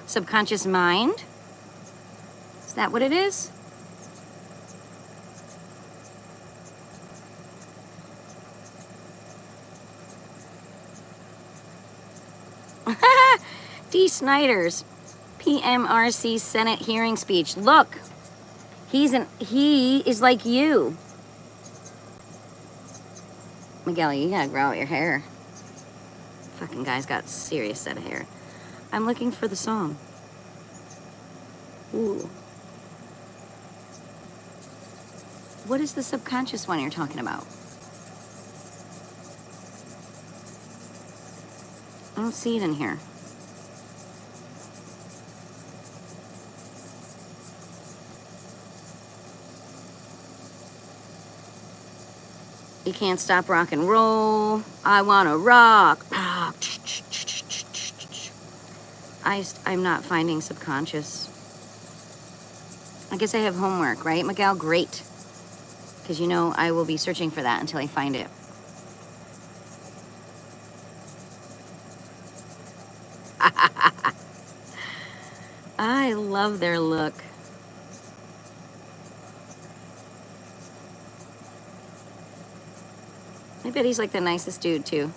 Subconscious mind. Is that what it is? Dee Snider's PMRC Senate hearing speech. Look, he is like you. Miguel, you gotta grow out your hair. Fucking guy's got a serious set of hair. I'm looking for the song. Ooh. What is the subconscious one you're talking about? I don't see it in here. You can't stop rock and roll. I wanna rock. I'm not finding subconscious. I guess I have homework, right, Miguel? Great. Because you know I will be searching for that until I find it. I love their look. I bet he's like the nicest dude too.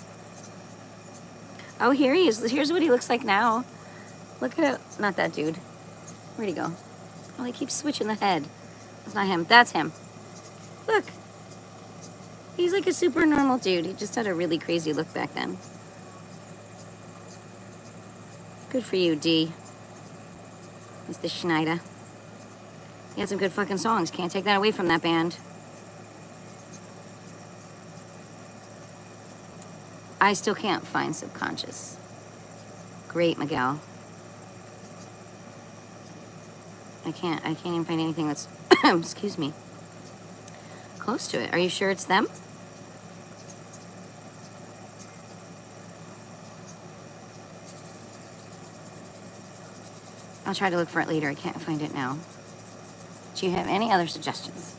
Oh, here he is. Here's what he looks like now. Look at it. Not that dude. Where'd he go? Oh, he keeps switching the head. That's not him. That's him. Look. He's like a super normal dude. He just had a really crazy look back then. Good for you, D. Mr. Schneider. He had some good fucking songs. Can't take that away from that band. I still can't find subconscious. Great, Miguel. I can't even find anything that's, excuse me, close to it. Are you sure it's them? I'll try to look for it later. I can't find it now. Do you have any other suggestions?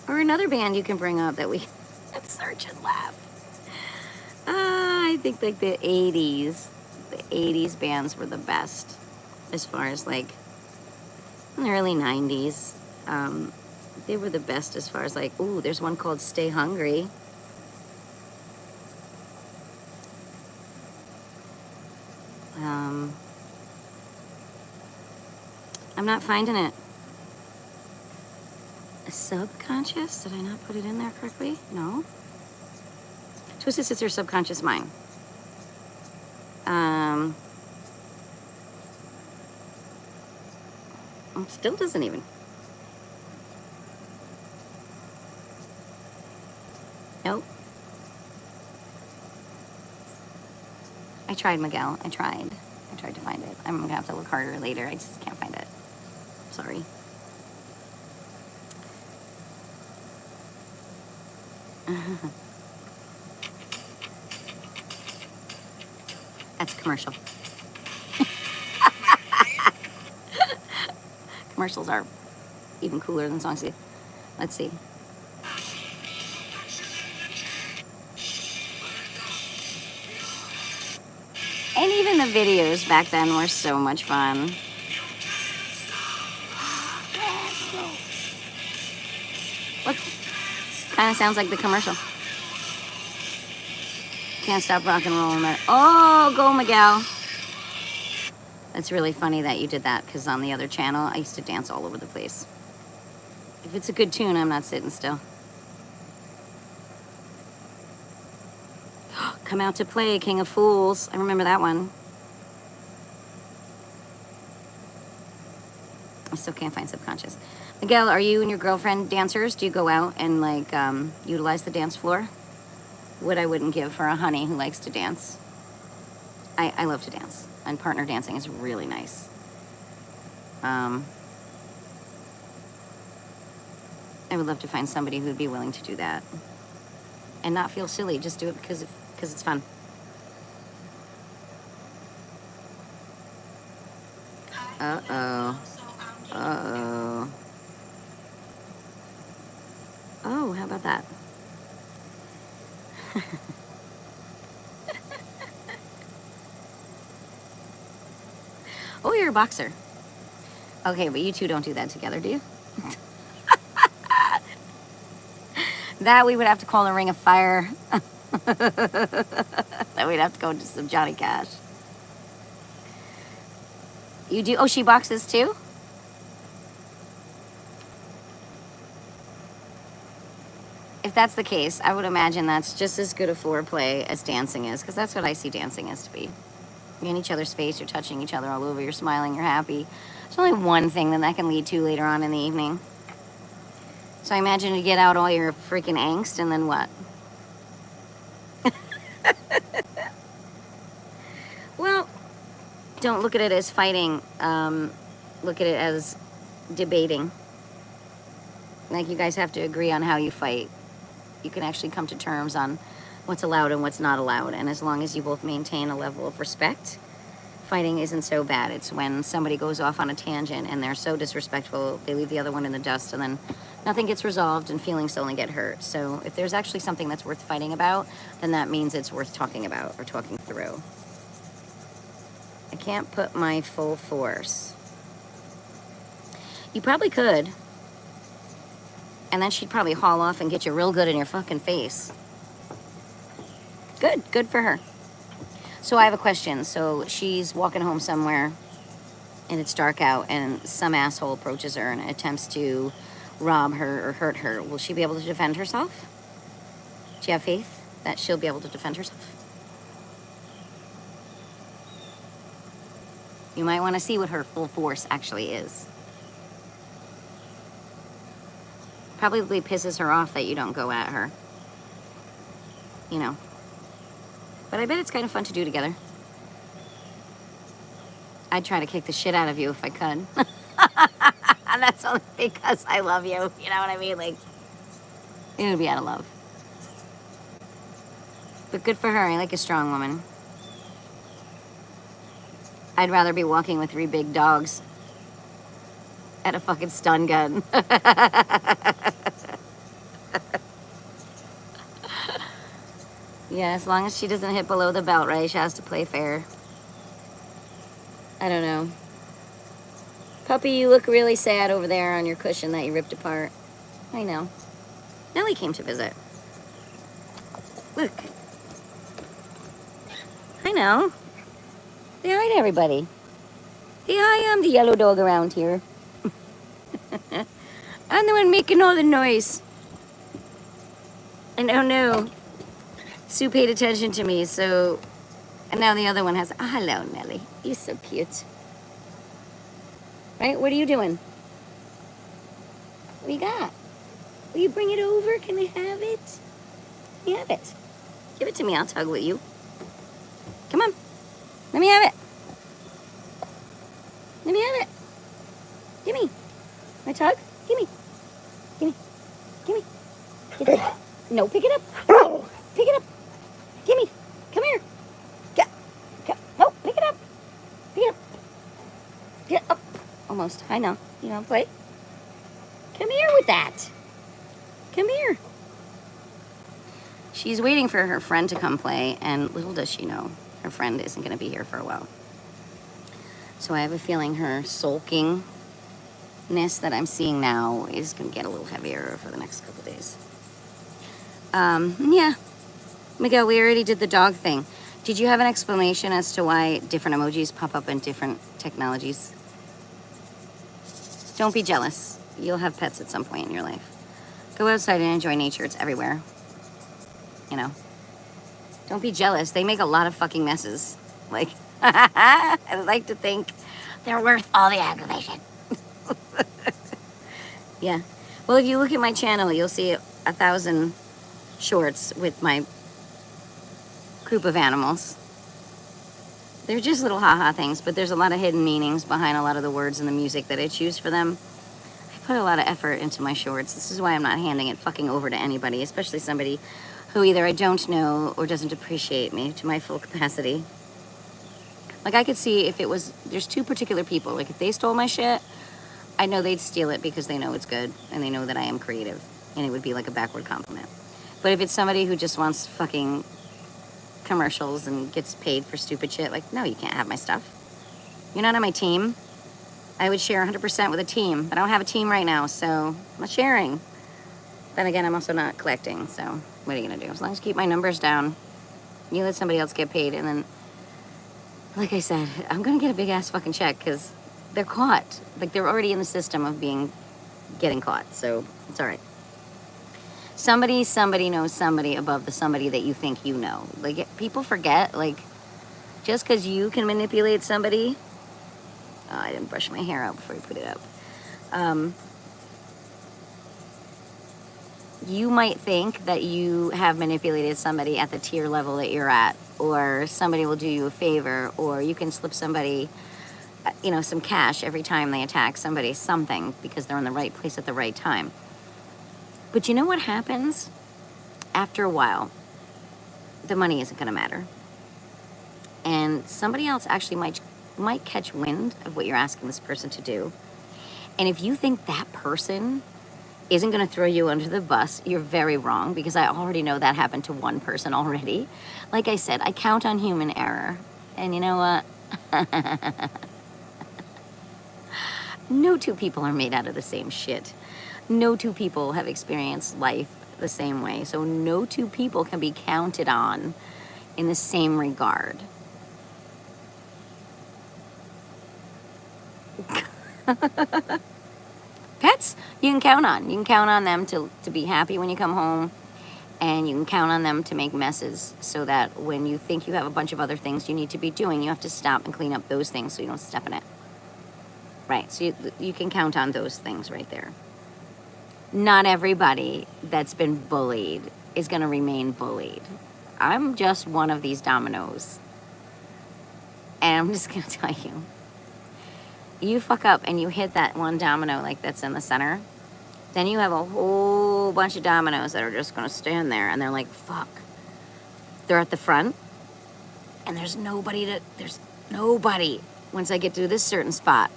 Or another band you can bring up that we can search and laugh. I think like the 80s bands were the best as far as like in the early 90s. They were the best as far as like, ooh, there's one called Stay Hungry. I'm not finding it. Subconscious? Did I not put it in there correctly? No. Twisted Sister Subconscious Mind. Still doesn't even. Nope. I tried, Miguel. I tried to find it. I'm gonna have to look harder later. I just can't find it. Sorry. That's a commercial. Commercials are even cooler than songs. Let's see. And even the videos back then were so much fun. Look, kind of sounds like the commercial. Can't stop rock and roll. Oh, go Miguel. That's really funny that you did that, because on the other channel, I used to dance all over the place. If it's a good tune, I'm not sitting still. Come Out to Play, King of Fools. I remember that one. I still can't find Subconscious. Miguel, are you and your girlfriend dancers? Do you go out and like utilize the dance floor? What I wouldn't give for a honey who likes to dance. I love to dance, and partner dancing is really nice. I would love to find somebody who would be willing to do that and not feel silly. Just do it because it's fun. Uh-oh. Uh-oh. Oh, how about that? Oh, you're a boxer. Okay, but you two don't do that together, do you? That we would have to call a ring of fire. That we'd have to go into some Johnny Cash. You do? Oh, she boxes too? If that's the case, I would imagine that's just as good a foreplay as dancing is, because that's what I see dancing as to be. You're in each other's face, you're touching each other all over, you're smiling, you're happy. There's only one thing that can lead to later on in the evening. So I imagine you get out all your freaking angst, and then what? Well, don't look at it as fighting. Look at it as debating. Like, you guys have to agree on how you fight. You can actually come to terms on what's allowed and what's not allowed. And as long as you both maintain a level of respect, fighting isn't so bad. It's when somebody goes off on a tangent and they're so disrespectful, they leave the other one in the dust, and then nothing gets resolved and feelings only get hurt. So if there's actually something that's worth fighting about, then that means it's worth talking about or talking through. I can't put my full force. You probably could. And then she'd probably haul off and get you real good in your fucking face. Good for her. So I have a question. So she's walking home somewhere and it's dark out, and some asshole approaches her and attempts to rob her or hurt her. Will she be able to defend herself? Do you have faith that she'll be able to defend herself? You might want to see what her full force actually is. Probably pisses her off that you don't go at her. You know. But I bet it's kind of fun to do together. I'd try to kick the shit out of you if I could. And that's only because I love you. You know what I mean? Like, it would be out of love. But good for her. I like a strong woman. I'd rather be walking with 3 big dogs at a fucking stun gun. Yeah, as long as she doesn't hit below the belt, right? She has to play fair. I don't know. Puppy, you look really sad over there on your cushion that you ripped apart. I know. Nellie came to visit. Look. I know. Say hi to everybody. Say hi, I'm the yellow dog around here. I'm the one making all the noise. And oh no, Sue paid attention to me, so... And now the other one has... Oh, hello, Nellie. You're so cute. Right? What are you doing? What do you got? Will you bring it over? Can I have it? Let me have it. Give it to me. I'll tug with you. Come on. Let me have it. Let me have it. Give me. My tug? Give me. Give me. Give me. Get it. No, pick it up. Pick it up. Give me. Come here. No, pick it up. Pick it up. Get up. Almost. I know. You don't play? Come here with that. Come here. She's waiting for her friend to come play, and little does she know, her friend isn't going to be here for a while. So I have a feeling her sulkingness that I'm seeing now is going to get a little heavier for the next couple days. Yeah. Miguel, we already did the dog thing. Did you have an explanation as to why different emojis pop up in different technologies? Don't be jealous. You'll have pets at some point in your life. Go outside and enjoy nature. It's everywhere. You know. Don't be jealous. They make a lot of fucking messes. Like, I like to think they're worth all the aggravation. Yeah. Well, if you look at my channel, you'll see 1,000 shorts with my group of animals. They're just little haha things, but there's a lot of hidden meanings behind a lot of the words and the music that I choose for them. I put a lot of effort into my shorts. This is why I'm not handing it fucking over to anybody, especially somebody who either I don't know or doesn't appreciate me to my full capacity. Like, I could see if it was, there's two particular people. Like, if they stole my shit, I know they'd steal it because they know it's good and they know that I am creative, and it would be like a backward compliment. But if it's somebody who just wants fucking commercials and gets paid for stupid shit, like, no, you can't have my stuff. You're not on my team. I would share 100% with a team, but I don't have a team right now, so I'm not sharing. Then again, I'm also not collecting, so what are you gonna do? As long as you keep my numbers down, you let somebody else get paid, and then, like I said, I'm gonna get a big ass fucking check because they're caught. Like, they're already in the system of getting caught, so it's all right. Somebody knows somebody above the somebody that you think you know. Like, people forget, like, just because you can manipulate somebody... Oh, I didn't brush my hair out before I put it up. You might think that you have manipulated somebody at the tier level that you're at, or somebody will do you a favor, or you can slip somebody, you know, some cash every time they attack somebody, something, because they're in the right place at the right time. But you know what happens? After a while, the money isn't going to matter. And somebody else actually might catch wind of what you're asking this person to do. And if you think that person isn't going to throw you under the bus, you're very wrong, because I already know that happened to one person already. Like I said, I count on human error. And you know what? No two people are made out of the same shit. No two people have experienced life the same way. So no two people can be counted on in the same regard. Pets, you can count on. You can count on them to be happy when you come home, and you can count on them to make messes so that when you think you have a bunch of other things you need to be doing, you have to stop and clean up those things so you don't step in it. Right, so you can count on those things right there. Not everybody that's been bullied is going to remain bullied. I'm just one of these dominoes. And I'm just going to tell you, you fuck up and you hit that one domino like that's in the center, then you have a whole bunch of dominoes that are just going to stand there, and they're like, fuck. They're at the front, and there's nobody. Once I get to this certain spot,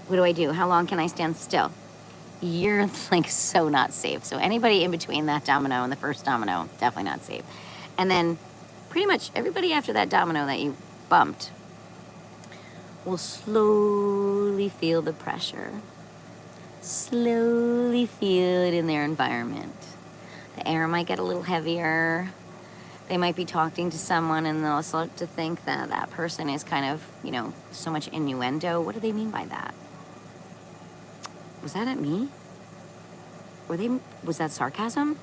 what do? How long can I stand still? You're like so not safe. So anybody in between that domino and the first domino, definitely not safe. And then pretty much everybody after that domino that you bumped will slowly feel the pressure, slowly feel it in their environment. The air might get a little heavier. They might be talking to someone and they'll start to think that that person is kind of, so much innuendo. What do they mean by that? Was that at me? Was that sarcasm?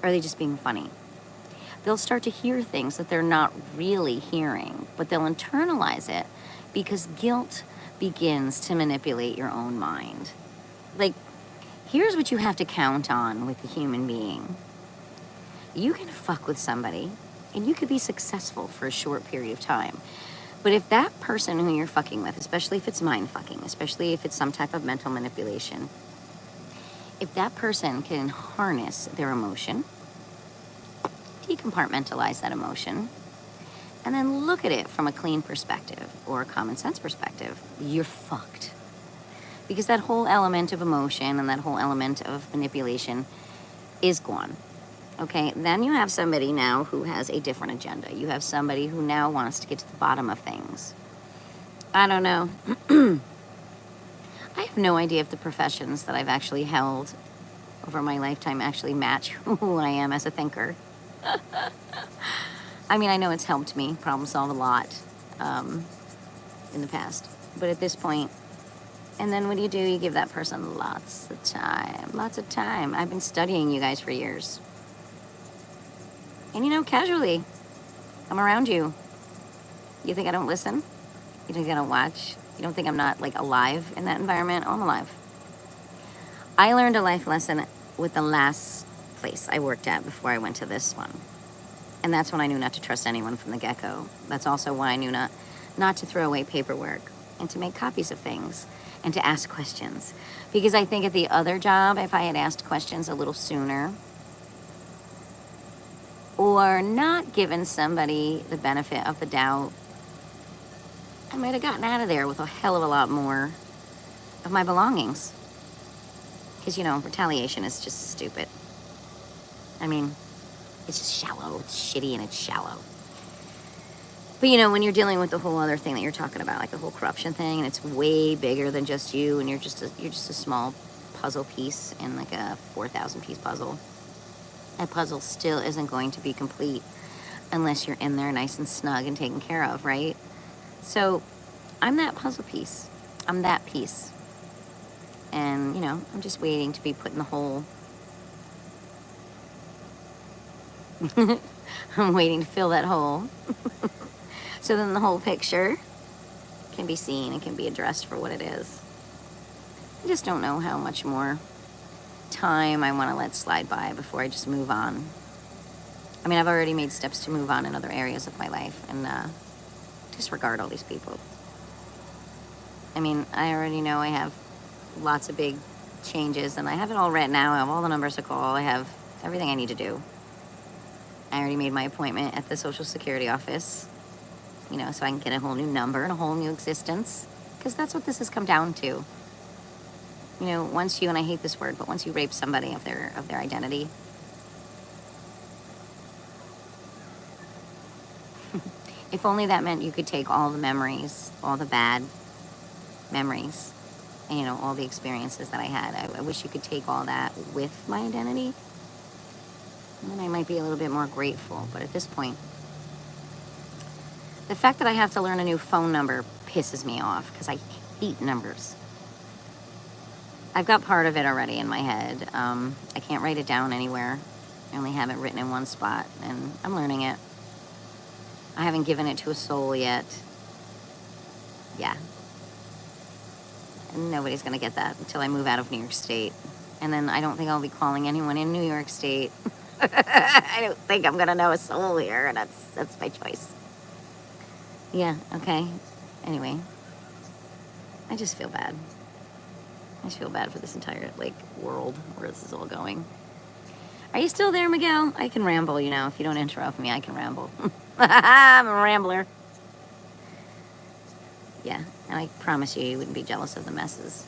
Or are they just being funny? They'll start to hear things that they're not really hearing, but they'll internalize it because guilt begins to manipulate your own mind. Like, here's what you have to count on with a human being. You can fuck with somebody and you could be successful for a short period of time. But if that person who you're fucking with, especially if it's mind fucking, especially if it's some type of mental manipulation, if that person can harness their emotion, decompartmentalize that emotion, and then look at it from a clean perspective or a common sense perspective, you're fucked. Because that whole element of emotion and that whole element of manipulation is gone. Okay, then you have somebody now who has a different agenda. You have somebody who now wants to get to the bottom of things. I don't know. I have no idea if the professions that I've actually held over my lifetime actually match who I am as a thinker. I mean, I know it's helped me problem solve a lot in the past. But at this point, and then what do? You give that person lots of time. Lots of time. I've been studying you guys for years. And casually, I'm around you. You think I don't listen? You think I don't watch? You don't think I'm not, alive in that environment? Oh, I'm alive. I learned a life lesson with the last place I worked at before I went to this one. And that's when I knew not to trust anyone from the get-go. That's also why I knew not to throw away paperwork and to make copies of things and to ask questions. Because I think at the other job, if I had asked questions a little sooner, or not given somebody the benefit of the doubt, I might have gotten out of there with a hell of a lot more of my belongings. Because, retaliation is just stupid. I mean, it's just shallow. It's shitty and it's shallow. But, when you're dealing with the whole other thing that you're talking about, like the whole corruption thing, and it's way bigger than just you, and you're just a small puzzle piece in like a 4,000-piece puzzle. That puzzle still isn't going to be complete unless you're in there nice and snug and taken care of, right? So I'm that puzzle piece. I'm that piece. And, I'm just waiting to be put in the hole. I'm waiting to fill that hole. So then the whole picture can be seen and can be addressed for what it is. I just don't know how much more time I want to let slide by before I just move on. I mean, I've already made steps to move on in other areas of my life and disregard all these people. I mean, I already know I have lots of big changes and I have it all written out. I have all the numbers to call. I have everything I need to do. I already made my appointment at the Social Security office, so I can get a whole new number and a whole new existence, because that's what this has come down to. Once you, and I hate this word, but once you rape somebody of their identity, if only that meant you could take all the memories, all the bad memories, and, all the experiences that I had. I wish you could take all that with my identity. And then I might be a little bit more grateful. But at this point, the fact that I have to learn a new phone number pisses me off because I hate numbers. I've got part of it already in my head. I can't write it down anywhere. I only have it written in one spot, and I'm learning it. I haven't given it to a soul yet. Yeah. And nobody's going to get that until I move out of New York State. And then I don't think I'll be calling anyone in New York State. I don't think I'm going to know a soul here, and that's my choice. Yeah, okay. Anyway. I just feel bad. I just feel bad for this entire, world where this is all going. Are you still there, Miguel? I can ramble, If you don't interrupt me, I can ramble. I'm a rambler. Yeah, and I promise you wouldn't be jealous of the messes.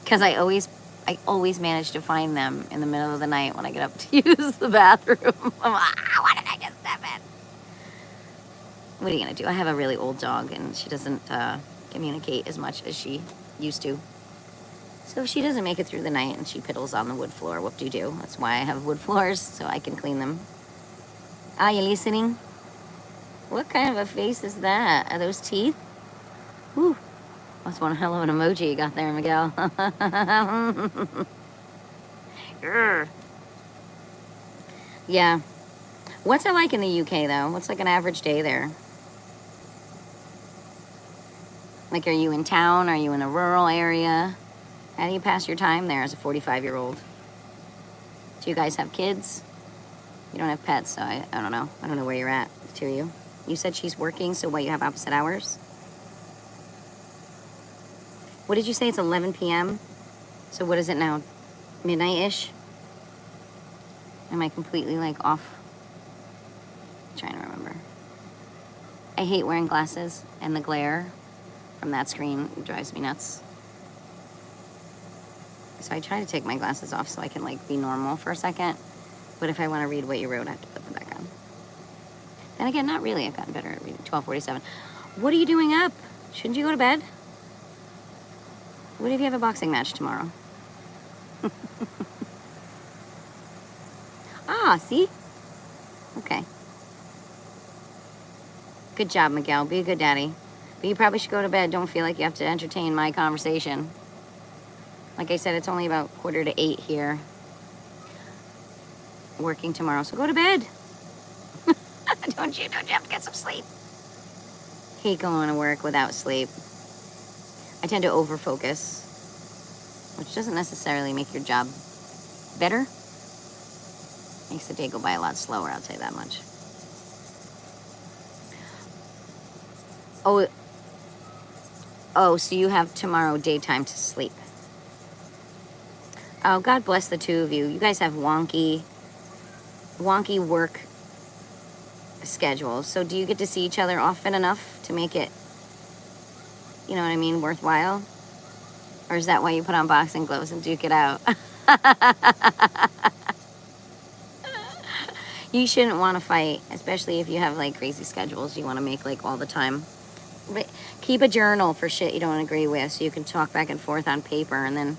Because I I always manage to find them in the middle of the night when I get up to use the bathroom. I'm like, why did I just step in? What are you gonna do? I have a really old dog and she doesn't communicate as much as she used to. So if she doesn't make it through the night and she piddles on the wood floor, whoop-de-doo. That's why I have wood floors, so I can clean them. Are you listening? What kind of a face is that? Are those teeth? Whew. That's one hell of an emoji you got there, Miguel. Yeah. What's it like in the UK, though? What's like an average day there? Like, are you in town? Are you in a rural area? How do you pass your time there as a 45-year-old? Do you guys have kids? You don't have pets, so I don't know. I don't know where you're at, the two of you. You said she's working, so what, you have opposite hours? What did you say? It's 11 p.m.? So what is it now? Midnight-ish? Am I completely, like, off? I'm trying to remember. I hate wearing glasses, and the glare from that screen drives me nuts. So I try to take my glasses off so I can, like, be normal for a second. But if I want to read what you wrote, I have to put them back on. Then again, not really. I've gotten better at reading. 12:47. What are you doing up? Shouldn't you go to bed? What if you have a boxing match tomorrow? Ah, see? Okay. Good job, Miguel. Be a good daddy. But you probably should go to bed. Don't feel like you have to entertain my conversation. Like I said, it's only about 7:45 here. Working tomorrow, so go to bed. Don't you have to get some sleep? Hate going to work without sleep. I tend to overfocus, which doesn't necessarily make your job better. Makes the day go by a lot slower, I'll tell you that much. Oh, so you have tomorrow daytime to sleep. Oh, God bless the two of you. You guys have wonky work schedules. So do you get to see each other often enough to make it, you know what I mean, worthwhile? Or is that why you put on boxing gloves and duke it out? You shouldn't want to fight, especially if you have, like, crazy schedules you want to make, like, all the time. But keep a journal for shit you don't agree with so you can talk back and forth on paper, and then,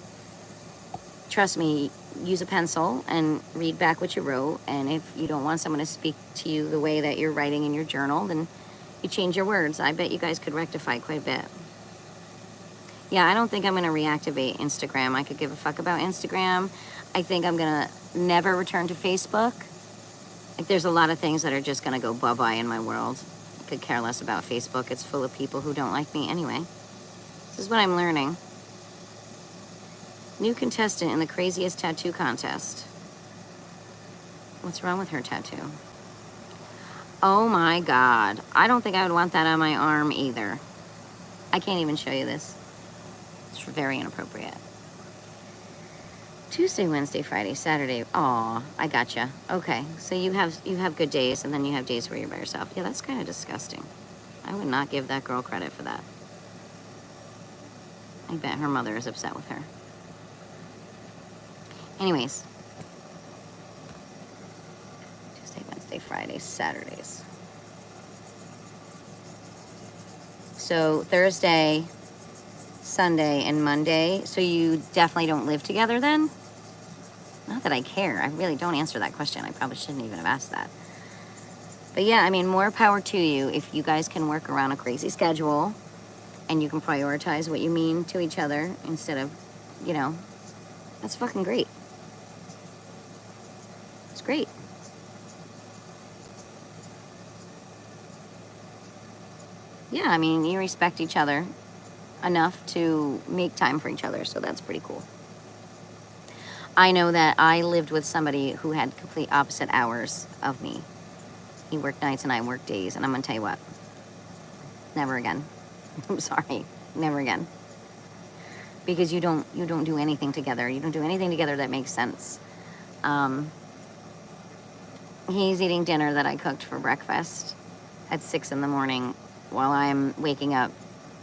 trust me, use a pencil and read back what you wrote. And if you don't want someone to speak to you the way that you're writing in your journal, then you change your words. I bet you guys could rectify quite a bit. Yeah, I don't think I'm going to reactivate Instagram. I could give a fuck about Instagram. I think I'm going to never return to Facebook. Like, there's a lot of things that are just going to go bye-bye in my world. I could care less about Facebook. It's full of people who don't like me anyway. This is what I'm learning. New contestant in the craziest tattoo contest. What's wrong with her tattoo? Oh my God. I don't think I would want that on my arm either. I can't even show you this. It's very inappropriate. Tuesday, Wednesday, Friday, Saturday. Aw, I gotcha. Okay, so you have good days, and then you have days where you're by yourself. Yeah, that's kind of disgusting. I would not give that girl credit for that. I bet her mother is upset with her. Anyways. Tuesday, Wednesday, Friday, Saturdays. So Thursday, Sunday, and Monday. So you definitely don't live together then? Not that I care. I really don't answer that question. I probably shouldn't even have asked that. But yeah, I mean, more power to you if you guys can work around a crazy schedule and you can prioritize what you mean to each other instead of, you know, that's fucking great. It's great. Yeah, I mean, you respect each other enough to make time for each other, so that's pretty cool. I know that I lived with somebody who had complete opposite hours of me. He worked nights and I worked days, and I'm gonna tell you what, never again. I'm sorry, never again. Because you don't do anything together. You don't do anything together that makes sense. He's eating dinner that I cooked for breakfast at 6 in the morning while I'm waking up,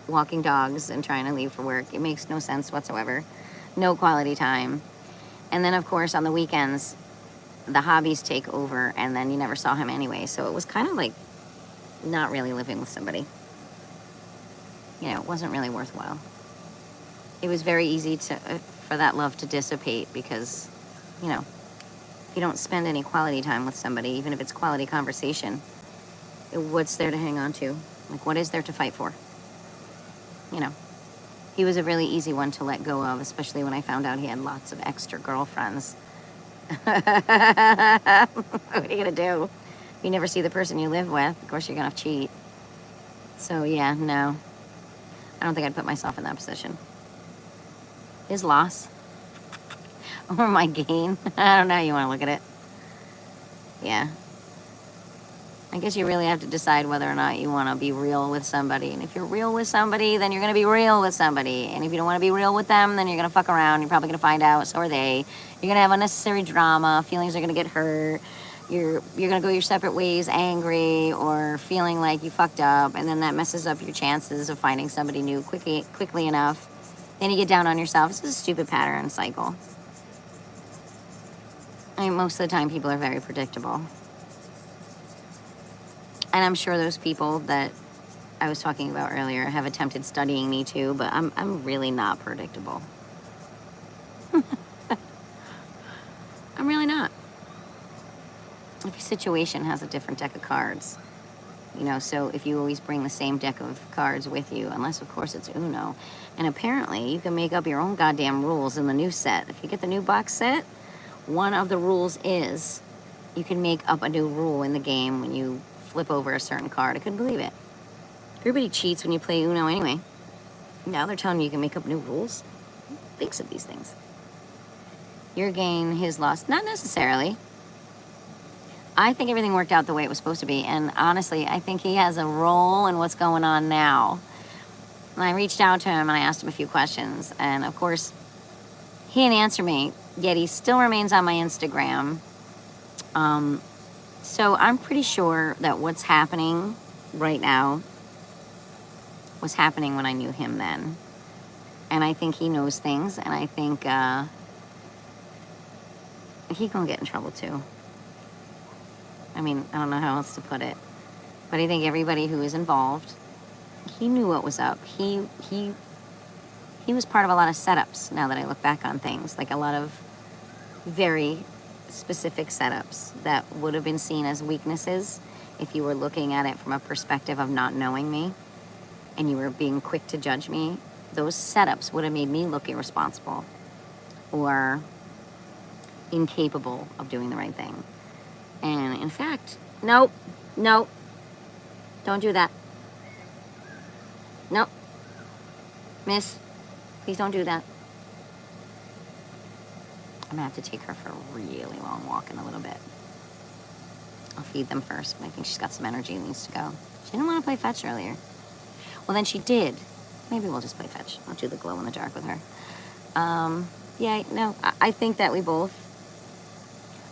walking dogs, and trying to leave for work. It makes no sense whatsoever. no quality time. And then, of course, on the weekends, the hobbies take over, and then you never saw him anyway. So it was kind of like not really living with somebody. You know, it wasn't really worthwhile. It was very easy for that love to dissipate because, you know, if you don't spend any quality time with somebody, even if it's quality conversation, what's there to hang on to? Like, what is there to fight for? You know, he was a really easy one to let go of, especially when I found out he had lots of extra girlfriends. What are you gonna do? You never see the person you live with. Of course, you're gonna cheat. So yeah, no. I don't think I'd put myself in that position. His loss. Or my gain. I don't know how you want to look at it. Yeah. I guess you really have to decide whether or not you want to be real with somebody. And if you're real with somebody, then you're going to be real with somebody. And if you don't want to be real with them, then you're going to fuck around. You're probably going to find out. So are they. You're going to have unnecessary drama. Feelings are going to get hurt. You're going to go your separate ways angry or feeling like you fucked up. And then that messes up your chances of finding somebody new quickly enough. Then you get down on yourself. It's a stupid pattern cycle. I mean, most of the time people are very predictable. And I'm sure those people that I was talking about earlier have attempted studying me too, but I'm really not predictable. I'm really not. Every situation has a different deck of cards. You know, so if you always bring the same deck of cards with you, unless of course it's Uno, and apparently you can make up your own goddamn rules in the new set. If you get the new box set, one of the rules is you can make up a new rule in the game when you flip over a certain card. I couldn't believe it. Everybody cheats when you play Uno anyway. Now they're telling you can make up new rules. Who thinks of these things? Your gain, his loss. Not necessarily. I think everything worked out the way it was supposed to be. And honestly, I think he has a role in what's going on now. And I reached out to him and I asked him a few questions. And of course, he didn't answer me, yet he still remains on my Instagram. So I'm pretty sure that what's happening right now was happening when I knew him then. And I think he knows things, and I think he gonna get in trouble too. I mean, I don't know how else to put it. But I think everybody who is involved, he knew what was up. He was part of a lot of setups now that I look back on things. Like a lot of very specific setups that would have been seen as weaknesses if you were looking at it from a perspective of not knowing me and you were being quick to judge me. Those setups would have made me look irresponsible or incapable of doing the right thing. And in fact, nope, don't do that. Nope, miss, please don't do that. I'm gonna have to take her for a really long walk in a little bit. I'll feed them first, but I think she's got some energy and needs to go. She didn't want to play fetch earlier. Well, then she did. Maybe we'll just play fetch. I'll do the glow in the dark with her. Yeah, no, I think that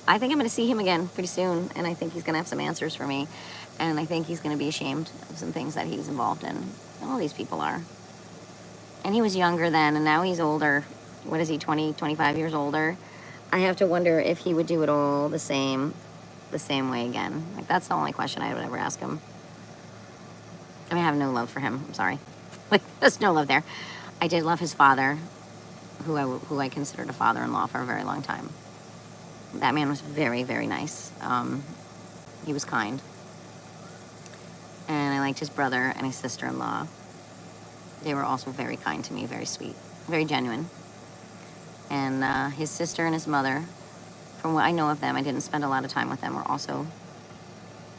I think I'm gonna see him again pretty soon, and I think he's gonna have some answers for me. And I think he's gonna be ashamed of some things that he's involved in. All these people are. And he was younger then, and now he's older. What is he, 20, 25 years older? I have to wonder if he would do it all the same way again. Like, that's the only question I would ever ask him. I mean, I have no love for him. I'm sorry. Like, there's no love there. I did love his father, who I considered a father-in-law for a very long time. That man was very, very nice. He was kind. And I liked his brother and his sister-in-law. They were also very kind to me, very sweet, very genuine. And his sister and his mother, from what I know of them, I didn't spend a lot of time with them, were also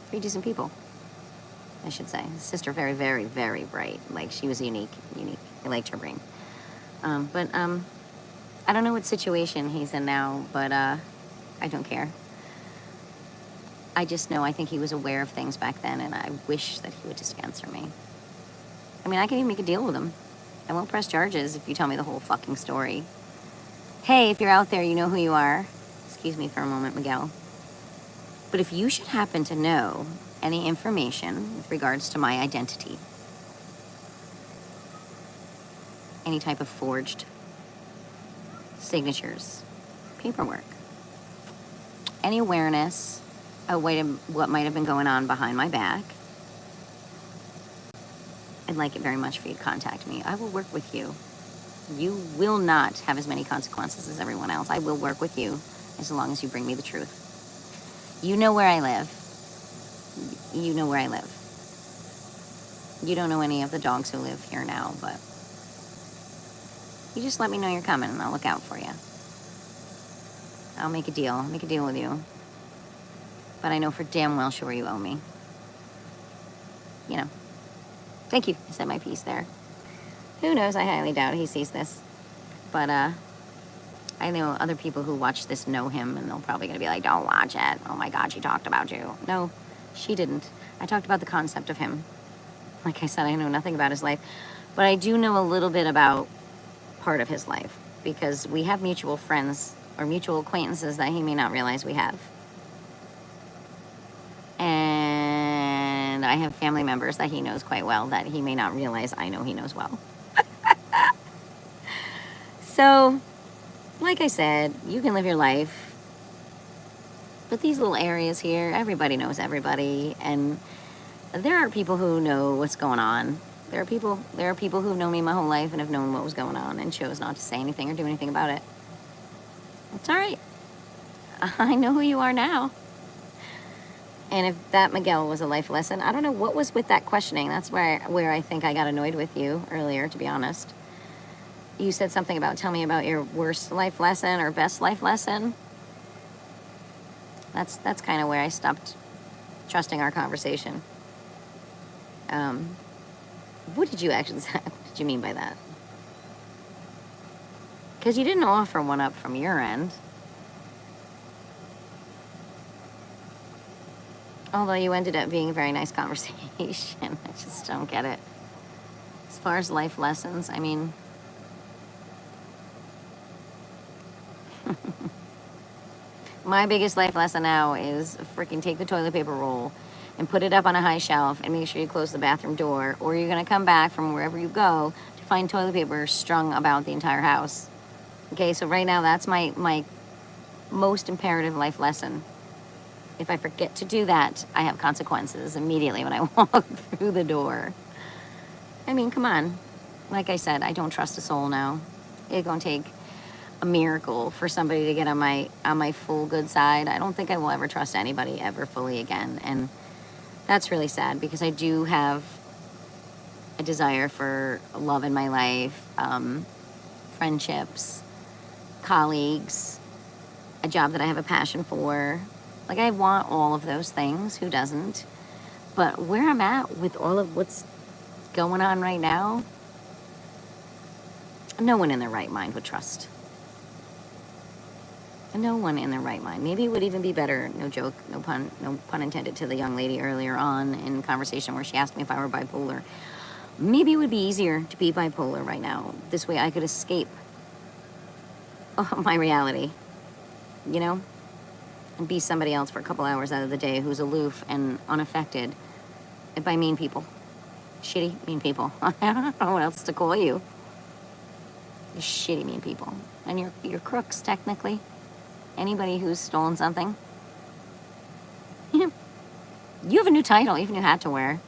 pretty decent people, I should say. His sister, very, very, very bright. Like, she was unique. I liked her brain. But I don't know what situation he's in now, but I don't care. I just know I think he was aware of things back then, and I wish that he would just answer me. I mean, I can even make a deal with him. I won't press charges if you tell me the whole fucking story. Hey, if you're out there, you know who you are. Excuse me for a moment, Miguel. But if you should happen to know any information with regards to my identity, any type of forged signatures, paperwork, any awareness of what might have been going on behind my back. I'd like it very much for you to contact me. I will work with you. You will not have as many consequences as everyone else. I will work with you as long as you bring me the truth. You know where I live. You know where I live. You don't know any of the dogs who live here now, but you just let me know you're coming and I'll look out for you. I'll make a deal. I'll make a deal with you. But I know for damn well sure you owe me. You know. Thank you. I said my piece there. Who knows? I highly doubt he sees this. But I know other people who watch this know him, and they're probably going to be like, don't watch it. Oh my God, she talked about you. No, she didn't. I talked about the concept of him. Like I said, I know nothing about his life. But I do know a little bit about part of his life, because we have mutual friends or mutual acquaintances that he may not realize we have. And I have family members that he knows quite well that he may not realize I know he knows well. So, like I said, you can live your life, but these little areas here, everybody knows everybody, and there are people who know what's going on. There are people who've known me my whole life and have known what was going on and chose not to say anything or do anything about it. It's all right. I know who you are now. And if that, Miguel, was a life lesson, I don't know what was with that questioning. That's where I think I got annoyed with you earlier, to be honest. You said something about, tell me about your worst life lesson or best life lesson. That's kind of where I stopped trusting our conversation. What did you actually say? What did you mean by that? Because you didn't offer one up from your end. Although you ended up being a very nice conversation. I just don't get it. As far as life lessons, I mean... My biggest life lesson now is freaking take the toilet paper roll and put it up on a high shelf and make sure you close the bathroom door, or you're going to come back from wherever you go to find toilet paper strung about the entire house. Okay, so right now that's my most imperative life lesson. If I forget to do that, I have consequences immediately when I walk through the door. I mean, come on. Like I said, I don't trust a soul now. It's going to take a miracle for somebody to get on my full good side. I don't think I will ever trust anybody ever fully again. And that's really sad, because I do have a desire for love in my life, friendships, colleagues, a job that I have a passion for. Like, I want all of those things. Who doesn't? But where I'm at with all of what's going on right now, no one in their right mind would trust. No one in their right mind. Maybe it would even be better, no joke, no pun intended, to the young lady earlier on in conversation where she asked me if I were bipolar. Maybe it would be easier to be bipolar right now. This way I could escape my reality, you know? And be somebody else for a couple hours out of the day who's aloof and unaffected by mean people. Shitty, mean people. I don't know what else to call you. You're shitty, mean people. And you're crooks, technically. Anybody who's stolen something. You have a new title, even you had to wear.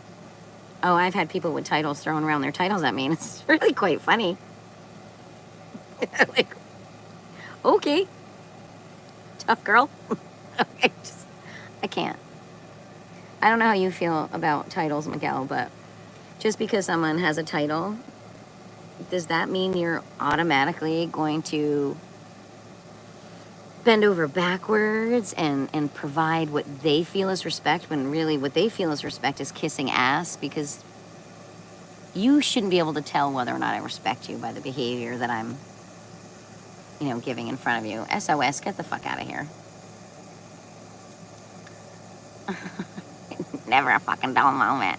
Oh, I've had people with titles throwing around their titles at me, and it's really quite funny. Like, okay. Tough girl. Okay, I can't. I don't know how you feel about titles, Miguel, but just because someone has a title, does that mean you're automatically going to bend over backwards and provide what they feel is respect, when really what they feel is respect is kissing ass? Because you shouldn't be able to tell whether or not I respect you by the behavior that I'm, giving in front of you. SOS, get the fuck out of here. Never a fucking dull moment.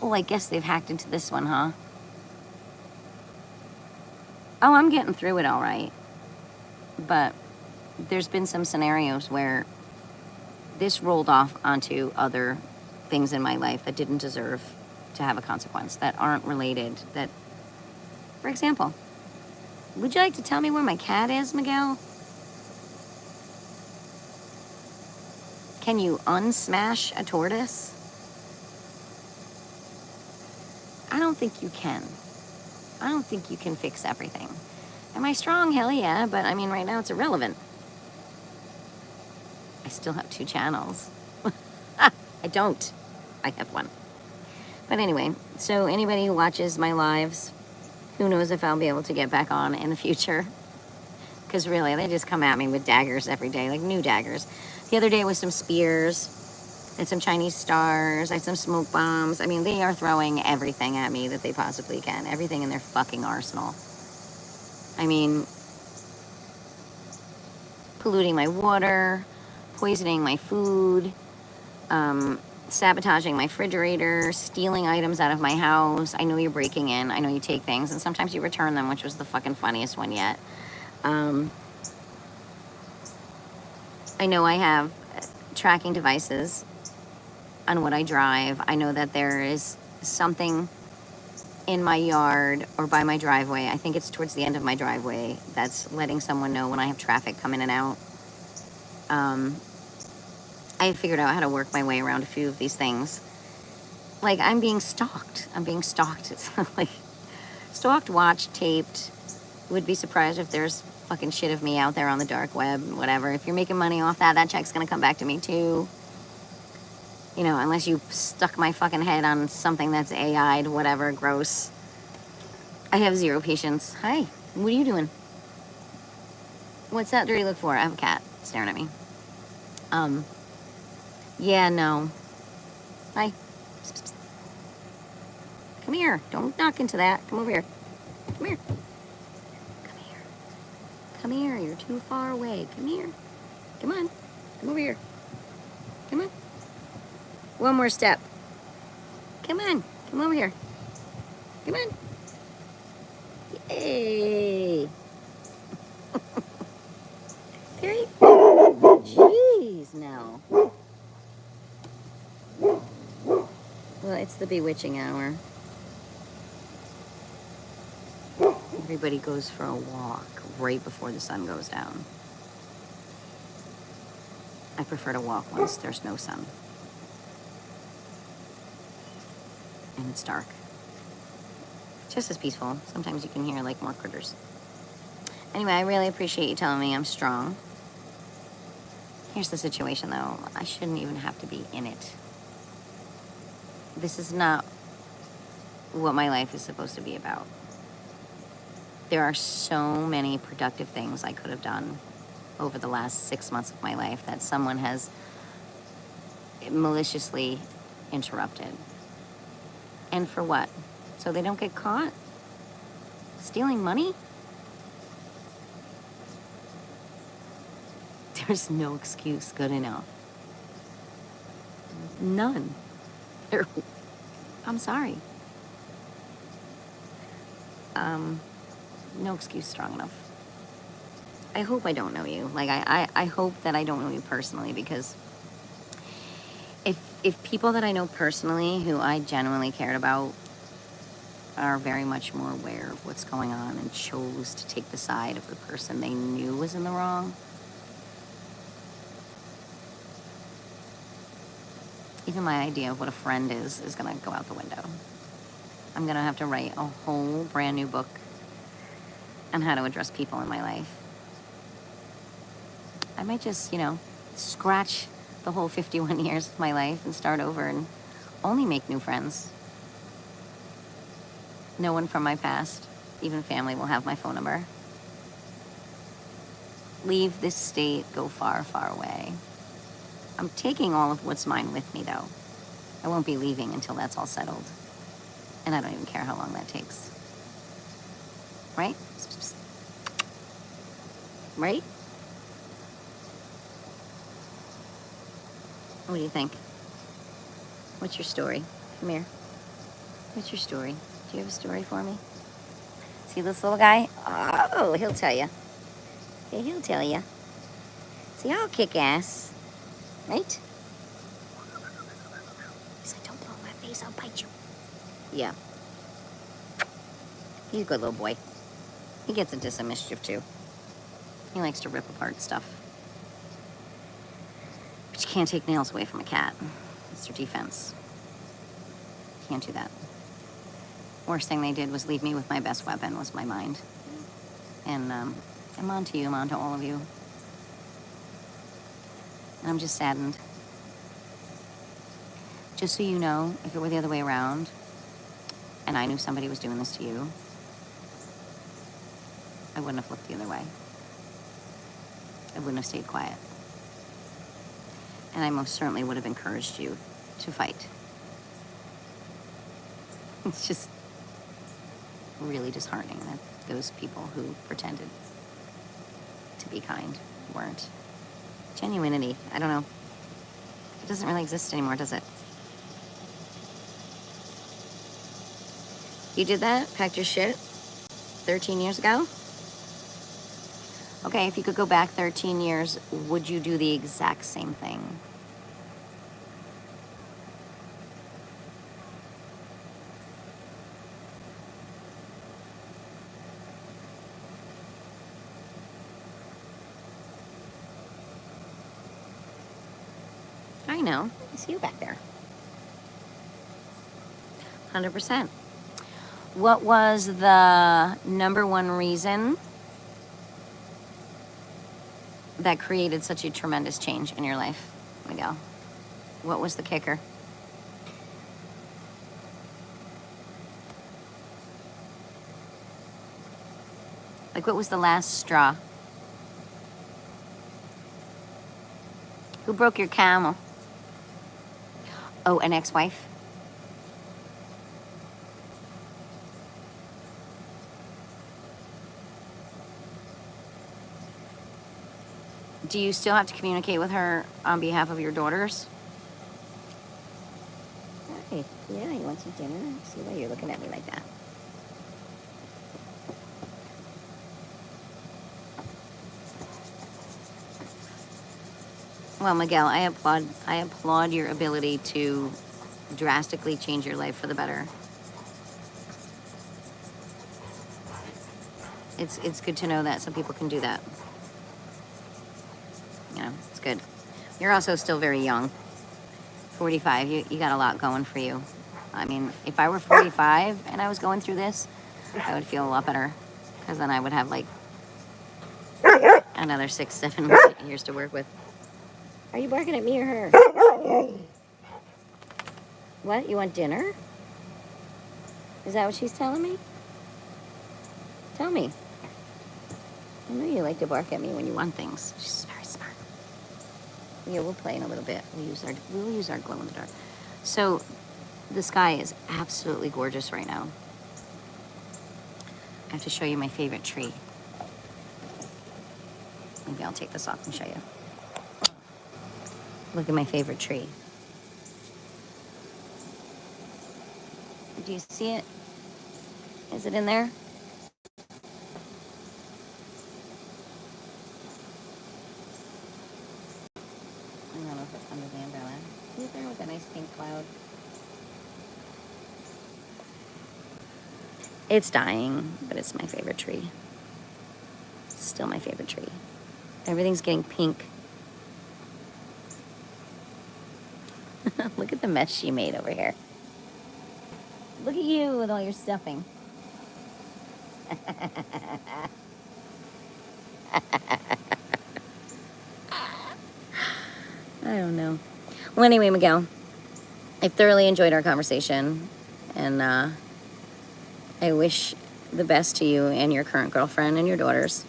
Oh, I guess they've hacked into this one, huh? Oh, I'm getting through it all right. But there's been some scenarios where this rolled off onto other things in my life that didn't deserve to have a consequence, that aren't related. That, for example, Would you like to tell me where my cat is, Miguel? Can you unsmash a tortoise? I don't think you can. I don't think you can fix everything. Am I strong? Hell yeah, but I mean, right now it's irrelevant. I still have 2 channels. I don't. I have 1. But anyway, so anybody who watches my lives, who knows if I'll be able to get back on in the future? Because really, they just come at me with daggers every day, like new daggers. The other day was some spears and some Chinese stars. I had some smoke bombs. I mean, they are throwing everything at me that they possibly can. Everything in their fucking arsenal. I mean, polluting my water, poisoning my food, sabotaging my refrigerator, stealing items out of my house. I know you're breaking in. I know you take things, and sometimes you return them, which was the fucking funniest one yet. I know I have tracking devices on what I drive. I know that there is something in my yard or by my driveway. I think it's towards the end of my driveway that's letting someone know when I have traffic come in and out. I figured out how to work my way around a few of these things. Like, I'm being stalked. I'm being stalked. It's like stalked, watched, taped. Would be surprised if there's fucking shit of me out there on the dark web, whatever. If you're making money off that, that check's gonna come back to me too. You know, unless you stuck my fucking head on something that's AI'd, whatever, gross. I have 0 patience. Hi, what are you doing? What's that dirty look for? I have a cat staring at me. Yeah, no. Hi. Come here. Don't knock into that. Come over here. Come here. Come here. Come here. You're too far away. Come here. Come on. Come over here. Come on. One more step. Come on. Come over here. Come on. Yay. There you go. Jeez, no. Well, it's the bewitching hour. Everybody goes for a walk right before the sun goes down. I prefer to walk once there's no sun. And it's dark. Just as peaceful. Sometimes you can hear like more critters. Anyway, I really appreciate you telling me I'm strong. Here's the situation though. I shouldn't even have to be in it. This is not what my life is supposed to be about. There are so many productive things I could have done over the last 6 months of my life that someone has maliciously interrupted. And for what? So they don't get caught? Stealing money? There's no excuse good enough. None. I'm sorry. No excuse strong enough. I hope I don't know you. Like, I hope that I don't know you personally, because if people that I know personally who I genuinely cared about are very much more aware of what's going on and chose to take the side of the person they knew was in the wrong, even my idea of what a friend is gonna go out the window. I'm gonna have to write a whole brand new book on how to address people in my life. I might just, scratch the whole 51 years of my life and start over and only make new friends. No one from my past, even family, will have my phone number. Leave this state, go far, far away. I'm taking all of what's mine with me, though. I won't be leaving until that's all settled. And I don't even care how long that takes. Right? Right? What do you think? What's your story? Come here. What's your story? Do you have a story for me? See this little guy? Oh, he'll tell you. Yeah, he'll tell you. See, I'll kick ass. Right? He's like, don't blow my face, I'll bite you. Yeah. He's a good little boy. He gets into some mischief too. He likes to rip apart stuff. But you can't take nails away from a cat. It's their defense. Can't do that. Worst thing they did was leave me with my best weapon, was my mind. And I'm on to you, I'm on to all of you. And I'm just saddened. Just so you know, if it were the other way around, and I knew somebody was doing this to you, I wouldn't have looked the other way. I wouldn't have stayed quiet. And I most certainly would have encouraged you to fight. It's just really disheartening that those people who pretended to be kind weren't. Genuinity, I don't know. It doesn't really exist anymore, does it? You did that? Packed your shit 13 years ago? Okay, if you could go back 13 years, would you do the exact same thing? I know. I see you back there. 100%. What was the number one reason that created such a tremendous change in your life, Miguel? What was the kicker? Like, what was the last straw? Who broke your camel? Oh, an ex-wife? Do you still have to communicate with her on behalf of your daughters? Hi. Yeah, you want some dinner? See why you're looking at me like that. Well, Miguel, I applaud your ability to drastically change your life for the better. It's good to know that some people can do that. You know, it's good. You're also still very young. 45, you got a lot going for you. I mean, if I were 45 and I was going through this, I would feel a lot better, because then I would have like another 6-7 years to work with. Are you barking at me or her? What? You want dinner? Is that what she's telling me? Tell me. I know you like to bark at me when you want things. She's very smart. Yeah, we'll play in a little bit. We'll use our glow in the dark. So the sky is absolutely gorgeous right now. I have to show you my favorite tree. Maybe I'll take this off and show you. Look at my favorite tree. Do you see it? Is it in there? I don't know if it's under the umbrella. See it there with a nice pink cloud? It's dying, but it's my favorite tree. It's still my favorite tree. Everything's getting pink. Look at the mess she made over here. Look at you with all your stuffing. I don't know. Well, anyway, Miguel, I thoroughly enjoyed our conversation, and I wish the best to you and your current girlfriend and your daughters.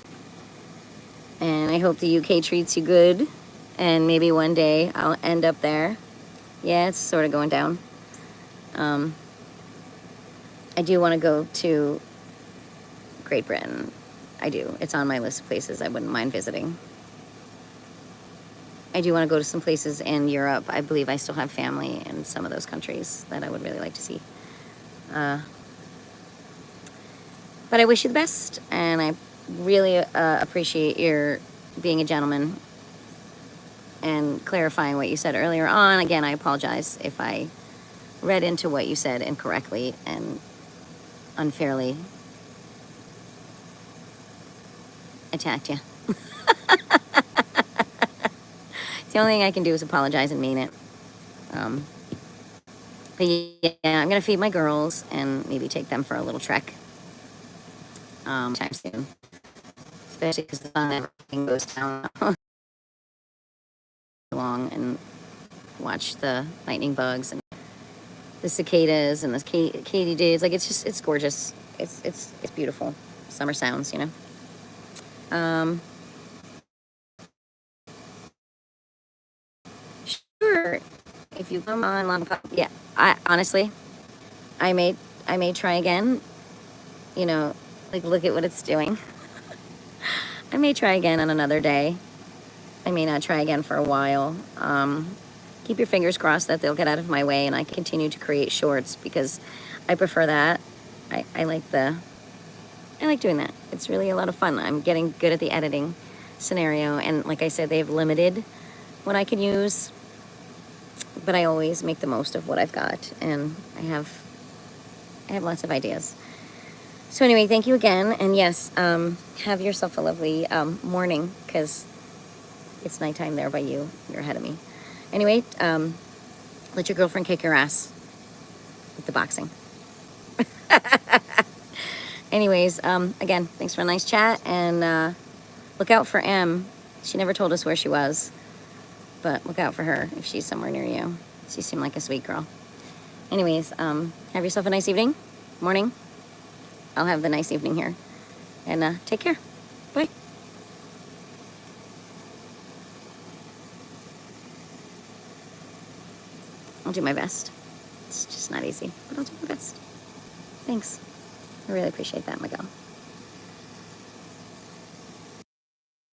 And I hope the UK treats you good, and maybe one day I'll end up there. Yeah, it's sort of going down. I do want to go to Great Britain. I do. It's on my list of places I wouldn't mind visiting. I do want to go to some places in Europe. I believe I still have family in some of those countries that I would really like to see. But I wish you the best, and I really appreciate your being a gentleman and clarifying what you said earlier on. Again, I apologize if I read into what you said incorrectly and unfairly. attacked you. The only thing I can do is apologize and mean it. But yeah, I'm gonna feed my girls and maybe take them for a little trek time soon. Especially because the sun and everything goes down along and watch the lightning bugs and the cicadas and the katydids. Like it's gorgeous. It's beautiful. Summer sounds, you know. Sure. If you come on long, yeah. I honestly, I may try again. You know, like look at what it's doing. I may try again on another day. I may not try again for a while. Keep your fingers crossed that they'll get out of my way and I continue to create shorts because I prefer that. I like doing that. It's really a lot of fun. I'm getting good at the editing scenario, and like I said, they've limited what I can use, but I always make the most of what I've got, and I have lots of ideas. So anyway, thank you again, and yes, have yourself a lovely morning, because it's nighttime there by you. You're ahead of me. Anyway, let your girlfriend kick your ass with the boxing. Anyways, again, thanks for a nice chat, and look out for M. She never told us where she was, but look out for her if she's somewhere near you. She seemed like a sweet girl. Anyways, have yourself a nice evening, morning. I'll have the nice evening here, and take care. Bye. I'll do my best. It's just not easy, but I'll do my best. Thanks. I really appreciate that, Miguel.